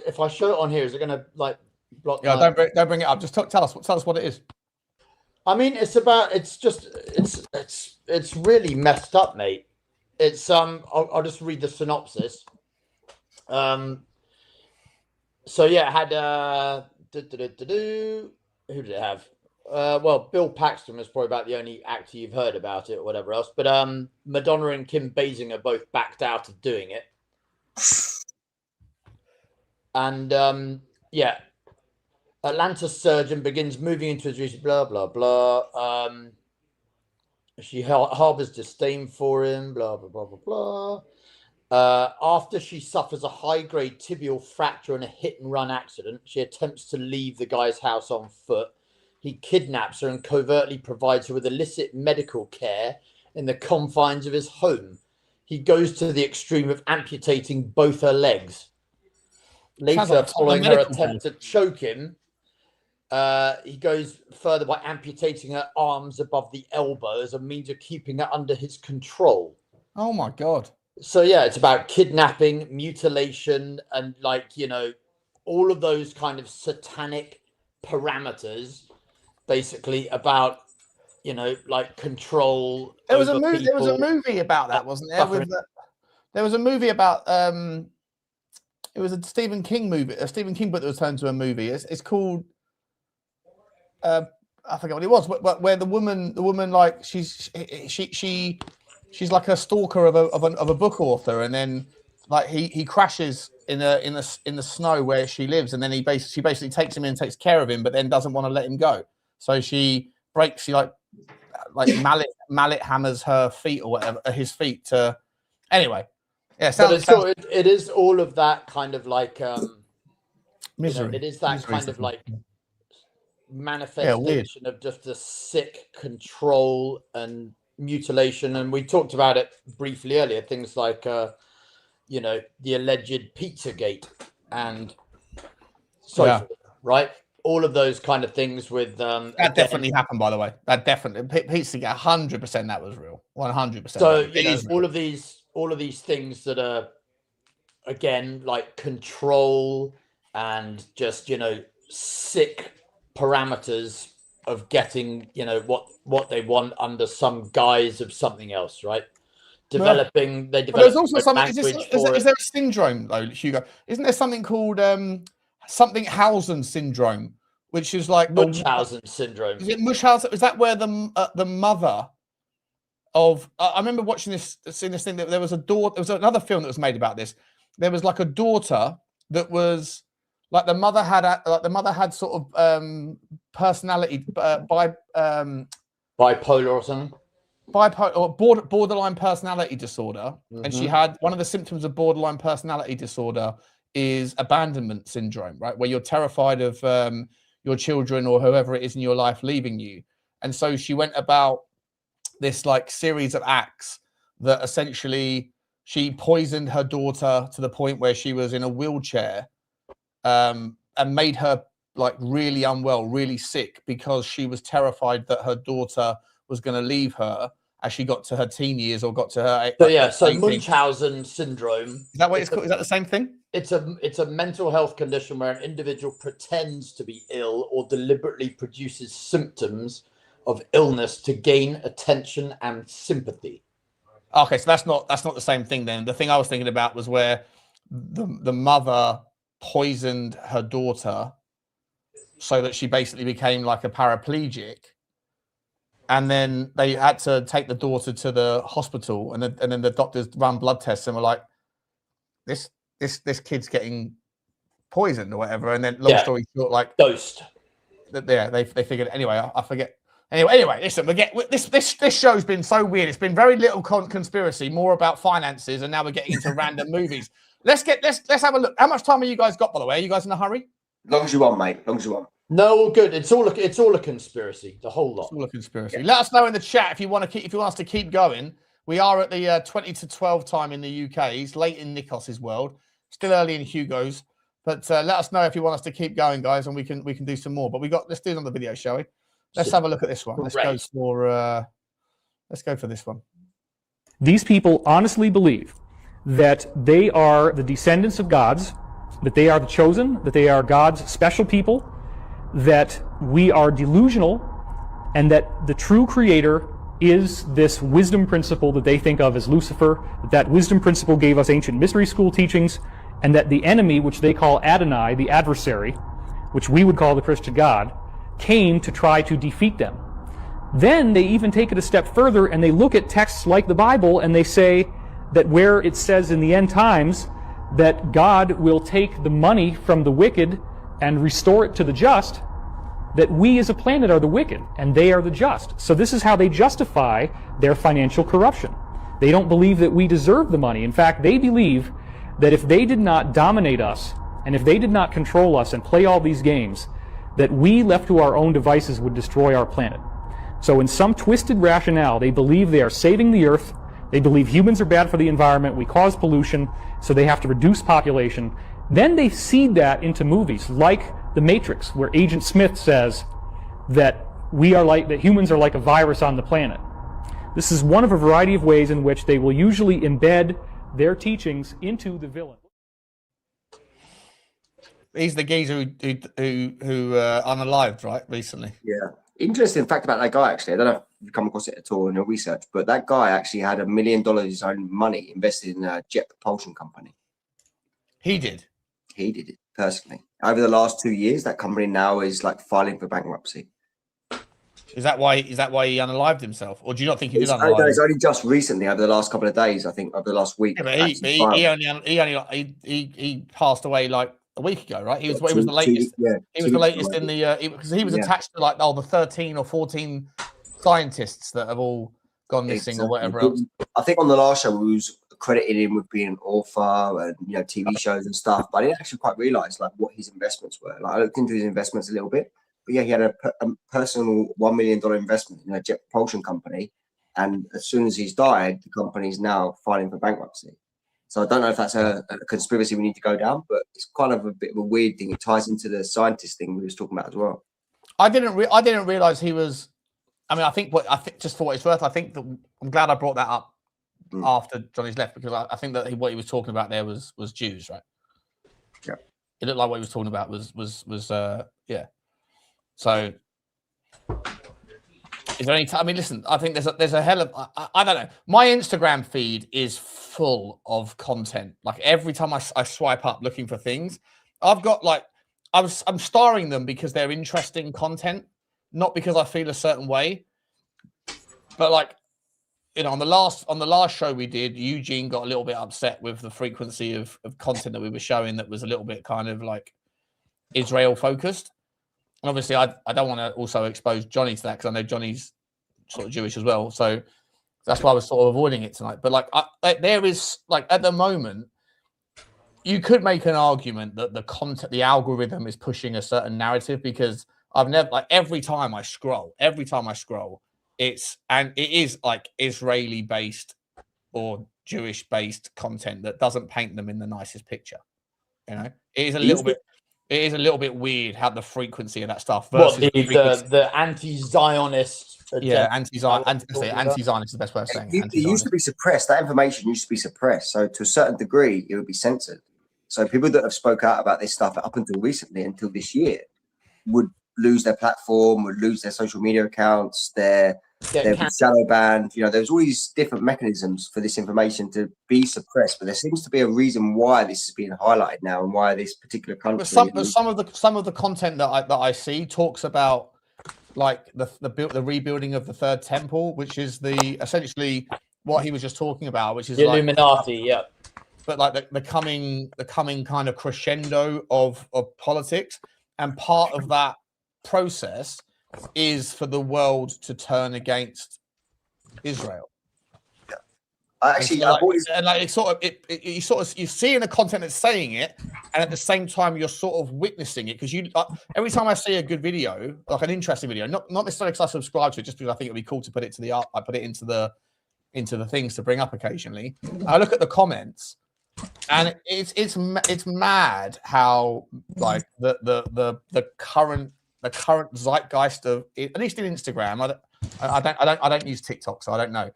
if I show it on here, is it going to like block? Yeah, don't bring it up. Just tell us what it is. I mean, it's really messed up, mate. It's I'll just read the synopsis. So yeah, it had who did it have? Well, Bill Paxton was probably about the only actor you've heard about it or whatever else. But Madonna and Kim Basinger both backed out of doing it. And yeah, Atlanta surgeon begins moving into his research, blah blah blah. She harbors disdain for him, blah blah blah blah blah. After she suffers a high-grade tibial fracture in a hit-and-run accident, she attempts to leave the guy's house on foot. He kidnaps her and covertly provides her with illicit medical care in the confines of his home. He goes to the extreme of amputating both her legs. Later, following her attempt to choke him, he goes further by amputating her arms above the elbow as a means of keeping her under his control. Oh my God. So yeah, it's about kidnapping, mutilation, and like, you know, all of those kind of satanic parameters, basically about, you know, like control. There was a movie about that, wasn't there? There was a movie about it was a Stephen King movie, a Stephen King book that was turned into a movie. It's called I forget what it was, but where the woman like she's like a stalker of a book author, and then like he crashes in the snow where she lives, and then she basically takes him in and takes care of him, but then doesn't want to let him go. So she like mallet hammers her feet or whatever, his feet to. Anyway, yeah. It is all of that kind of like misery. You know, it is that kind of like manifestation of just the sick control and mutilation. And we talked about it briefly earlier, things like you know, the alleged Pizzagate and so forth, right? All of those kind of things with that definitely happened, by the way. That definitely Pizzagate, 100% that was real. 100%. So you know, all of these things that are again like control and just, you know, sick parameters of getting, you know, what they want under some guise of something else, right? They develop. There's also something. Is there a syndrome though, Hugo? Isn't there something called something Hausen syndrome, which is like Munchausen syndrome? Is it Munchausen? Is that where the mother of? I remember watching seeing this thing that there was a daughter. There was another film that was made about this. There was like a daughter that was like the mother had sort of personality bipolar or something. Bipolar or borderline personality disorder, and she had one of the symptoms of borderline personality disorder is abandonment syndrome, right? Where you're terrified of your children or whoever it is in your life leaving you. And so she went about this like series of acts that essentially she poisoned her daughter to the point where she was in a wheelchair, and made her like really unwell, really sick, because she was terrified that her daughter was going to leave her as she got to her teen years or got to her. So Munchausen syndrome. Is that what it's called? Is that the same thing? It's a mental health condition where an individual pretends to be ill or deliberately produces symptoms of illness to gain attention and sympathy. Okay, so that's not the same thing then. The thing I was thinking about was where the mother poisoned her daughter so that she basically became like a paraplegic. And then they had to take the daughter to the hospital, and then the doctors run blood tests and were like, "This kid's getting poisoned or whatever. And then long story short, like dosed. Yeah, they figured it. Anyway, I forget. Anyway, listen, this show's been so weird. It's been very little conspiracy, more about finances, and now we're getting into random movies. Let's have a look. How much time have you guys got, by the way? Are you guys in a hurry? Long as you want, mate. Long as you want. No, all good. It's all a conspiracy. The whole lot. It's all a conspiracy. Yeah. Let us know in the chat if you want us to keep going. We are at the 20 to 12 time in the UK. It's late in Nikos's world. Still early in Hugo's. But let us know if you want us to keep going, guys, and we can do some more. But let's do it on the video, shall we? Let's have a look at this one. Let's go for this one. These people honestly believe that they are the descendants of gods, that they are the chosen, that they are God's special people, that we are delusional, and that the true creator is this wisdom principle that they think of as Lucifer. That wisdom principle gave us ancient mystery school teachings, and that the enemy, which they call Adonai, the adversary, which we would call the Christian God, came to try to defeat them. Then they even take it a step further and they look at texts like the Bible and they say that where it says in the end times that God will take the money from the wicked and restore it to the just, that we as a planet are the wicked and they are the just. So this is how they justify their financial corruption. They don't believe that we deserve the money. In fact, they believe that if they did not dominate us and if they did not control us and play all these games, that we left to our own devices would destroy our planet. So in some twisted rationale, they believe they are saving the earth. They believe humans are bad for the environment. We cause pollution, so they have to reduce population. Then they seed that into movies like The Matrix, where Agent Smith says that humans are like a virus on the planet. This is one of a variety of ways in which they will usually embed their teachings into the villain. He's the geezer who unalived, right, recently. Yeah. Interesting fact about that guy, actually. I don't know if you've come across it at all in your research, but that guy actually had $1 million of his own money invested in a jet propulsion company. He did? He did it, personally. Over the last 2 years, that company now is like filing for bankruptcy. Is that why he unalived himself? Or do you not think he did unalive? No, it's only just recently, over the last couple of days, I think, over the last week. Yeah, he passed away like a week ago, right? He was the latest. He was the latest in the because he was attached to like the 13 or 14 scientists that have all gone missing or whatever else. I think on the last show we was credited him with being an author and TV shows and stuff, but I didn't actually quite realize like what his investments were. Like I looked into his investments a little bit, but yeah, he had a personal $1 million investment in a jet propulsion company, and as soon as he's died, the company's now filing for bankruptcy. So I don't know if that's a conspiracy we need to go down, but it's kind of a bit of a weird thing. It ties into the scientist thing we was talking about as well. I didn't realize he was. I mean, I think just for what it's worth, I think that I'm glad I brought that up after Johnny's left, because I think that what he was talking about there was Jews, right? Yeah. It looked like what he was talking about was yeah. So. Is there any I mean, listen, I think there's a hell of I don't know. My Instagram feed is full of content. Like every time I swipe up looking for things, I've got like I'm starring them because they're interesting content, not because I feel a certain way. But like, on the last show we did, Eugene got a little bit upset with the frequency of content that we were showing that was a little bit kind of like Israel focused. And obviously, I don't want to also expose Johnny to that because I know Johnny's sort of Jewish as well. So that's why I was sort of avoiding it tonight. But like, there is like at the moment, you could make an argument that the algorithm is pushing a certain narrative, because I've never like every time I scroll, it is like Israeli based or Jewish based content that doesn't paint them in the nicest picture. It is a little bit. It is a little bit weird how the frequency of that stuff versus the anti-Zionist. Yeah, anti-Zionist is the best way of saying it. It used to be suppressed. That information used to be suppressed. So to a certain degree, it would be censored. So people that have spoke out about this stuff up until recently, until this year, would lose their platform, would lose their social media accounts, their shadow banned. There's all these different mechanisms for this information to be suppressed, but there seems to be a reason why this is being highlighted now and why this particular country. But some of the content that I see talks about like the rebuilding of the third temple, which is essentially what he was just talking about, which is the Illuminati. Yeah. but like the coming kind of crescendo of politics, and part of that process is for the world to turn against Israel. Actually, you're seeing the content that's saying it, and at the same time you're sort of witnessing it, because every time I see a good video, like an interesting video, not necessarily because I subscribe to it, just because I think it'd be cool to put it to the art, I put it into the things to bring up occasionally. I look at the comments, and it's mad how like the current zeitgeist of it, at least in Instagram. I don't use TikTok, so I don't know,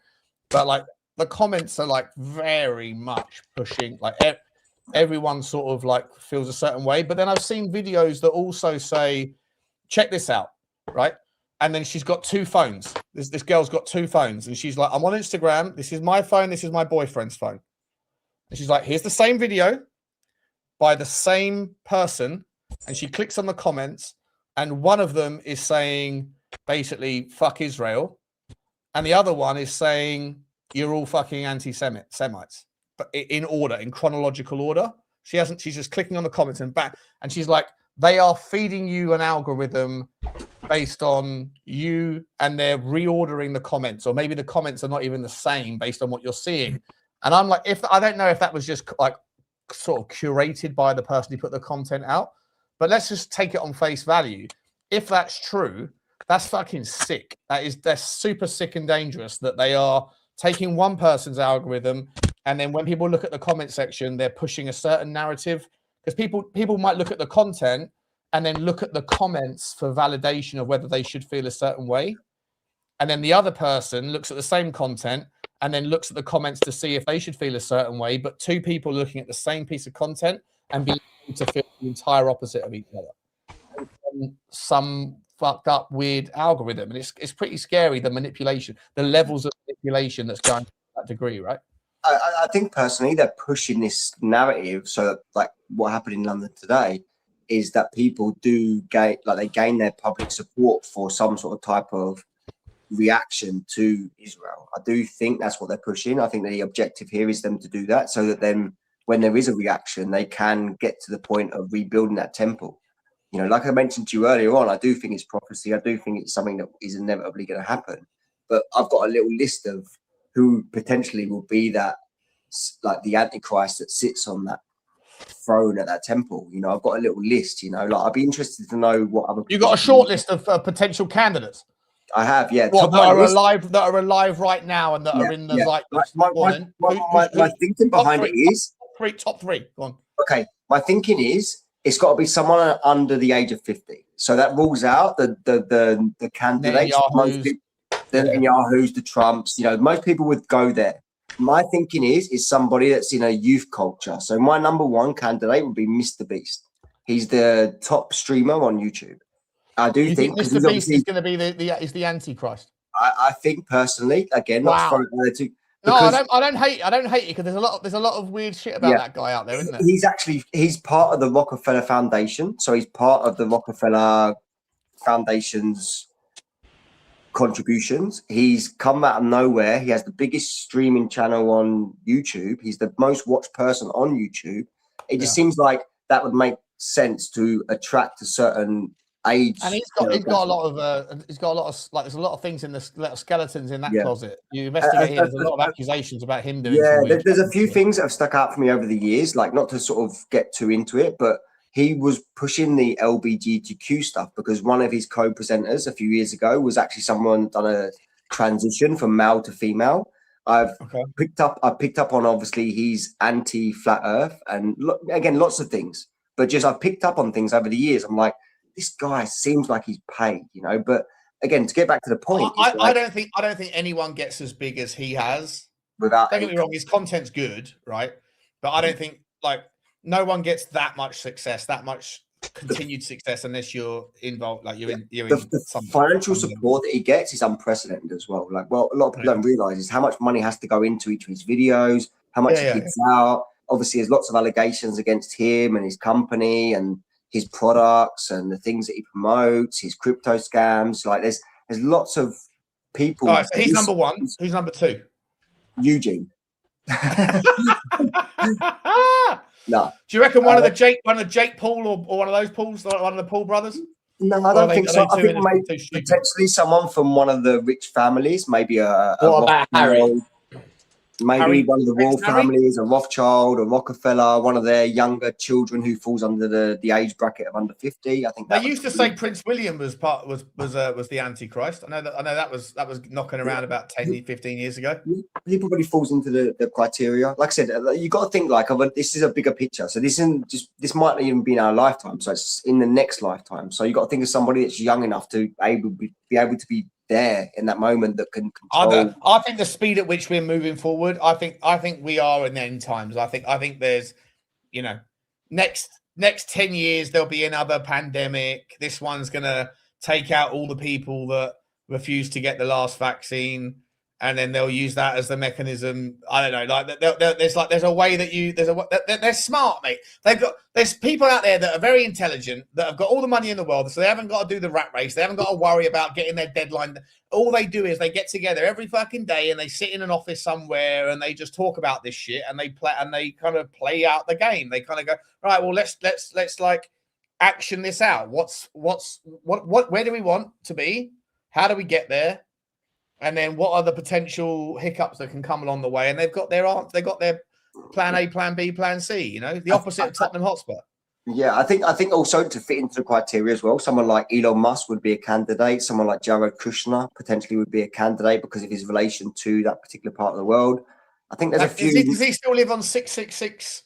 but like the comments are like very much pushing, like everyone sort of like feels a certain way. But then I've seen videos that also say, check this out, right? And then she's got two phones. This girl's got two phones, and she's like, I'm on Instagram. This is my phone. This is my boyfriend's phone. And she's like, here's the same video by the same person. And she clicks on the comments, and one of them is saying basically, fuck Israel. And the other one is saying, you're all fucking anti-Semites, but in order, in chronological order. She's just clicking on the comments and back, and she's like, they are feeding you an algorithm based on you, and they're reordering the comments, or maybe the comments are not even the same based on what you're seeing. And I'm like, I don't know if that was just like sort of curated by the person who put the content out, but let's just take it on face value. If that's true, that's fucking sick. That's super sick and dangerous that they are taking one person's algorithm, and then when people look at the comment section, they're pushing a certain narrative, because people might look at the content and then look at the comments for validation of whether they should feel a certain way. And then the other person looks at the same content and then looks at the comments to see if they should feel a certain way, but two people looking at the same piece of content and being able to feel the entire opposite of each other. Some fucked up weird algorithm, and it's pretty scary, the manipulation, the levels of manipulation that's going to that degree, right? I think personally they're pushing this narrative so that, like what happened in London today, is that people do gain their public support for some sort of type of reaction to Israel. I do think that's what they're pushing. I think the objective here is them to do that, so that then when there is a reaction, they can get to the point of rebuilding that temple. You know, like I mentioned to you earlier on, I do think it's prophecy. I do think it's something that is inevitably going to happen. But I've got a little list of who potentially will be that, like the Antichrist that sits on that throne at that temple. You know, I've got a little list. You know, like I'd be interested to know what other. You got a short list of potential candidates. I have, yeah. What, that are alive right now and that are in the My thinking behind it is top three. Go on. Okay, my thinking is it's got to be someone under the age of 50. So that rules out the candidates, the Netanyahu's, the Trumps. You know, most people would go there. My thinking is somebody that's in a youth culture. So my number one candidate would be Mr. Beast. He's the top streamer on YouTube. I do think Mr. Beast is going to be the Antichrist. I think personally, again, wow. I don't hate you, because there's a lot of weird shit about that guy out there, isn't there? He's part of the Rockefeller Foundation, so he's part of the Rockefeller Foundation's contributions. He's come out of nowhere. He has the biggest streaming channel on YouTube. He's the most watched person on YouTube. It just seems like that would make sense to attract a certain age, and he's got a lot of like, there's a lot of things in the little skeletons in that closet. You investigate here, there's a lot of accusations about him doing. There's a few things that have stuck out for me over the years, like not to sort of get too into it, but he was pushing the LGBTQ stuff because one of his co-presenters a few years ago was actually someone done a transition from male to female. I've picked up on, obviously he's anti-flat Earth, and again lots of things, but just I've picked up on things over the years. I'm like, this guy seems like he's paid, you know. But again, to get back to the point, I don't think anyone gets as big as he has. Without, don't get me wrong, his content's good, right? But I don't think no one gets that much success, that much continued success, unless you're involved. Like the financial support that he gets is unprecedented as well. Like, a lot of people don't realize is how much money has to go into each of his videos, how much he gives out. Obviously, there's lots of allegations against him and his company and his products and the things that he promotes, his crypto scams. Like there's lots of people. All right, so he's number one. Who's number two? Eugene. No. Do you reckon one of the Jake Paul or one of those Pauls, like one of the Paul brothers? No, I don't think so. I think maybe too stupid? potentially someone from one of the rich families, maybe a What about Harry? Rothschild, maybe Harry? one of the royal Prince Harry? families, a Rothschild, a Rockefeller, one of their younger children who falls under the age bracket of under 50. I think They used to say Prince William was the Antichrist. I know that was knocking around about 10, 15 years ago. He probably falls into the criteria. Like I said, you got to think like this is a bigger picture. So this might not even be in our lifetime. So it's in the next lifetime. So you got to think of somebody that's young enough to be able to be there in that moment that can control. I think the speed at which we're moving forward. I think we are in the end times. I think there's, next 10 years there'll be another pandemic. This one's gonna take out all the people that refuse to get the last vaccine, and then they'll use that as the mechanism. I don't know. Like there's a way that they're smart, mate. There's people out there that are very intelligent, that have got all the money in the world, so they haven't got to do the rat race. They haven't got to worry about getting their deadline. All they do is they get together every fucking day and they sit in an office somewhere and they just talk about this shit and they kind of play out the game. They kind of go, right, well, let's like action this out. Where do we want to be? How do we get there? And then what are the potential hiccups that can come along the way? And they've got their plan A, plan B, plan C, the opposite of Tottenham Hotspur. Yeah, I think also to fit into the criteria as well, someone like Elon Musk would be a candidate. Someone like Jared Kushner potentially would be a candidate because of his relation to that particular part of the world. I think there's a few. Does he still live on 666?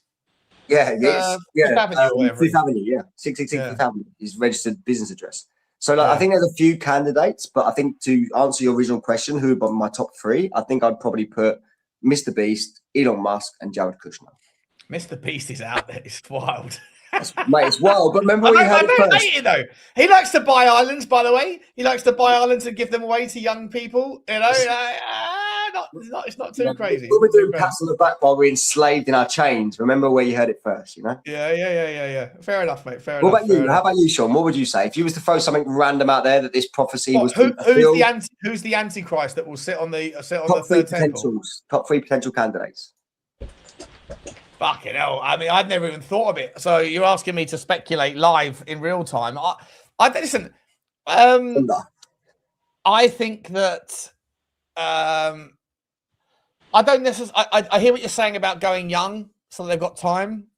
Yeah, yes. Fifth Avenue or whatever. Fifth Avenue, yeah. 666 Fifth Avenue, his registered business address. So I think there's a few candidates, but I think to answer your original question, who are my top three, I think I'd probably put Mr. Beast, Elon Musk, and Jared Kushner. Mr. Beast is out there. It's wild. Mate, it's wild. But remember when you had it first. I hate it though. He likes to buy islands, by the way. He likes to buy islands and give them away to young people. It's not too crazy. We were doing pats on the back while we're enslaved in our chains. Remember where you heard it first, Yeah. Fair enough, mate. Fair what enough. About you? How about you, Sean? What would you say if you was to throw something random out there that this prophecy was? Who's the Antichrist that will sit on the third temple? Top three potential candidates. Fucking hell! I mean, I'd never even thought of it. So you're asking me to speculate live in real time. I listen. I think that. I don't necessarily. I hear what you're saying about going young, so they've got time.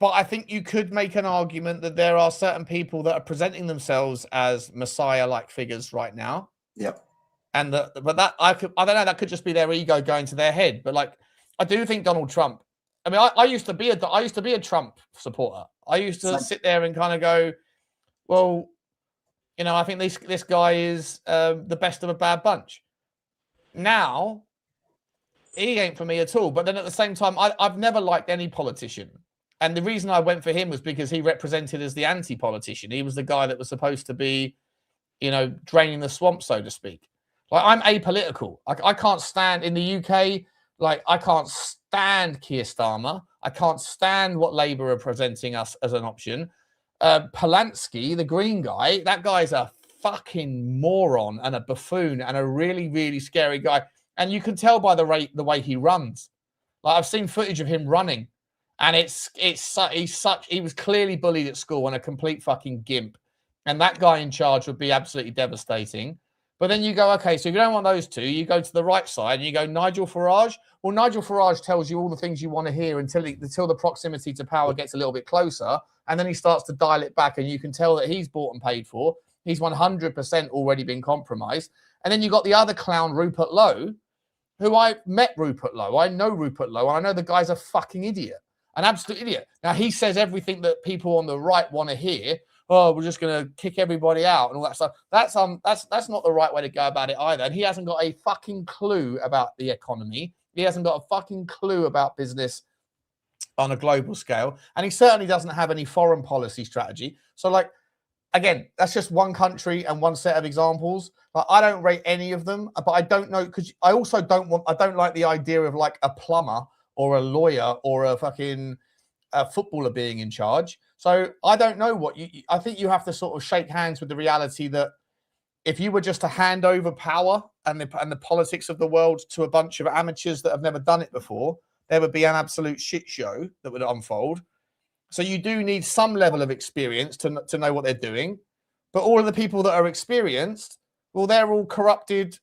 But I think you could make an argument that there are certain people that are presenting themselves as Messiah-like figures right now. Yep. And I don't know. That could just be their ego going to their head. But like, I do think Donald Trump. I mean, I used to be a Trump supporter. I used to sit there and kind of go, well, I think this guy is the best of a bad bunch. Now, he ain't for me at all. But then at the same time, I've never liked any politician. And the reason I went for him was because he represented as the anti-politician. He was the guy that was supposed to be, draining the swamp, so to speak. Like, I'm apolitical. I can't stand in the UK. Like, I can't stand Keir Starmer. I can't stand what Labour are presenting us as an option. Polanski, the Green guy, that guy's a fucking moron and a buffoon and a really, really scary guy. And you can tell by the way he runs. Like, I've seen footage of him running, and he was clearly bullied at school and a complete fucking gimp. And that guy in charge would be absolutely devastating. But then you go, okay, so if you don't want those two, you go to the right side and you go Nigel Farage. Well, Nigel Farage tells you all the things you want to hear until the proximity to power gets a little bit closer. And then he starts to dial it back, and you can tell that he's bought and paid for. He's 100% already been compromised. And then you got the other clown, Rupert Lowe, who I met Rupert Lowe. I know Rupert Lowe, and I know the guy's a fucking idiot, an absolute idiot. Now, he says everything that people on the right want to hear. Oh, we're just going to kick everybody out and all that stuff. That's not the right way to go about it either. And he hasn't got a fucking clue about the economy. He hasn't got a fucking clue about business on a global scale. And he certainly doesn't have any foreign policy strategy. So, like, again, that's just one country and one set of examples. Like, I don't rate any of them, but I don't know, because I also don't like the idea of like a plumber or a lawyer or a fucking footballer being in charge. So I don't know I think you have to sort of shake hands with the reality that if you were just to hand over power and the politics of the world to a bunch of amateurs that have never done it before, there would be an absolute shit show that would unfold. So you do need some level of experience to know what they're doing. But all of the people that are experienced, well, they're all corrupted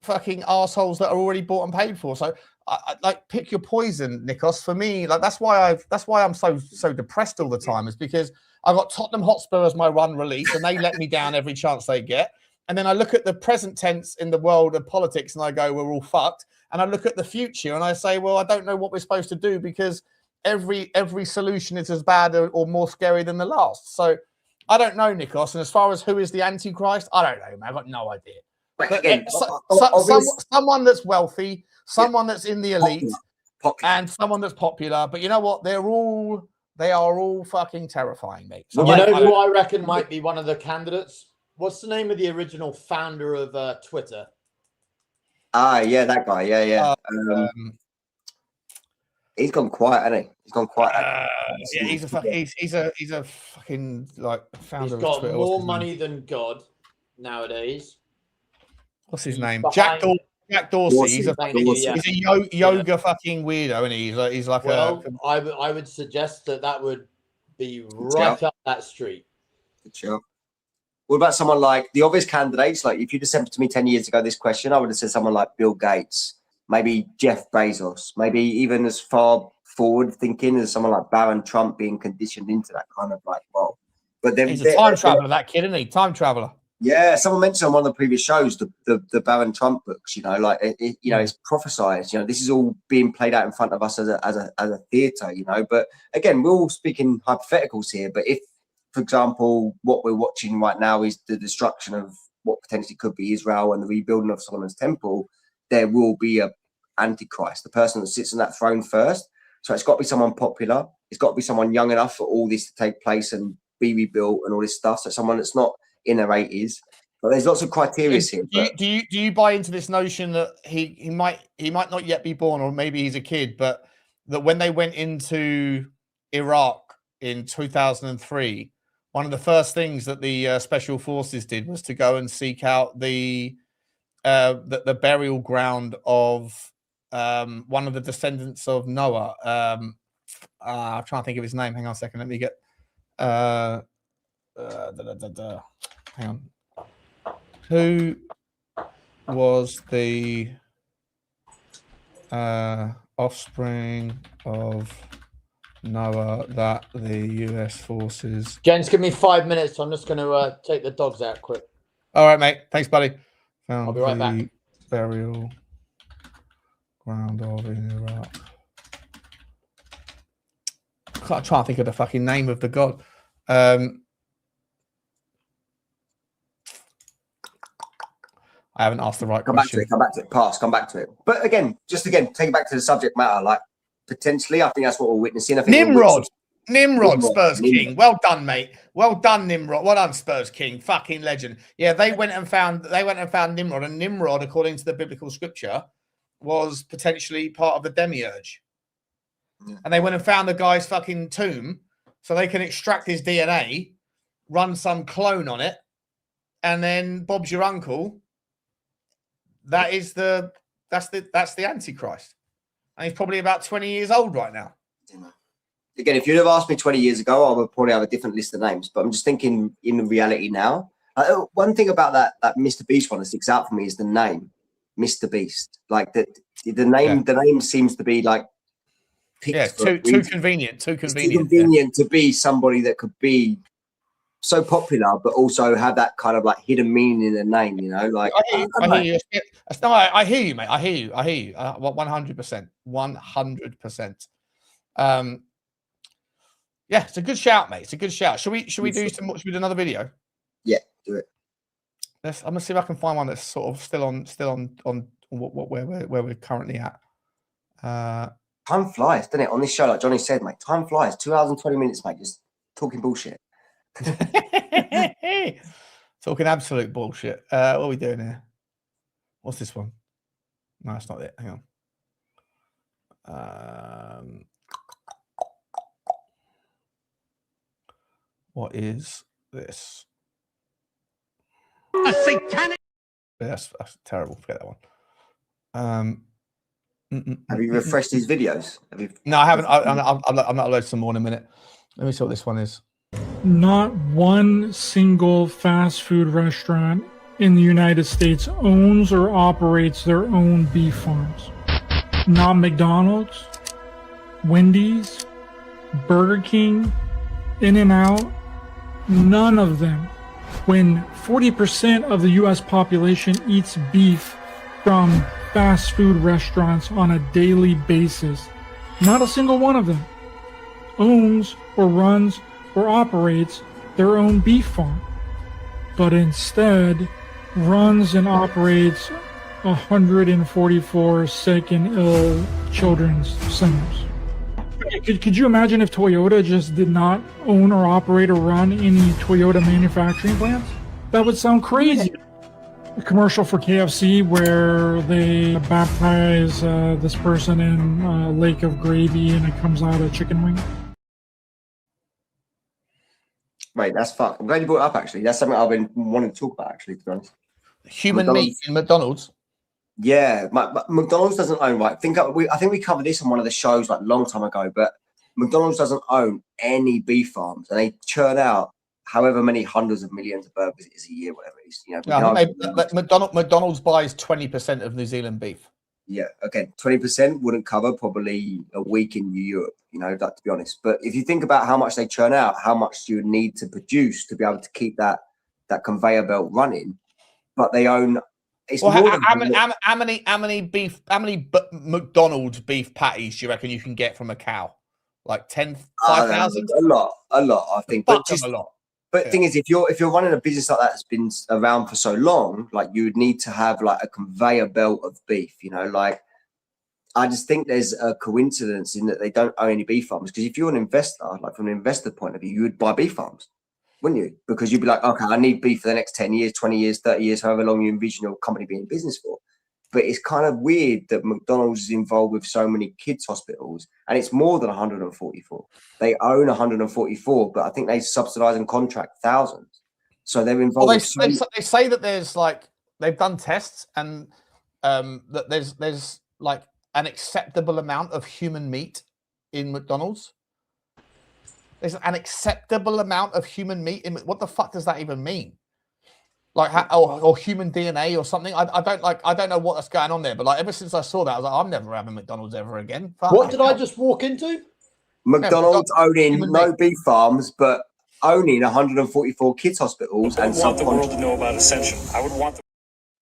fucking assholes that are already bought and paid for. So I like, pick your poison, Nikos. For me, like that's why I'm so depressed all the time, is because I got Tottenham Hotspur as my run release, and they let me down every chance they get. And then I look at the present tense in the world of politics, and I go, we're all fucked. And I look at the future, and I say, well, I don't know what we're supposed to do, because every solution is as bad or more scary than the last. So I don't know, Nikos. And as far as who is the Antichrist, I don't know, man. I've got no idea. But again, someone that's wealthy, someone that's in the elite, and someone that's popular. But you know what? They are all fucking terrifying, mate. So you know who I reckon might be one of the candidates? What's the name of the original founder of Twitter? Yeah, that guy. Yeah. He's gone quiet, hasn't he? He's gone quiet. Yeah, he's a fucking like founder. He's got of Twitter. more money than God nowadays. What's his name? Jack Dorsey. He's a yoga fucking weirdo, and he's like I would suggest that would be right up that street. Good job. What about someone like the obvious candidates? Like, if you'd have sent to me 10 years ago this question, I would have said someone like Bill Gates, maybe Jeff Bezos, maybe even as far forward thinking as someone like Barron Trump, being conditioned into that kind of like, well, but then he's a time traveler, that kid, isn't he? Time traveler. Yeah, someone mentioned on one of the previous shows the Barron Trump books. You know, like it's prophesized. You know, this is all being played out in front of us as a theatre. You know, but again, we're all speaking hypotheticals here. But if, for example, what we're watching right now is the destruction of what potentially could be Israel and the rebuilding of Solomon's temple, there will be a Antichrist, the person that sits on that throne first. So it's got to be someone popular. It's got to be someone young enough for all this to take place and be rebuilt and all this stuff. So someone that's not in their 80s. But there's lots of criteria here. Do you buy into this notion that he might not yet be born, or maybe he's a kid, but that when they went into Iraq in 2003, one of the first things that the special forces did was to go and seek out the burial ground of one of the descendants of Noah. I'm trying to think of his name. Hang on a second. Let me get. Hang on. Who was the offspring of Noah that the US forces? James, give me 5 minutes. I'm just going to take the dogs out quick. All right, mate. Thanks, buddy. I'll be right back. Burial ground of in Iraq. I'm trying to think of the fucking name of the god. I haven't asked the right question. Come back to it. Pass. Come back to it. But again, take it back to the subject matter. Like, potentially, I think that's what we're witnessing. I think Nimrod, Spurs King. Well done, mate. Well done, Nimrod. Well done, Spurs King. Fucking legend. Yeah, they went and found Nimrod, and Nimrod, according to the biblical scripture, was potentially part of the demiurge. Yeah. And they went and found the guy's fucking tomb, so they can extract his DNA, run some clone on it, and then Bob's your uncle. That's the Antichrist, and he's probably about 20 years old right now. Again, if you'd have asked me 20 years ago, I would probably have a different list of names. But I'm just thinking in reality now. One thing about that Mr. Beast one that sticks out for me is the name, Mr. Beast. Like the name seems to be like too convenient. Too convenient to be somebody that could be so popular, but also have that kind of like hidden meaning in the name, you know, like I hear you. No, I hear you, mate. I hear you. 100%. 100%. Yeah, it's a good shout, mate. It's a good shout. Should we do another video? Yeah, do it. I'm gonna see if I can find one that's sort of still on where we're currently at. Time flies, doesn't it? On this show, like Johnny said, mate, time flies. 2 hours and 20 minutes, mate, just talking bullshit. Talking absolute bullshit. What are we doing here? What's this one? No, it's not it. Hang on. What is this? A satanic That's terrible. Forget that one. Have you refreshed these videos? Have you? No, I haven't. I'm not uploading some more in a minute. Let me see what this one is. Not one single fast food restaurant in the United States owns or operates their own beef farms. Not McDonald's, Wendy's, Burger King, In-N-Out, none of them. When 40% of the US population eats beef from fast food restaurants on a daily basis, not a single one of them owns or runs or operates their own beef farm, but instead runs and operates 144 sick and ill children's centers. Could you imagine if Toyota just did not own or operate or run any Toyota manufacturing plants? That would sound crazy. A commercial for KFC where they baptize this person in a lake of gravy and it comes out a chicken wing. Right, that's fucked. I'm glad you brought it up, actually. That's something I've been wanting to talk about, actually, to be honest. Human meat in McDonald's? Yeah, McDonald's doesn't own, right? I think we covered this on one of the shows like a long time ago, but McDonald's doesn't own any beef farms, and they churn out however many hundreds of millions of burgers it is a year, whatever it is. You know, McDonald's buys 20% of New Zealand beef. Yeah, okay, 20% wouldn't cover probably a week in Europe, you know, that, to be honest. But if you think about how much they churn out, how much you would need to produce to be able to keep that conveyor belt running, but they own. It's well, more how many McDonald's beef patties do you reckon you can get from a cow? Like 10, 5,000? A lot, I think. But a lot. But the thing is, if you're running a business like that that's been around for so long, like you would need to have like a conveyor belt of beef. You know, like I just think there's a coincidence in that they don't own any beef farms. Because if you're an investor, like from an investor point of view, you would buy beef farms, wouldn't you? Because you'd be like, okay, I need beef for the next 10 years, 20 years, 30 years, however long you envision your company being in business for. But it's kind of weird that McDonald's is involved with so many kids' hospitals, and it's more than 144. They own 144, but I think they subsidize and contract thousands. So they're involved. Well, they say that there's like they've done tests and that there's like an acceptable amount of human meat in McDonald's. There's an acceptable amount of human meat in. What the fuck does that even mean? Like or human DNA or something. I don't know what's going on there. But like ever since I saw that, I was like, I'm never having McDonald's ever again. Fuck. What did I just walk into? McDonald's owning no beef farms, but owning 144 kids hospitals and want the world to know about Ascension. I would want.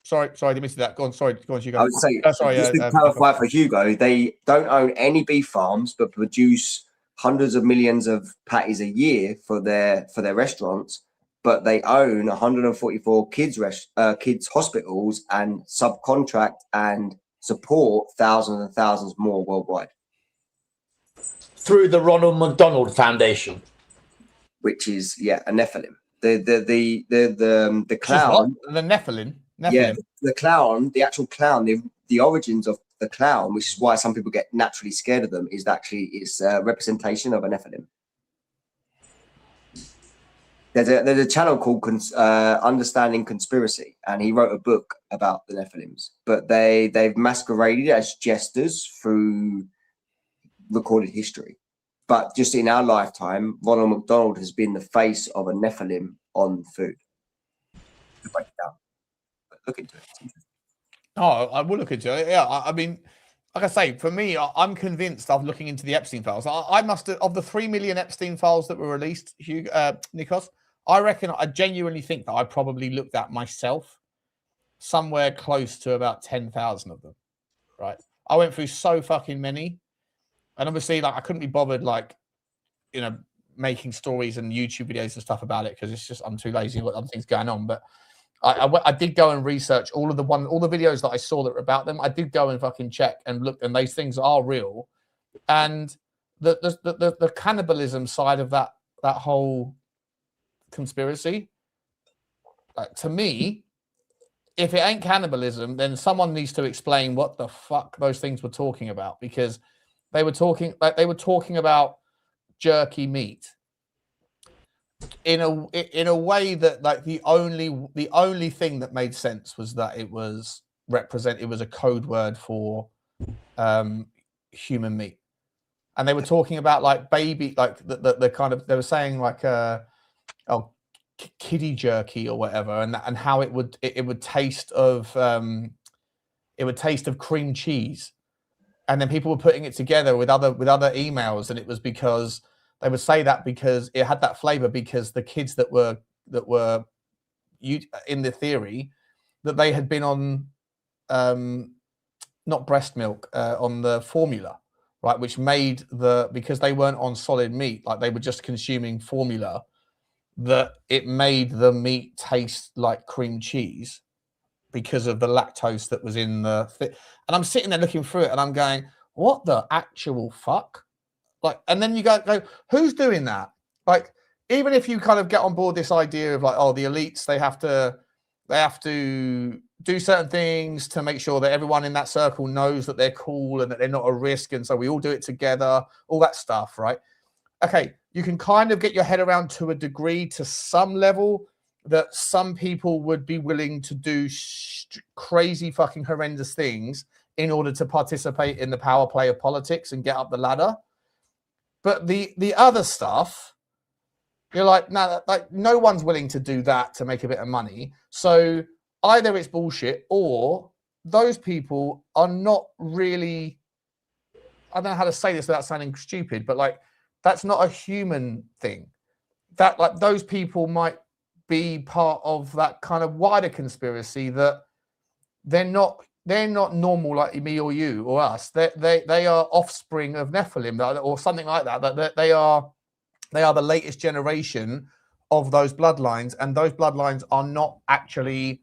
Sorry, I didn't miss that. Go on, sorry, Hugo. I would say, just to clarify for Hugo, they don't own any beef farms, but produce hundreds of millions of patties a year for their restaurants. But they own 144 kids hospitals and subcontract and support thousands and thousands more worldwide through the Ronald McDonald Foundation, which is a Nephilim. The clown, the Nephilim. Yeah, the clown, the actual clown, the origins of the clown, which is why some people get naturally scared of them, is actually a representation of a Nephilim. There's a channel called Understanding Conspiracy, and he wrote a book about the Nephilims. But they've masqueraded as jesters through recorded history. But just in our lifetime, Ronald McDonald has been the face of a Nephilim on food. To break it down, but look into it. Oh, I will look into it. Yeah, I mean, like I say, for me, I'm convinced of looking into the Epstein files. I must have, of the 3 million Epstein files that were released, Nikos, I genuinely think that I probably looked at myself somewhere close to about 10,000 of them, right? I went through so fucking many. And obviously, like, I couldn't be bothered, like, you know, making stories and YouTube videos and stuff about it because it's just, I'm too lazy. I've got other things going on. But I did go and research all the videos that I saw that were about them. I did go and fucking check and look, and those things are real. And the cannibalism side of that whole conspiracy, to me, if it ain't cannibalism, then someone needs to explain what the fuck those things were talking about, because they were talking about jerky meat, in a way that like the only thing that made sense was that it was a code word for human meat, and they were talking about like baby, like the kind of, they were saying like kiddie jerky or whatever, and how it would taste of cream cheese. And then people were putting it together with other emails, and it was because they would say that because it had that flavor, because the kids that were in the theory that they had been on not breast milk, on the formula, right, which made because they weren't on solid meat, like they were just consuming formula, that it made the meat taste like cream cheese because of the lactose that was in the and I'm sitting there looking through it and I'm going, what the actual fuck? Like, and then you go, who's doing that? Like, even if you kind of get on board this idea of like, oh, the elites, they have to do certain things to make sure that everyone in that circle knows that they're cool and that they're not a risk, and so we all do it together, all that stuff, right? Okay, you can kind of get your head around to a degree, to some level, that some people would be willing to do crazy fucking horrendous things in order to participate in the power play of politics and get up the ladder. But the other stuff, you're like, no, like no one's willing to do that to make a bit of money. So either it's bullshit, or those people are not really, I don't know how to say this without sounding stupid, but like, that's not a human thing. That like those people might be part of that kind of wider conspiracy, that they're not normal like me or you or us. They are offspring of Nephilim or something like that. That they are the latest generation of those bloodlines, and those bloodlines are not actually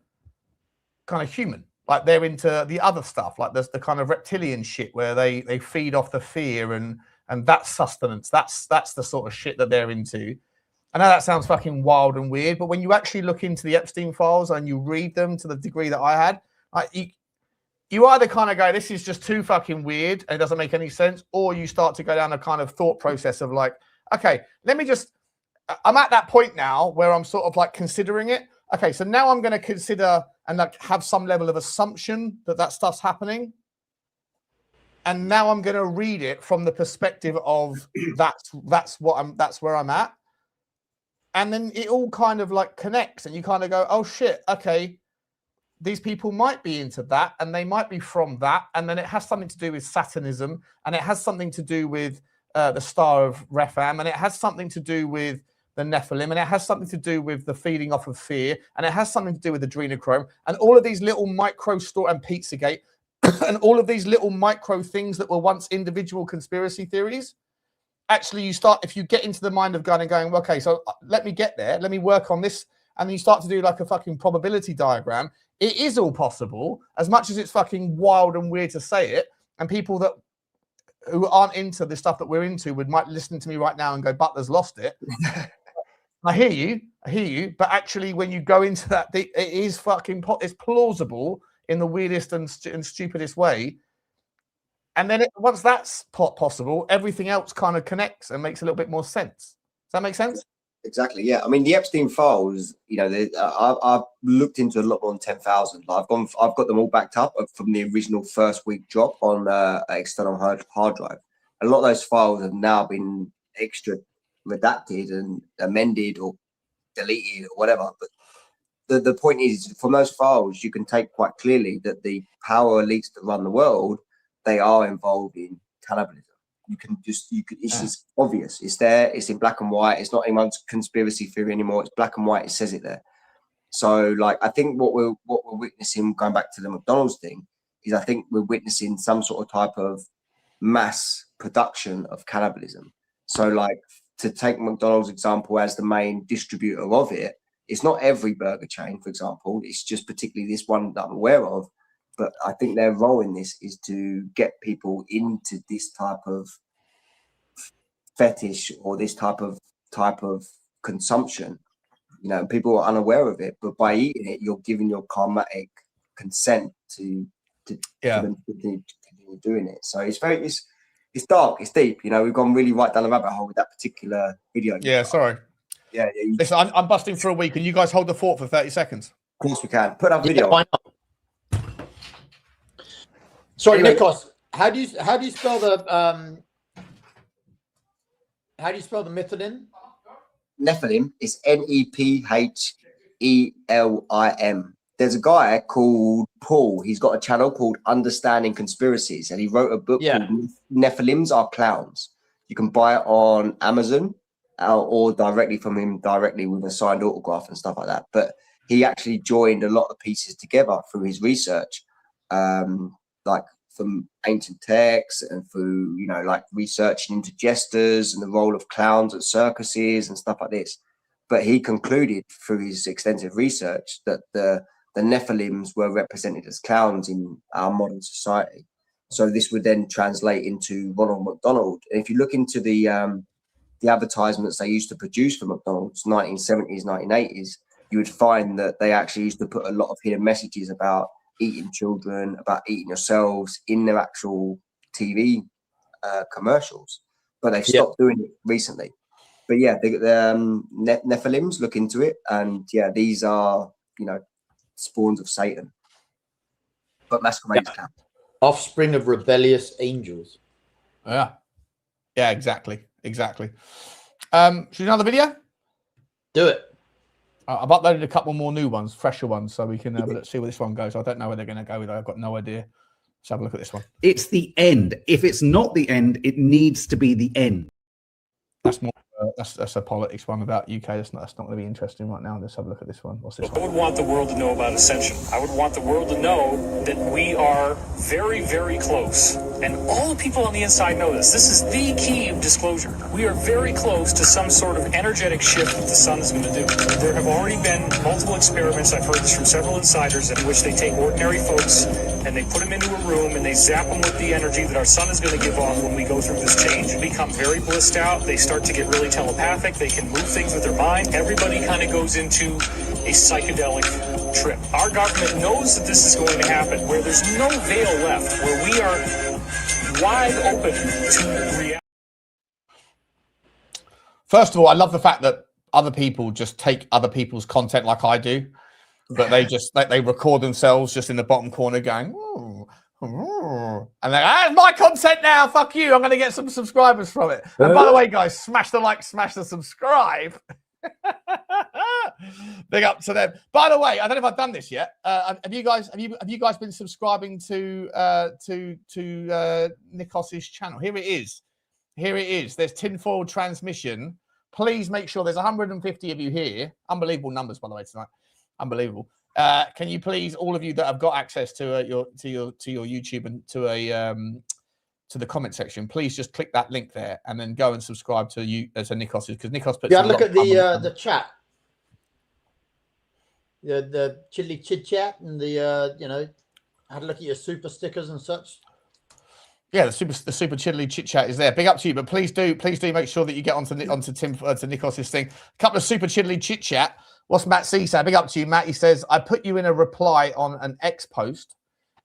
kind of human. Like they're into the other stuff, like there's the kind of reptilian shit where they feed off the fear and that's sustenance. That's the sort of shit that they're into. I know that sounds fucking wild and weird, but when you actually look into the Epstein files and you read them to the degree that I had, like you either kind of go, this is just too fucking weird and it doesn't make any sense, or you start to go down a kind of thought process of like, okay, I'm at that point now where I'm sort of like considering it. Okay, so now I'm going to consider and like have some level of assumption that stuff's happening. And now I'm going to read it from the perspective of that's where I'm at. And then it all kind of like connects and you kind of go, oh shit, okay, these people might be into that and they might be from that. And then it has something to do with Satanism, and it has something to do with the Star of Rephaim, and it has something to do with the Nephilim, and it has something to do with the feeding off of fear, and it has something to do with adrenochrome, and all of these little micro store and Pizzagate, and all of these little micro things that were once individual conspiracy theories. Actually, you start, if you get into the mind of going, okay, so let me get there, let me work on this, and then you start to do like a fucking probability diagram. It is all possible, as much as it's fucking wild and weird to say it, and people who aren't into the stuff that we're into might listen to me right now and go, Butler's lost it. I hear you, but actually when you go into that, it is fucking, it's plausible in the weirdest and stupidest way. And then once that's possible, everything else kind of connects and makes a little bit more sense. Does that make sense? Exactly. Yeah. I mean, the Epstein files, you know, I've looked into a lot more than 10,000. I've got them all backed up from the original first week drop on external hard drive. A lot of those files have now been extra redacted and amended or deleted or whatever. But the point is, from those files, you can take quite clearly that the power elites that run the world, they are involved in cannibalism. It's just obvious. It's there. It's in black and white. It's not anyone's conspiracy theory anymore. It's black and white. It says it there. So, like, I think what we're witnessing, going back to the McDonald's thing, is I think we're witnessing some sort of type of mass production of cannibalism. So, like, to take McDonald's example as the main distributor of it, it's not every burger chain, for example. It's just particularly this one that I'm aware of. But I think their role in this is to get people into this type of fetish or this type of consumption. You know, people are unaware of it, but by eating it, you're giving your karmatic consent to them continue doing it. So it's dark, it's deep. You know, we've gone really right down the rabbit hole with that particular video. Yeah, sorry. Yeah, yeah. Listen, I'm busting for a week, and you guys hold the fort for 30 seconds. Of course we can. Put up video. Why not? Sorry, Anyway. Nikos. How do you spell the Nephilim? Nephilim is Nephelim. There's a guy called Paul. He's got a channel called Understanding Conspiracies, and he wrote a book called Nephilims Are Clowns. You can buy it on Amazon or directly from him, directly with a signed autograph and stuff like that. But he actually joined a lot of pieces together through his research, like from ancient texts and through, you know, like researching into jesters and the role of clowns at circuses and stuff like this. But he concluded through his extensive research that the Nephilims were represented as clowns in our modern society. So this would then translate into Ronald McDonald. And if you look into the advertisements they used to produce for McDonald's, 1970s, 1980s, you would find that they actually used to put a lot of hidden messages about eating children, about eating yourselves in their actual TV commercials. But they've stopped doing it recently. But yeah, the Nephilims, look into it. And yeah, these are, you know, spawns of Satan. But masquerade clowns. Offspring of rebellious angels. Yeah. Yeah, exactly. Exactly. Should we do another video? Do it. I've uploaded a couple more new ones, fresher ones, so we can let's see where this one goes. I don't know where they're going to go with it. I've got no idea. Let's have a look at this one. It's the end. If it's not the end, it needs to be the end. That's more. That's a politics one about UK. That's not going to be interesting right now. Let's have a look at this one. What's this I would want the world to know about Ascension. I would want the world to know that we are very, very close. And all the people on the inside know this. This is the key of disclosure. We are very close to some sort of energetic shift that the sun is going to do. There have already been multiple experiments, I've heard this from several insiders, in which they take ordinary folks and they put them into a room and they zap them with the energy that our sun is going to give off when we go through this change. They become very blissed out. They start to get really telepathic. They can move things with their mind. Everybody kind of goes into a psychedelic trip. Our government knows that this is going to happen, where there's no veil left, where we are wide open to reality. First of all, I love the fact that other people just take other people's content like I do, but they just they record themselves just in the bottom corner going, ooh, ooh. And they're like, my content now, fuck you, I'm going to get some subscribers from it. And by the way, guys, smash the like, smash the subscribe. Big up to them. By the way, I don't know if I've done this yet. Have you guys been subscribing to Nikos's channel? Here it is. Here it is. There's Tinfoil Transmission. Please make sure there's 150 of you here. Unbelievable numbers, by the way, tonight. Unbelievable. Can you please, all of you that have got access to your YouTube and to the comment section, please just click that link there and then go and subscribe to you as a Nikos, because Nikos puts. Yeah, look at the chat. The chili chit chat and the you know, how to look at your super stickers and such. Yeah, the super chiddly chit chat is there. Big up to you, but please do make sure that you get onto Nikos's thing. A couple of super chiddly chit chat. What's Matt C say? Big up to you, Matt. He says, I put you in a reply on an X post.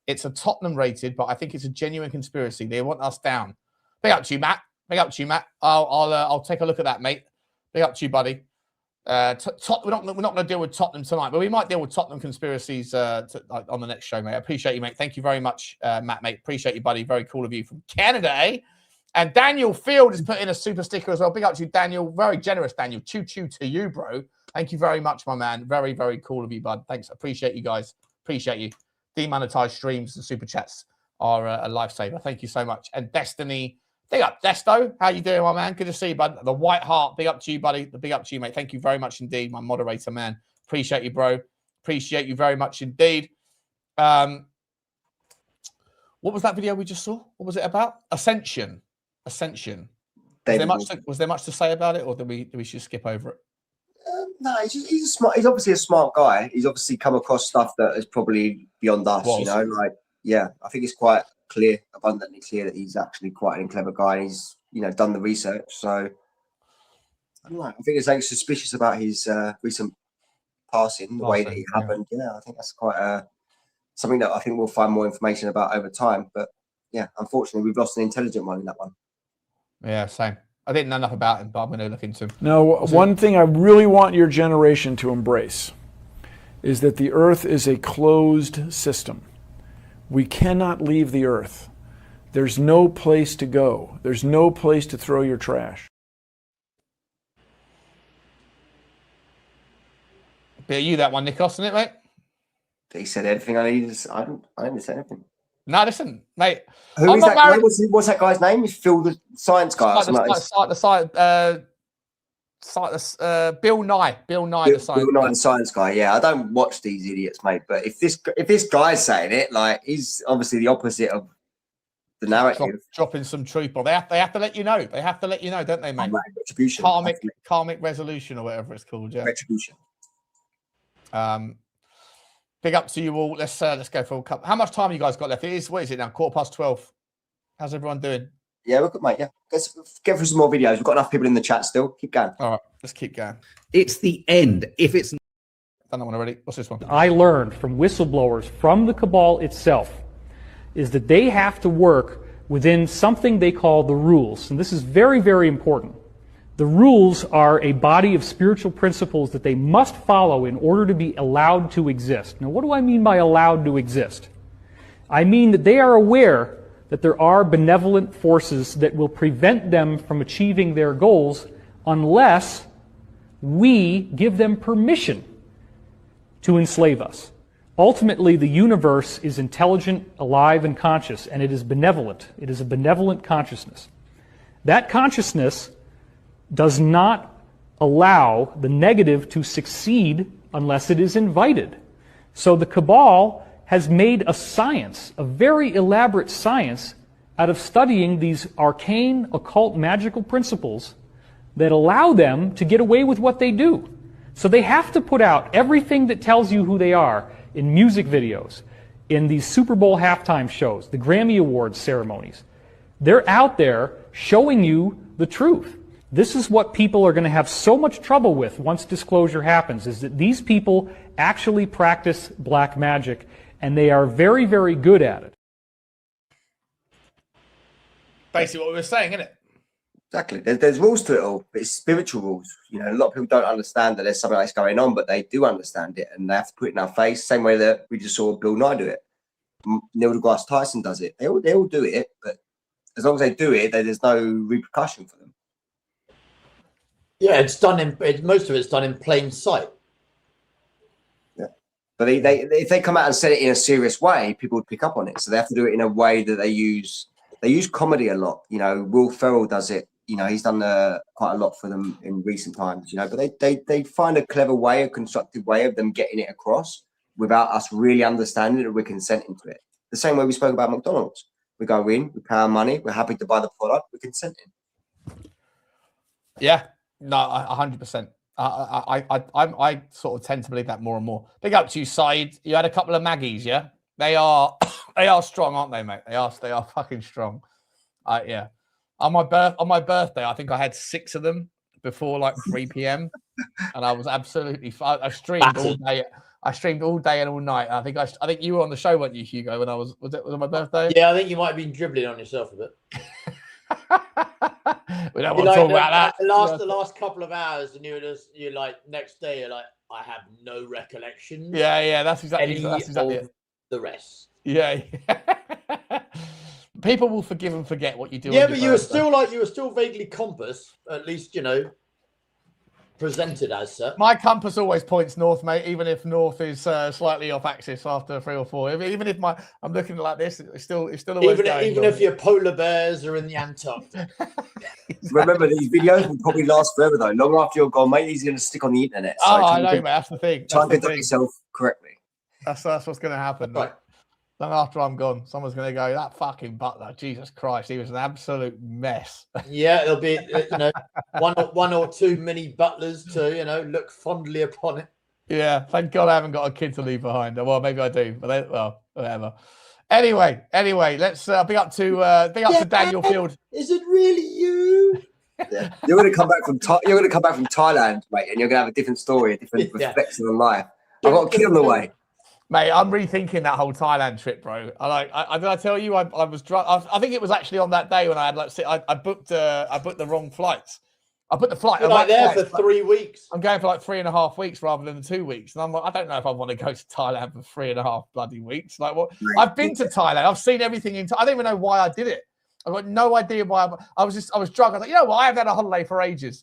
It's a Tottenham rated, but I think it's a genuine conspiracy. They want us down. Big up to you, Matt. Big up to you, Matt. I'll take a look at that, mate. Big up to you, buddy. We're not going to deal with Tottenham tonight, but we might deal with Tottenham conspiracies on the next show, mate. I appreciate you, mate. Thank you very much, Matt, mate. Appreciate you, buddy. Very cool of you from Canada, eh? And Daniel Field has put in a super sticker as well. Big up to you, Daniel. Very generous, Daniel. Choo-choo to you, bro. Thank you very much, my man. Very, very cool of you, bud. Thanks. Appreciate you guys. Appreciate you. Demonetized streams and super chats are a lifesaver. Thank you so much. And Destiny, big up, Desto. How you doing, my man? Good to see you, bud. The White Heart, big up to you, buddy. The big up to you, mate. Thank you very much indeed, my moderator, man. Appreciate you, bro. Appreciate you very much indeed. What was that video we just saw? What was it about? Ascension. Was there much to say about it, or did we just skip over it? No, he's smart. He's obviously a smart guy. He's obviously come across stuff that is probably beyond us. You know, like yeah, I think it's quite clear, abundantly clear that he's actually quite a clever guy. And he's done the research. So I don't know. I think it's like suspicious about his recent passing, the way that it happened. Yeah, I think that's quite something that I think we'll find more information about over time. But yeah, unfortunately, we've lost an intelligent one in that one. Yeah, same. I didn't know enough about him, but I'm going to look into him. Now, one thing I really want your generation to embrace is that the Earth is a closed system. We cannot leave the Earth. There's no place to go. There's no place to throw your trash. Bit of you that one, Nikos, isn't it, mate? He said everything I needed. I didn't say anything. No, listen, mate. Who is that guy? What's that guy's name? Is Phil the science guy? Bill Nye. Bill Nye, the science Bill Nye, the science guy. Yeah, I don't watch these idiots, mate. But if this guy's saying it, like, he's obviously the opposite of the narrative. Dropping some truth, but they have to let you know. They have to let you know, don't they, mate? Retribution. Karmic resolution, or whatever it's called. Yeah. Retribution. Big up to you all. Let's go for a couple. How much time you guys got left? What is it now? 12:15. How's everyone doing? Yeah, we're good, mate. Yeah, let's get through some more videos. We've got enough people in the chat still. Keep going. All right, let's keep going. It's the end. If it's done that one already. What's this one? I learned from whistleblowers from the cabal itself is that they have to work within something they call the rules, and this is very, very important. The rules are a body of spiritual principles that they must follow in order to be allowed to exist. Now, what do I mean by allowed to exist? I mean that they are aware that there are benevolent forces that will prevent them from achieving their goals unless we give them permission to enslave us. Ultimately, the universe is intelligent, alive, and conscious, and it is benevolent. It is a benevolent consciousness. That consciousness does not allow the negative to succeed unless it is invited. So the cabal has made a science, a very elaborate science, out of studying these arcane, occult, magical principles that allow them to get away with what they do. So they have to put out everything that tells you who they are in music videos, in these Super Bowl halftime shows, the Grammy Awards ceremonies. They're out there showing you the truth. This is what people are going to have so much trouble with once disclosure happens, is that these people actually practice black magic, and they are very, very good at it. Basically what we were saying, isn't it? Exactly. There's rules to it all, but it's spiritual rules. You know, a lot of people don't understand that there's something like this going on, but they do understand it, and they have to put it in our face, same way that we just saw Bill Nye do it. Neil deGrasse Tyson does it. They all do it, but as long as they do it, there's no repercussion for them. Yeah, it's done most of it's done in plain sight. Yeah, but if they come out and said it in a serious way, people would pick up on it. So they have to do it in a way that they use comedy a lot. You know, Will Ferrell does it. You know, he's done quite a lot for them in recent times. You know, but they find a clever way, a constructive way of them getting it across without us really understanding that we're consenting to it. The same way we spoke about McDonald's. We go in, we pay our money, we're happy to buy the product, we're consenting. Yeah. No, 100%. I sort of tend to believe that more and more. Big up to you, Said. You had a couple of Maggies, yeah? They are strong, aren't they, mate? They are fucking strong. Yeah. On my birthday, I think I had 6 of them before like 3 p.m. and I was absolutely I streamed all day. I streamed all day and all night. I think you were on the show, weren't you, Hugo? When was it my birthday? Yeah, I think you might have been dribbling on yourself a bit. We don't want to talk about that. The last couple of hours, and you're like next day, you're like, I have no recollection. Yeah, that's exactly it. The rest. Yeah. People will forgive and forget what you do. Yeah, but you were still vaguely compass, at least, you know, presented as such. My compass always points north, mate, even if north is slightly off axis after 3 or 4. Even if I'm looking like this, it's still always even if your polar bears are in the Antarctic. Remember, these videos will probably last forever, though. Long after you're gone, mate, he's going to stick on the internet. So I know, mate. That's the thing. Try and conduct yourself correctly. That's what's going to happen. Right. Then after I'm gone, someone's going to go, that fucking butler, Jesus Christ, he was an absolute mess. Yeah, there'll be one or two mini butlers to look fondly upon it. Yeah, thank God I haven't got a kid to leave behind. Well, maybe I do, but whatever. Anyway, let's big up to Daniel Field. Is it really you? Yeah. You're going to come back from Thailand, mate, and you're going to have a different story, a different perspective on life. I've got a kid on the way. Mate, I'm rethinking that whole Thailand trip, bro. Did I tell you I was drunk? I think it was actually on that day when I had I booked the wrong flights. I put the flight. You're like there for 3 weeks. I'm going for like 3.5 weeks rather than 2 weeks, and I'm like, I don't know if I want to go to Thailand for 3.5 bloody weeks. Like, what? I've been to Thailand. I've seen everything in. I don't even know why I did it. I've got no idea why. I was drunk. I was like, you know what? I haven't had a holiday for ages.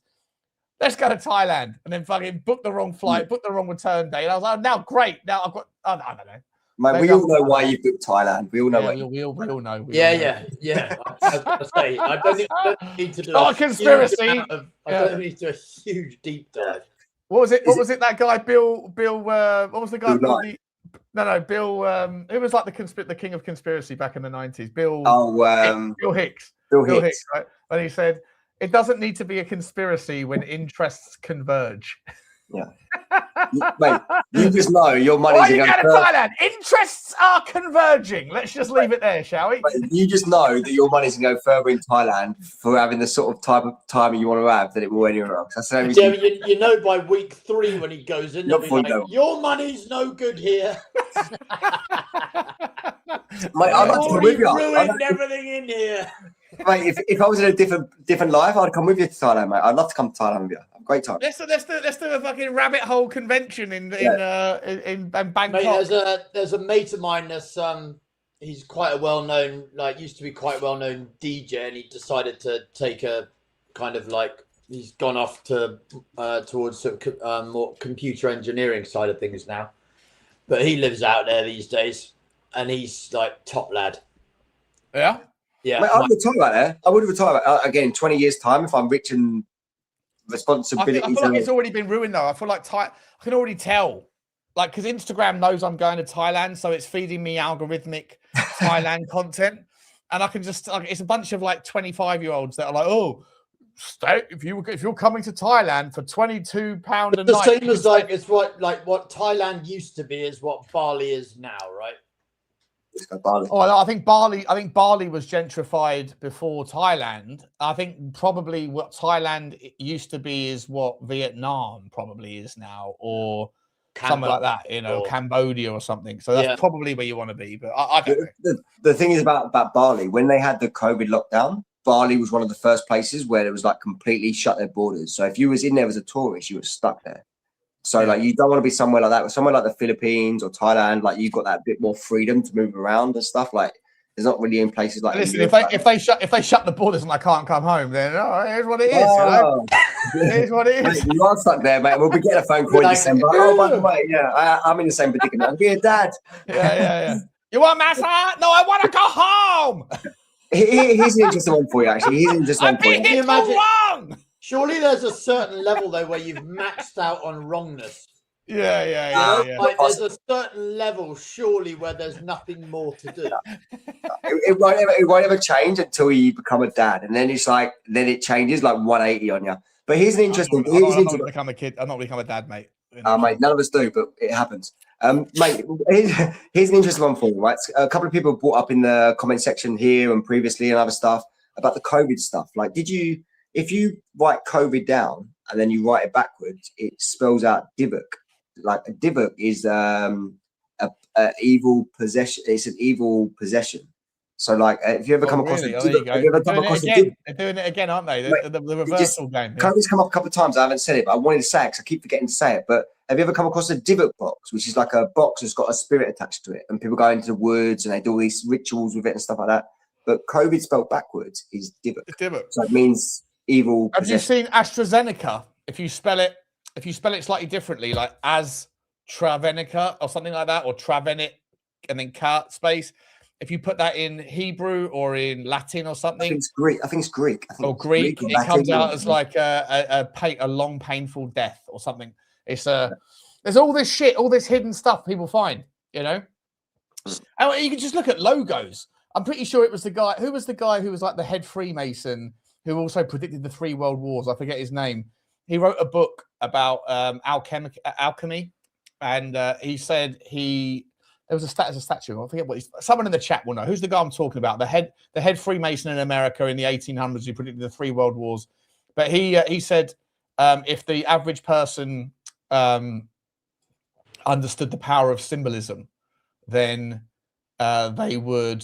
Let's go to Thailand, and then fucking book the wrong flight, book the wrong return date. And I was like, now great. Now I've got. I don't know. Mate, we all know why you booked Thailand. We all know why. We all know. Yeah. I was going to say, I don't need to do a conspiracy. I don't need to do a huge deep dive. What was it? What was it? That guy, Bill. What was the guy? Bill, who was like the king of conspiracy back in the 90s? Bill. Bill Hicks. Bill Hicks, right? And he said, "It doesn't need to be a conspiracy when interests converge." Yeah. Mate, you just know your money's Why are you going to Thailand? Interests are converging. Let's just leave it there, shall we? Mate, you just know that your money's going to go further in Thailand for having the sort of type of time you want to have than it will anywhere else. That's the only reason. You know by week 3 when he goes in, Not like, your money's no good here. Mate, I'd like to come with you. Ruined everything in here. Mate, if I was in a different life, I'd come with you to Thailand, mate. I'd love to come to Thailand with you. Great time. Let's do a fucking rabbit hole convention in Bangkok. Mate, there's a mate of mine that's he's quite a well-known, used to be quite a well-known DJ, and he decided to take a kind of he's gone off to towards more computer engineering side of things now. But he lives out there these days, and he's top lad. Yeah. Yeah. Mate, I would retire about there. I would retire again 20 years time if I'm rich and responsibility. I feel like it's already been ruined though. I feel like I can already tell, because Instagram knows I'm going to Thailand, so it's feeding me algorithmic Thailand content, and I can just it's a bunch of 25-year-olds that are like, oh, stay if you're coming to Thailand for £22 a night. The same as it's what Thailand used to be is what Bali is now, right? Oh, I think Bali was gentrified before Thailand. I think probably what Thailand used to be is what Vietnam probably is now, or something like that, Cambodia or something. So that's probably where you want to be. But I don't know. The thing is about Bali, when they had the COVID lockdown, Bali was one of the first places where it was completely shut their borders. So if you was in there as a tourist, you were stuck there. So you don't want to be somewhere like that. Somewhere like the Philippines or Thailand, you've got that bit more freedom to move around and stuff. There's not really in places like. Listen, if they shut the borders and I can't come home, then here's what it is. Here's what it is. You are stuck there, mate. We'll be getting a phone call in December. Oh, by the way, I'm in the same predicament. I'm here, Dad. Yeah. You want massage? No, I want to go home. Here's an interesting one for you, actually. Here's an interesting one for you. Can you imagine? Wrong. Surely there's a certain level though where you've maxed out on wrongness. Yeah. There's a certain level, surely, where there's nothing more to do. It won't ever change until you become a dad, and then then it changes 180 on you. But here's an interesting. I'm not going to become a kid. I'm not going to become a dad, mate. Mate, none of us do, but it happens. Mate, here's an interesting one for you, right? A couple of people brought up in the comment section here and previously and other stuff about the COVID stuff. If you write COVID down and then you write it backwards, it spells out divuk. A divuk is a evil possession. It's an evil possession. So, if you ever come across a divuk, have you ever come across a divuk? They're doing it again, aren't they? The reversal game. COVID's come up a couple of times. I haven't said it, but I wanted to say it because I keep forgetting to say it. But have you ever come across a divuk box, which is a box that's got a spirit attached to it, and people go into the woods and they do all these rituals with it and stuff like that? But COVID spelled backwards is divuk. Divuk. So it means evil. Have you seen AstraZeneca? If you spell it slightly differently, like AstraZeneca or something like that, or Travenik and then space. If you put that in Hebrew or in Latin or something, I think it's Greek. Greek, it comes out as a long, painful death or something. It's there's all this shit, all this hidden stuff people find, And you can just look at logos. I'm pretty sure it was the guy. Who was the guy who was the head Freemason who also predicted the 3 world wars? I forget his name. He wrote a book about alchemy, and he said there was a statue. I forget what someone in the chat will know. Who's the guy I'm talking about? The head Freemason in America in the 1800s who predicted the 3 world wars. But he said if the average person understood the power of symbolism, then they would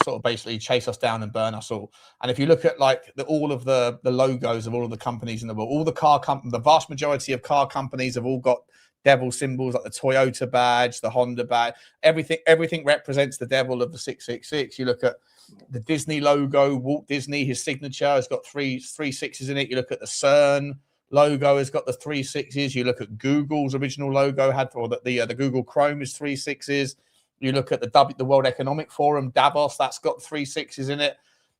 sort of basically chase us down and burn us all. And if you look at like all of the logos of all of the companies in the world, all the vast majority of car companies have all got devil symbols, like the Toyota badge, the Honda badge, everything represents the devil of the 666. You look at the Disney logo, Walt Disney, his signature has got three sixes in it. You look at the CERN logo has got the 3 6s. You look at Google's original logo the Google Chrome is 3 6s. You look at the World Economic Forum, Davos, that's got 3 6s in it.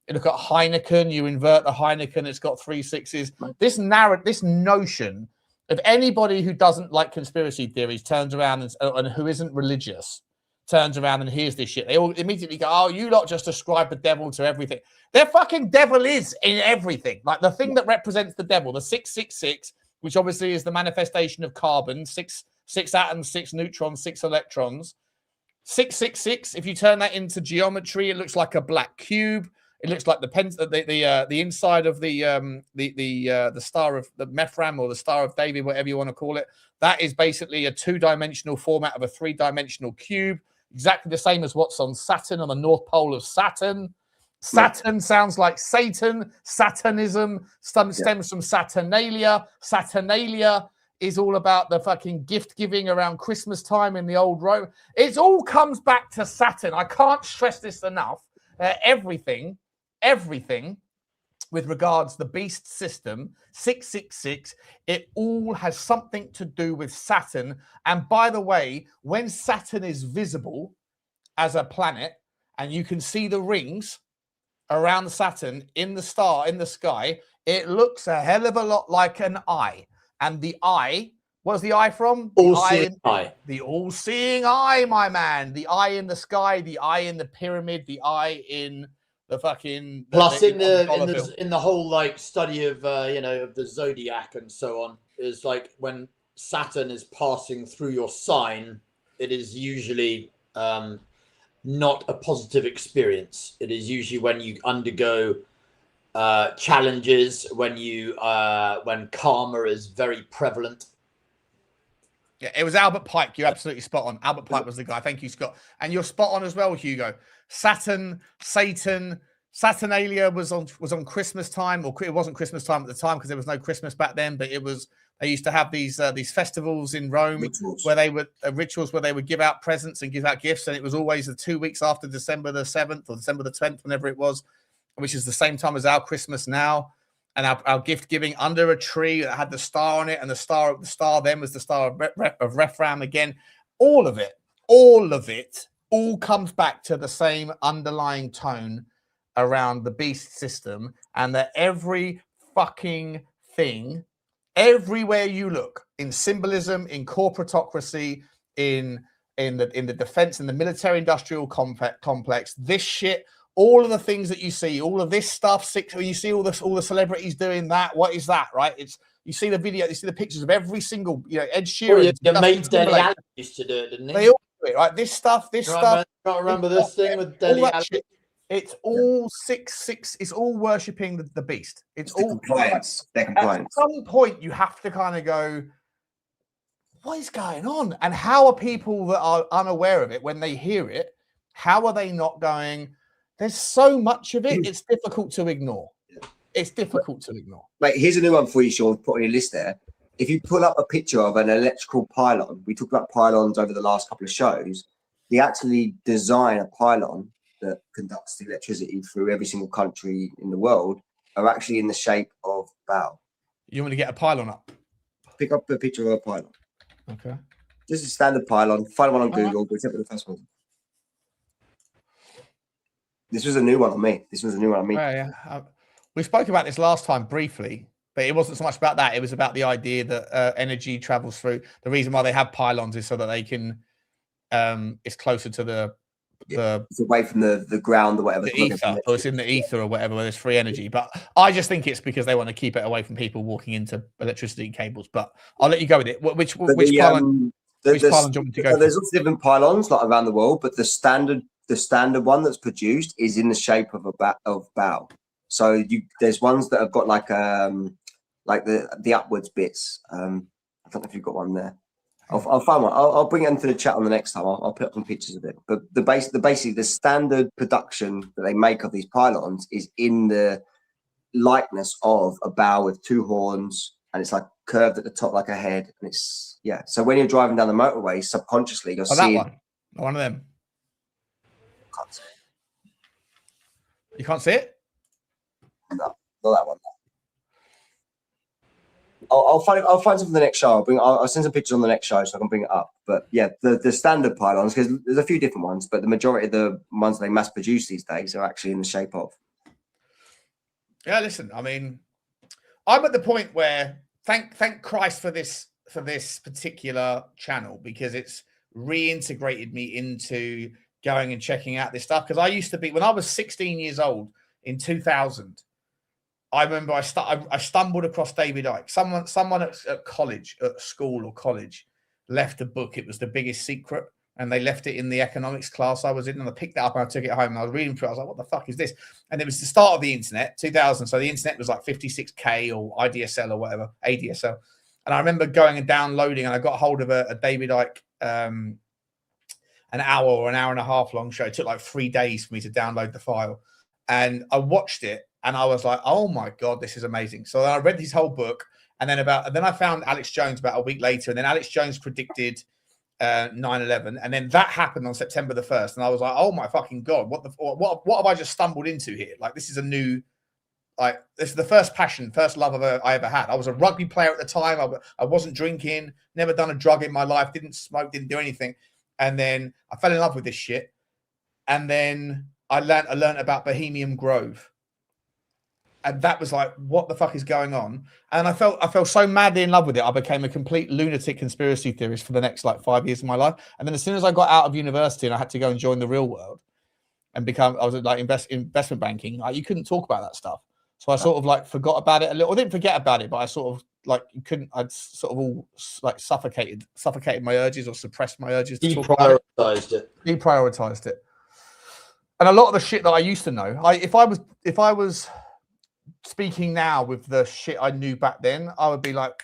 You look at Heineken, you invert the Heineken, it's got 3 6s. This notion of anybody who doesn't like conspiracy theories turns around and who isn't religious turns around and hears this shit. They all immediately go, oh, you lot just ascribe the devil to everything. Their fucking devil is in everything. Like the thing that represents the devil, the 666, which obviously is the manifestation of carbon, six atoms, 6 neutrons, 6 electrons. 666, if you turn that into geometry, it looks like a black cube. It looks like the inside of the Star of the Methram or the Star of David, whatever you want to call it. That is basically a 2-dimensional format of a 3-dimensional cube, exactly the same as what's on Saturn, on the North Pole of Saturn. Saturn sounds like Satan. Satanism stems from Saturnalia. Saturnalia is all about the fucking gift giving around Christmas time in the old Rome. It all comes back to Saturn. I can't stress this enough. Everything with regards to the beast system, 666, it all has something to do with Saturn. And by the way, when Saturn is visible as a planet and you can see the rings around Saturn in the sky, it looks a hell of a lot like an eye. And the eye, what's the eye from? All-seeing eye. The all-seeing eye, my man. The eye in the sky, the eye in the pyramid, the eye in the fucking... Plus, in the whole like study of of the zodiac and so on, is like when Saturn is passing through your sign, it is usually not a positive experience. It is usually when you undergo challenges, when karma is very prevalent. Yeah, it was Albert Pike. You're absolutely spot on. Albert Pike was the guy. Thank you, Scott. And you're spot on as well, Hugo. Saturn, Satan, Saturnalia was on Christmas time, or it wasn't Christmas time at the time because there was no Christmas back then. But it was. They used to have these festivals in Rome where they would rituals where they would give out presents and give out gifts, and it was always the 2 weeks after December the 7th or December the 10th, whenever it was, which is the same time as our Christmas now. And our gift giving under a tree that had the star on it, and the star then was the Star of Rephram again. All of it all comes back to the same underlying tone around the beast system, and that every fucking thing, everywhere you look, in symbolism, in corporatocracy, in the defense, in the military industrial complex, this shit. All of the things that you see, all of this stuff, you see all the celebrities doing that. What is that, right? You see the video, you see the pictures of every single, Ed Sheeran. Your mate Deli Allen used to do it, didn't he? They all do it, right? This stuff. Can't remember this thing with Deli Allen. It's all 666. It's all worshipping the beast. It's all compliance. At some point, you have to kind of go, what is going on? And how are people that are unaware of it, when they hear it, how are they not going, there's so much of it, it's difficult to ignore. It's difficult to ignore. Wait, here's a new one for you, Sean. Put on your list there. If you pull up a picture of an electrical pylon, we talked about pylons over the last couple of shows. They actually design a pylon that conducts the electricity through every single country in the world, are actually in the shape of bow. You want to get a pylon up? Pick up a picture of a pylon. Okay. Just a standard pylon. Find one on Google. Whichever the first one. This was a new one on me. Yeah. We spoke about this last time briefly, but it wasn't so much about that. It was about the idea that energy travels through. The reason why they have pylons is so that they can, it's closer to it's away from the ground or whatever. The ether, or it's in the ether or whatever, where there's free energy. But I just think it's because they want to keep it away from people walking into electricity cables. But I'll let you go with it. Which pylon? Which pylon do you want me to go? There's also different pylons like around the world, but the standard one that's produced is in the shape of bow. So there's ones that have got like the upwards bits. I don't know if you've got one there. I'll find one. I'll bring it into the chat on the next time. I'll put up some pictures of it. But basically the standard production that they make of these pylons is in the likeness of a bow with two horns, and it's like curved at the top like a head, and it's so when you're driving down the motorway, subconsciously you're seeing that one of them. You can't see it? No, not that one. I'll find something for the next show. I'll send some pictures on the next show so I can bring it up. But yeah, the standard pylons, because there's a few different ones, but the majority of the ones they mass produce these days are actually in the shape of. Yeah, listen, I mean, I'm at the point where thank Christ for this particular channel, because it's reintegrated me into going and checking out this stuff. Because I used to be, when I was 16 years old in 2000, I remember I stumbled across David Icke. Someone at school or college, left a book. It was The Biggest Secret, and they left it in the economics class I was in, and I picked that up and I took it home and I was reading through it. I was like, what the fuck is this? And it was the start of the internet, 2000. So the internet was like 56K or IDSL or whatever, ADSL. And I remember going and downloading, and I got hold of a David Icke, an hour or an hour and a half long show. It took like 3 days for me to download the file. And I watched it, and I was like, oh my God, this is amazing. So then I read his whole book, and then I found Alex Jones about a week later, and then Alex Jones predicted 9/11, and then that happened on September the 1st, and I was like, oh my fucking God, what have I just stumbled into here? Like, this is a new, like, this is the first love I ever had. I was a rugby player at the time. I wasn't drinking, never done a drug in my life, didn't smoke, didn't do anything. And then I fell in love with this shit. And then I learned about Bohemian Grove. And that was like, what the fuck is going on? And I fell so madly in love with it. I became a complete lunatic conspiracy theorist for the next like 5 years of my life. And then as soon as I got out of university and I had to go and join the real world and I was like investment banking, like, you couldn't talk about that stuff. So I sort of like forgot about it a little. I didn't forget about it, but I sort of like I'd sort of all like suffocated my urges or suppressed my urges to talk about it. Deprioritized it. And a lot of the shit that I used to know, if I was speaking now with the shit I knew back then, I would be like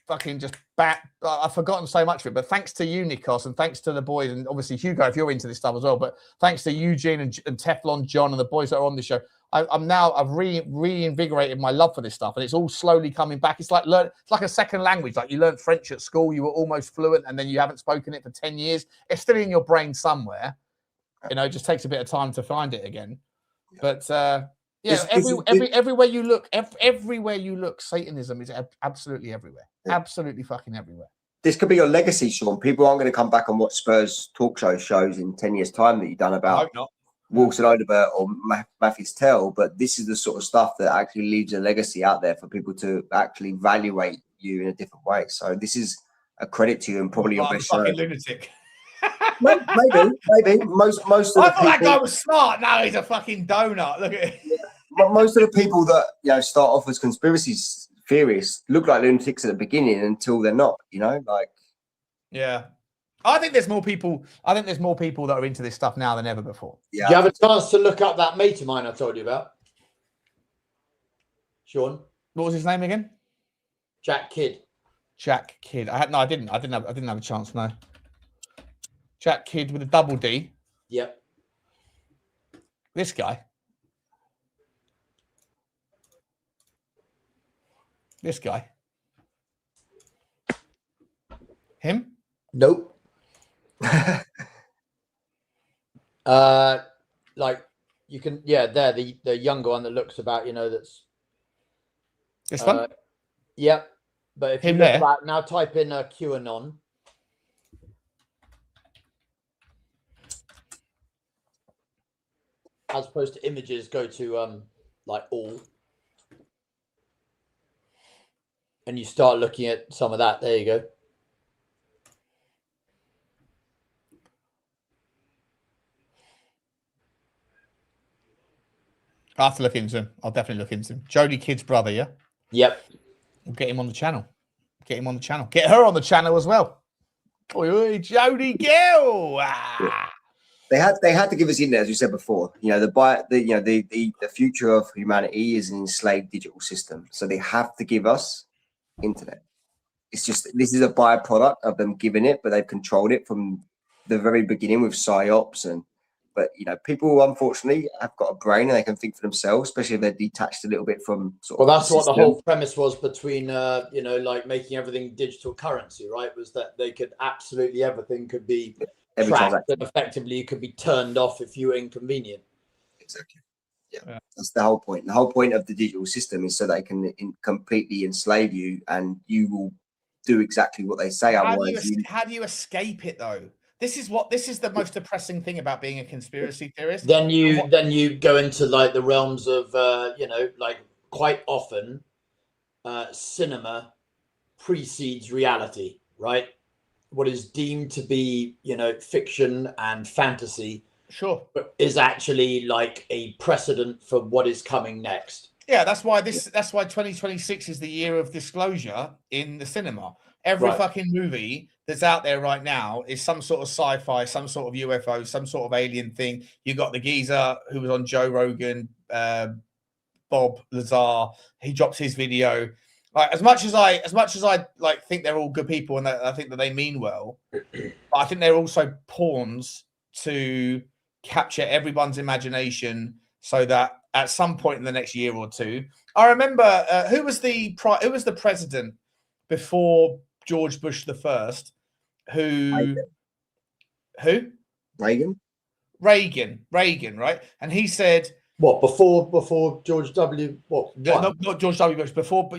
fucking just I've forgotten so much of it. But thanks to you, Nikos, and thanks to the boys, and obviously Hugo, if you're into this stuff as well, but thanks to Eugene and Teflon John and the boys that are on the show, I've reinvigorated my love for this stuff, and it's all slowly coming back. It's like a second language. Like, you learned French at school, you were almost fluent, and then you haven't spoken it for 10 years. It's still in your brain somewhere. You know, it just takes a bit of time to find it again. But everywhere you look, Satanism is absolutely everywhere. Yeah. Absolutely fucking everywhere. This could be your legacy, Sean. People aren't going to come back and watch Spurs talk shows in 10 years' time that you've done about Wilson Odobert or Matthews Tell, but this is the sort of stuff that actually leaves a legacy out there for people to actually evaluate you in a different way. So this is a credit to you, and probably your best show. Lunatic. Maybe. Most of the I thought people, that guy was smart. Now he's a fucking donut. Look at it. But most of the people that start off as conspiracy theorists look like lunatics at the beginning until they're not. Yeah. I think there's more people that are into this stuff now than ever before. Yeah. Do you have a chance to look up that mate of mine I told you about? Sean? What was his name again? Jack Kidd. Jack Kidd. I didn't have a chance, no. Jack Kidd with a double D. Yep. This guy. This guy. Him? Nope. Like, you can, there, the younger one that looks about, that's this one. Yep. But if you look back now, type in QAnon. As opposed to images, go to like all, and you start looking at some of that. There you go. I'll have to look into him. I'll definitely look into him. Jodie Kidd's brother, yeah? Yep. We'll get him on the channel. Get her on the channel as well. Oi, Jodie Gill. They had to give us in there, as you said before. The future of humanity is an enslaved digital system, so they have to give us internet. It's just this is a byproduct of them giving it, but they've controlled it from the very beginning with psyops But people unfortunately have got a brain and they can think for themselves, especially if they're detached a little bit from sort of. Well, that's what the whole premise was between, like making everything digital currency, right? Was that they could absolutely everything could be tracked and effectively it could be turned off if you were inconvenient. Exactly. Yeah, that's the whole point. The whole point of the digital system is so they can completely enslave you, and you will do exactly what they say. How Otherwise, do you escape it though? This is the most depressing thing about being a conspiracy theorist. Then you go into like the realms of like quite often cinema precedes reality, right? What is deemed to be fiction and fantasy is actually like a precedent for what is coming next. Yeah, that's why 2026 is the year of disclosure in the cinema. Every fucking movie that's out there right now is some sort of sci-fi, some sort of UFO, some sort of alien thing. You got the geezer who was on Joe Rogan, Bob Lazar. He drops his video. Like as much as I like think they're all good people and I think that they mean well, but I think they're also pawns to capture everyone's imagination so that at some point in the next year or two, I remember who was the president before George Bush the First, who Reagan, right? And he said, what before George W. What? Not George W. Bush, before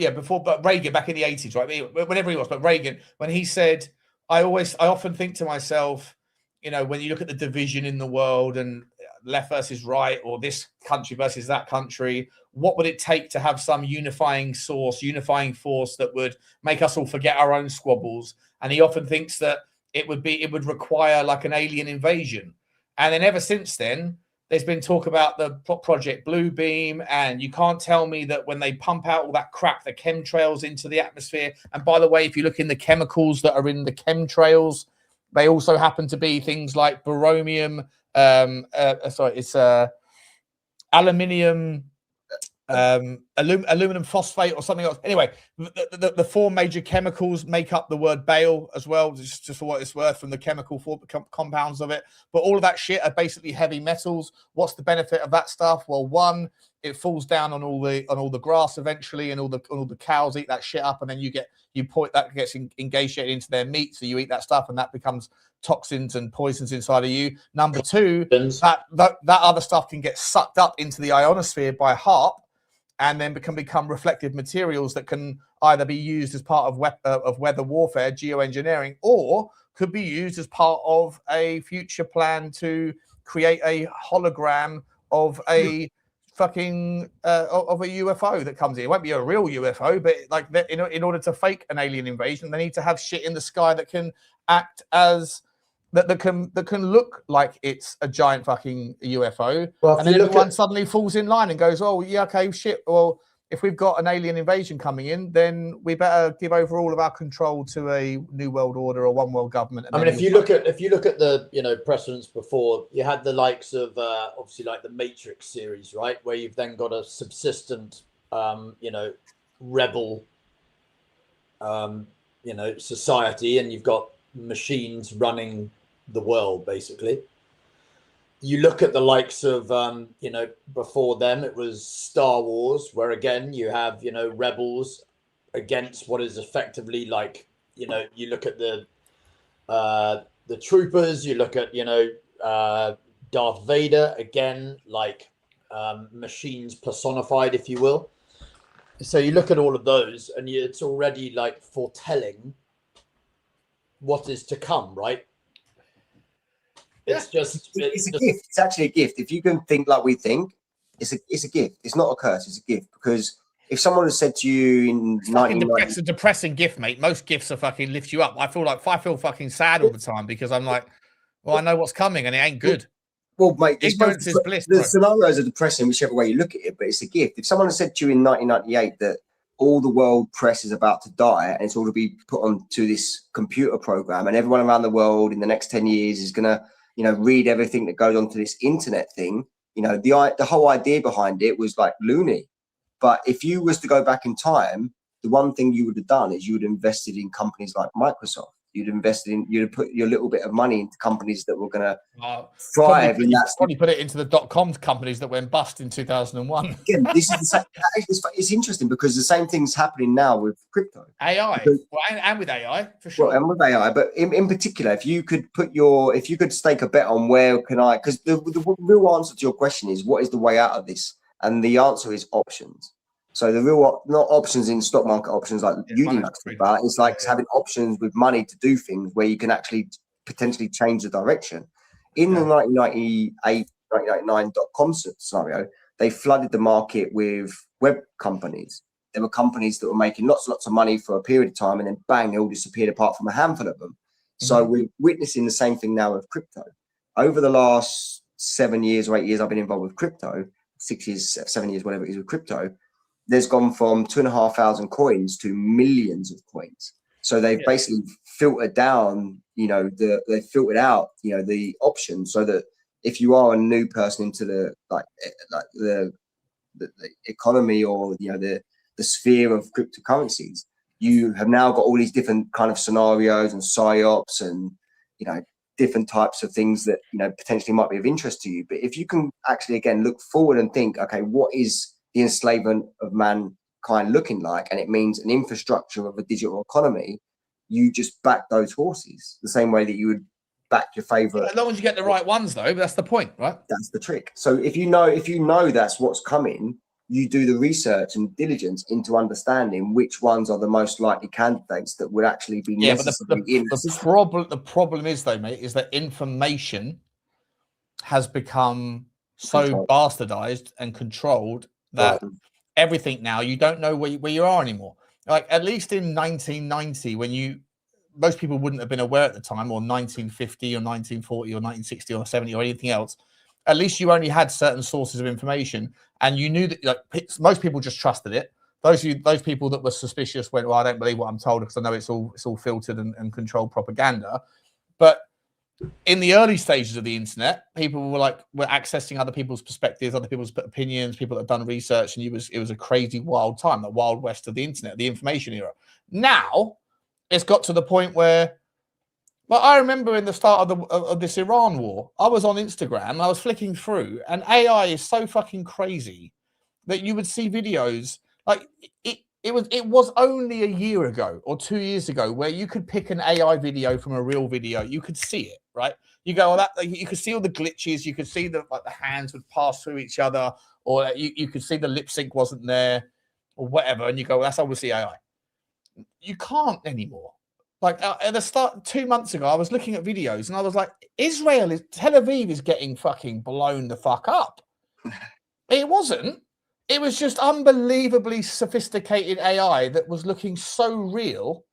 Reagan back in the 80s, right? Whenever he was, but Reagan, when he said, I often think to myself, when you look at the division in the world and left versus right, or this country versus that country, what would it take to have some unifying force that would make us all forget our own squabbles? And he often thinks that it would require like an alien invasion. And then ever since then, there's been talk about the Project Bluebeam, and you can't tell me that when they pump out all that crap, the chemtrails into the atmosphere. And by the way, if you look in the chemicals that are in the chemtrails, they also happen to be things like baromium. It's aluminium, aluminum phosphate or something else. Anyway, the four major chemicals make up the word bale as well, just for what it's worth from the chemical compounds of it. But all of that shit are basically heavy metals. What's the benefit of that stuff? Well, one, it falls down on all the grass eventually, and all the cows eat that shit up, and then that gets ingratiated into their meat, so you eat that stuff, and that becomes toxins and poisons inside of you. Number two, that other stuff can get sucked up into the ionosphere by HAARP, and then can become reflective materials that can either be used as part of weather warfare, geoengineering, or could be used as part of a future plan to create a hologram of a fucking of a UFO that comes in. It won't be a real UFO, but like in order to fake an alien invasion, they need to have shit in the sky that can act as that can look like it's a giant fucking UFO. Well, and then everyone suddenly falls in line and goes, "Oh yeah, okay, shit. Well, if we've got an alien invasion coming in, then we better give over all of our control to a new world order or one world government." I mean, if you look at the precedents before, you had the likes of obviously like the Matrix series, right, where you've then got a subsistent, rebel, society, and you've got machines running the world basically. You look at the likes of before them it was Star Wars, where again you have rebels against what is effectively like you look at the troopers, you look at Darth Vader, again like machines personified, if you will. So you look at all of those and it's already like foretelling what is to come, right? It's just it's a gift. It's actually a gift. If you can think like we think, it's a gift. It's not a curse. It's a gift. Because if someone has said to you in 1990, it's a depressing gift, mate. Most gifts are fucking lift you up. I feel fucking sad all the time because I'm like, well, I know what's coming and it ain't good. Well, mate, ignorance is bliss. The scenarios are depressing whichever way you look at it, but it's a gift. If someone has said to you in 1998 that all the world press is about to die and it's all to be put onto this computer program, and everyone around the world in the next 10 years is going to read everything that goes onto this internet thing, the whole idea behind it was like loony. But if you was to go back in time the one thing you would have done is you would have invested in companies like Microsoft. You'd have put your little bit of money into companies that were going to thrive. Probably put it into the .com companies that went bust in 2001. Again, this is the same. It's interesting because the same thing's happening now with crypto. AI, and with AI for sure. Well, and with AI, but in particular, if you could stake a bet on where can I, because the real answer to your question is what is the way out of this, and the answer is options. So the real, not options in stock market options like you didn't talk about. It's like having options with money to do things where you can actually potentially change the direction. In the 1998, 1999 .com scenario, they flooded the market with web companies. There were companies that were making lots and lots of money for a period of time, and then bang, they all disappeared apart from a handful of them. So we're witnessing the same thing now with crypto. Over the last 7 years or 8 years I've been involved with crypto, 6 years, 7 years, whatever it is with crypto, there's gone from 2,500 coins to millions of coins. So they've basically filtered down, they filtered out, the options so that if you are a new person into the economy or the sphere of cryptocurrencies, you have now got all these different kind of scenarios and psyops and different types of things that potentially might be of interest to you. But if you can actually again look forward and think, okay, what is the enslavement of mankind looking like, and it means an infrastructure of a digital economy, you just back those horses the same way that you would back your favorite. As long as you get the right ones, though, that's the point, right? That's the trick. So if you know that's what's coming, you do the research and diligence into understanding which ones are the most likely candidates that would actually be necessary. But the problem is, though, mate, is that information has become so bastardized and controlled that everything now, you don't know where you are anymore. Like at least in 1990, when most people wouldn't have been aware at the time, or 1950 or 1940 or 1960 or 70 or anything else, at least you only had certain sources of information, and you knew that most people just trusted it. Those people that were suspicious went, well, I don't believe what I'm told because I know it's all filtered and controlled propaganda. But in the early stages of the internet, people were accessing other people's perspectives, other people's opinions, people that had done research, and it was a crazy, wild time, the wild west of the internet, the information era. Now it's got to the point where, well, I remember in the start of this Iran war, I was on Instagram and I was flicking through, and AI is so fucking crazy that you would see videos like it was only a year ago or 2 years ago where you could pick an AI video from a real video. You could see it, right? You go, you could see all the glitches. You could see the hands would pass through each other, or you could see the lip sync wasn't there, or whatever. And you go, well, that's obviously AI. You can't anymore. Like at the start, 2 months ago, I was looking at videos and I was like, Tel Aviv is getting fucking blown the fuck up. It wasn't. It was just unbelievably sophisticated AI that was looking so real.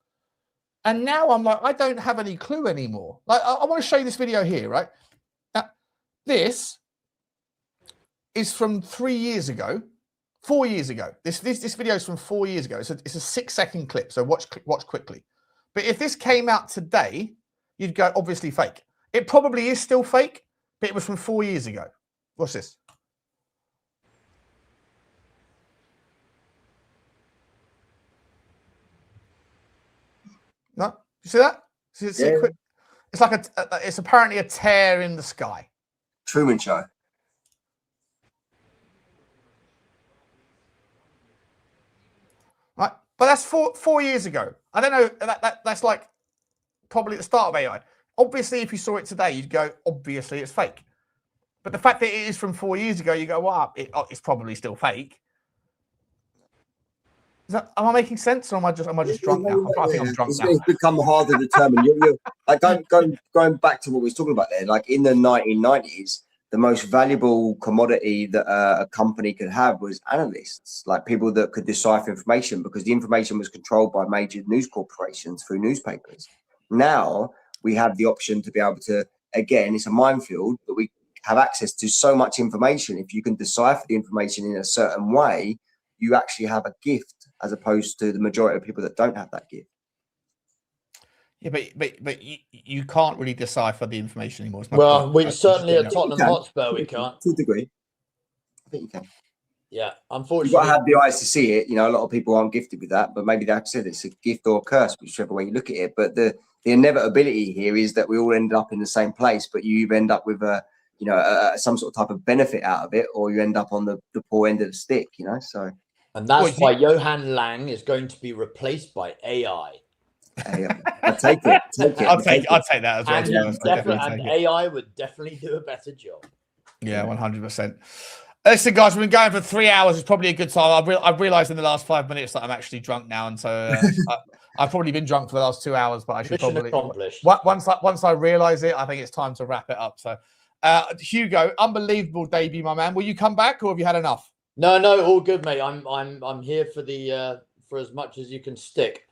And now I'm like, I don't have any clue anymore. Like, I want to show you this video here, right? Now, this is from 3 years ago, 4 years ago. This video is from 4 years ago. It's a 6-second clip, so watch quickly. But if this came out today, you'd go, obviously fake. It probably is still fake, but it was from 4 years ago. Watch this. No, you see that? It's like it's apparently a tear in the sky. Truman Show. Right, but that's four years ago. I don't know. That's like probably the start of AI. Obviously, if you saw it today, you'd go, obviously it's fake. But the fact that it is from 4 years ago, you go, well, it's probably still fake. Am I making sense, or am I just drunk now? I think I'm drunk now. It's become harder to determine. You're like going back to what we were talking about there. Like in the 1990s, the most valuable commodity that a company could have was analysts, like people that could decipher information, because the information was controlled by major news corporations through newspapers. Now we have the option to be able to, again, it's a minefield, but we have access to so much information. If you can decipher the information in a certain way, you actually have a gift, as opposed to the majority of people that don't have that gift. Yeah, but you can't really decipher the information anymore. Well, we certainly at Tottenham Hotspur we can't. To a degree. I think you can. Yeah, You've unfortunately, got to have the eyes to see it. You know, a lot of people aren't gifted with that, but maybe like I said, it's a gift or a curse, whichever way you look at it. But the inevitability here is that we all end up in the same place, but you either end up with some sort of type of benefit out of it, or you end up on the poor end of the stick. You know, so. And that's why Johan Lang is going to be replaced by AI. I'll take it. I'll take that as well. And AI would definitely do a better job. Yeah, 100%. Listen, guys, we've been going for 3 hours. It's probably a good time. I've realised in the last 5 minutes that I'm actually drunk now, and so I've probably been drunk for the last 2 hours. But I should Mission probably accomplished. once I realise it, I think it's time to wrap it up. So, Hugo, unbelievable debut, my man. Will you come back, or have you had enough? No, all good, mate. I'm here for the for as much as you can stick.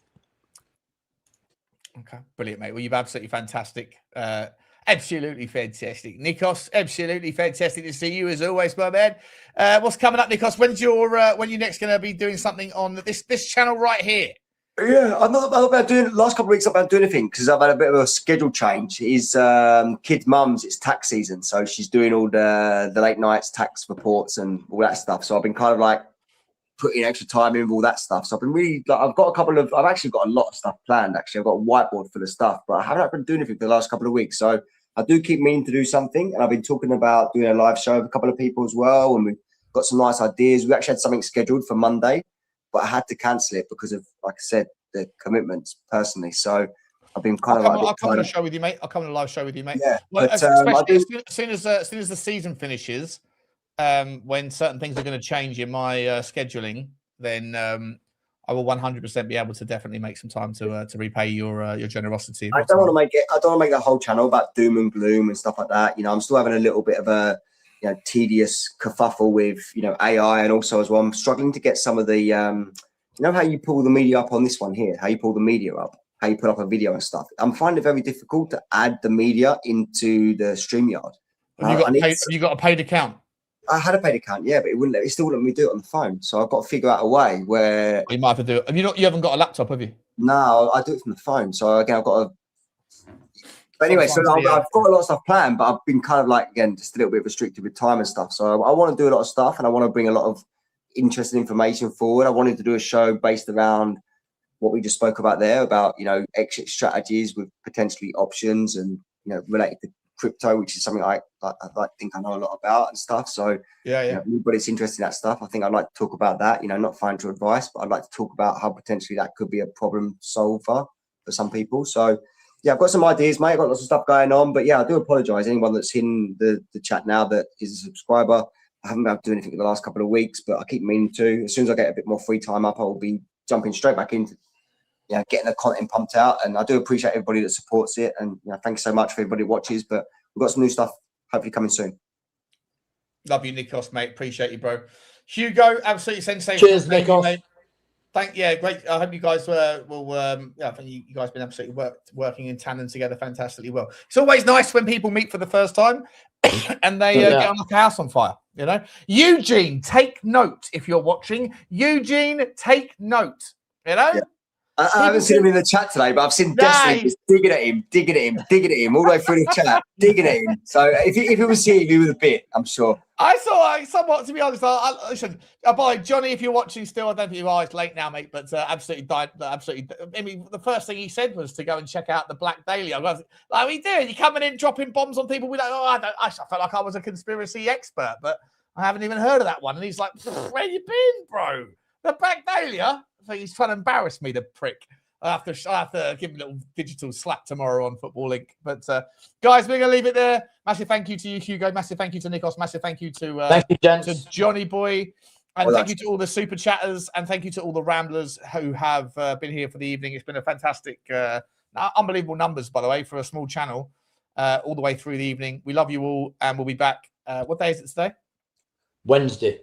Okay, brilliant, mate. Well, you've absolutely fantastic. Absolutely fantastic. Nikos, absolutely fantastic to see you as always, my man. What's coming up, Nikos? When you next going to be doing something on this channel right here? Yeah, I'm not about doing last couple of weeks. I've been doing anything because I've had a bit of a schedule change. Is kids' mums? It's tax season, so she's doing all the late nights, tax reports, and all that stuff. So I've been kind of like putting extra time in with all that stuff. So I've been really like, I've actually got a lot of stuff planned. Actually, I've got a whiteboard full of stuff, but I haven't been doing anything for the last couple of weeks. So I do keep meaning to do something, and I've been talking about doing a live show with a couple of people as well, and we've got some nice ideas. We actually had something scheduled for Monday, but I had to cancel it because of, like I said, the commitments personally. So I've been I'll come on a show with you, mate. I'll come on a live show with you, mate. Yeah, well, but, as soon as the season finishes, when certain things are going to change in my scheduling, then I will 100% be able to definitely make some time to repay your generosity. I don't want to make it. I don't want to make the whole channel about doom and gloom and stuff like that. You know, I'm still having a little bit of a tedious kerfuffle with AI, and also as well, I'm struggling to get some of the how you pull the media up on this one here, how you pull the media up, how you put up a video and stuff. I'm finding it very difficult to add the media into the StreamYard. Have you got a paid account? I had a paid account, yeah, but it still wouldn't let me do it on the phone. So I've got to figure out a way where you might have to do it. You haven't got a laptop, have you? No, I do it from the phone. So again, I've got to. But anyway, so I've got a lot of stuff planned, but I've been kind of like, again, just a little bit restricted with time and stuff. So I want to do a lot of stuff, and I want to bring a lot of interesting information forward. I wanted to do a show based around what we just spoke about there, about exit strategies with potentially options, and related to crypto, which is something I think I know a lot about and stuff. So everybody's interested in that stuff. I think I'd like to talk about that. Not financial advice, but I'd like to talk about how potentially that could be a problem solver for some people. So yeah, I've got some ideas, mate. I've got lots of stuff going on, but yeah, I do apologize anyone that's in the chat now that is a subscriber. I haven't been able to do anything in the last couple of weeks, but I keep meaning to. As soon as I get a bit more free time up, I will be jumping straight back into getting the content pumped out. And I do appreciate everybody that supports it. And thank you so much for everybody who watches. But we've got some new stuff hopefully coming soon. Love you, Nikos, mate. Appreciate you, bro. Hugo, absolutely sensational. Cheers, Nikos. Great. I hope you guys will. I think you guys have been absolutely working in tandem together fantastically well. It's always nice when people meet for the first time and they get on like a house on fire. Eugene, take note if you're watching. Eugene, take note. Yeah. I haven't seen him in the chat today, but I've seen Destiny just digging at him all the way through the chat, digging at him. So if it was here, he was a bit, I'm sure. I thought somewhat, to be honest. Listen, by Johnny, if you're watching still, I don't think you are. It's late now, mate. But absolutely died. Absolutely. I mean, the first thing he said was to go and check out the Black Dahlia. I was like, "What are you doing? You coming in dropping bombs on people?" I felt like I was a conspiracy expert, but I haven't even heard of that one. And he's like, "Where you been, bro? The Black Dahlia?" So he's trying to embarrass me, the prick. I have to give him a little digital slap tomorrow on Football Link. But guys, we're going to leave it there. Massive thank you to you, Hugo. Massive thank you to Nikos. Massive thank you to Johnny Boy. And thank you to all the super chatters. And thank you to all the ramblers who have been here for the evening. It's been a fantastic, unbelievable numbers, by the way, for a small channel all the way through the evening. We love you all. And we'll be back. What day is it today? Wednesday.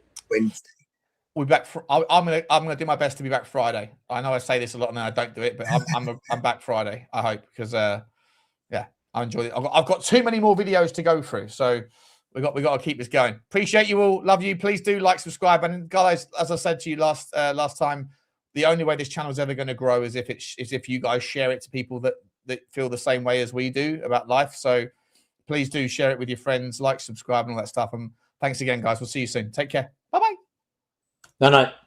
We'll be back. I'm gonna do my best to be back Friday. I know I say this a lot and then I don't do it, but I'm back Friday. I hope, because I enjoy it. I've got too many more videos to go through, so we got to keep this going. Appreciate you all. Love you. Please do like, subscribe, and guys, as I said to you last time, the only way this channel is ever going to grow is if you guys share it to people that feel the same way as we do about life. So please do share it with your friends, like, subscribe, and all that stuff. And thanks again, guys. We'll see you soon. Take care. Bye bye. No, no.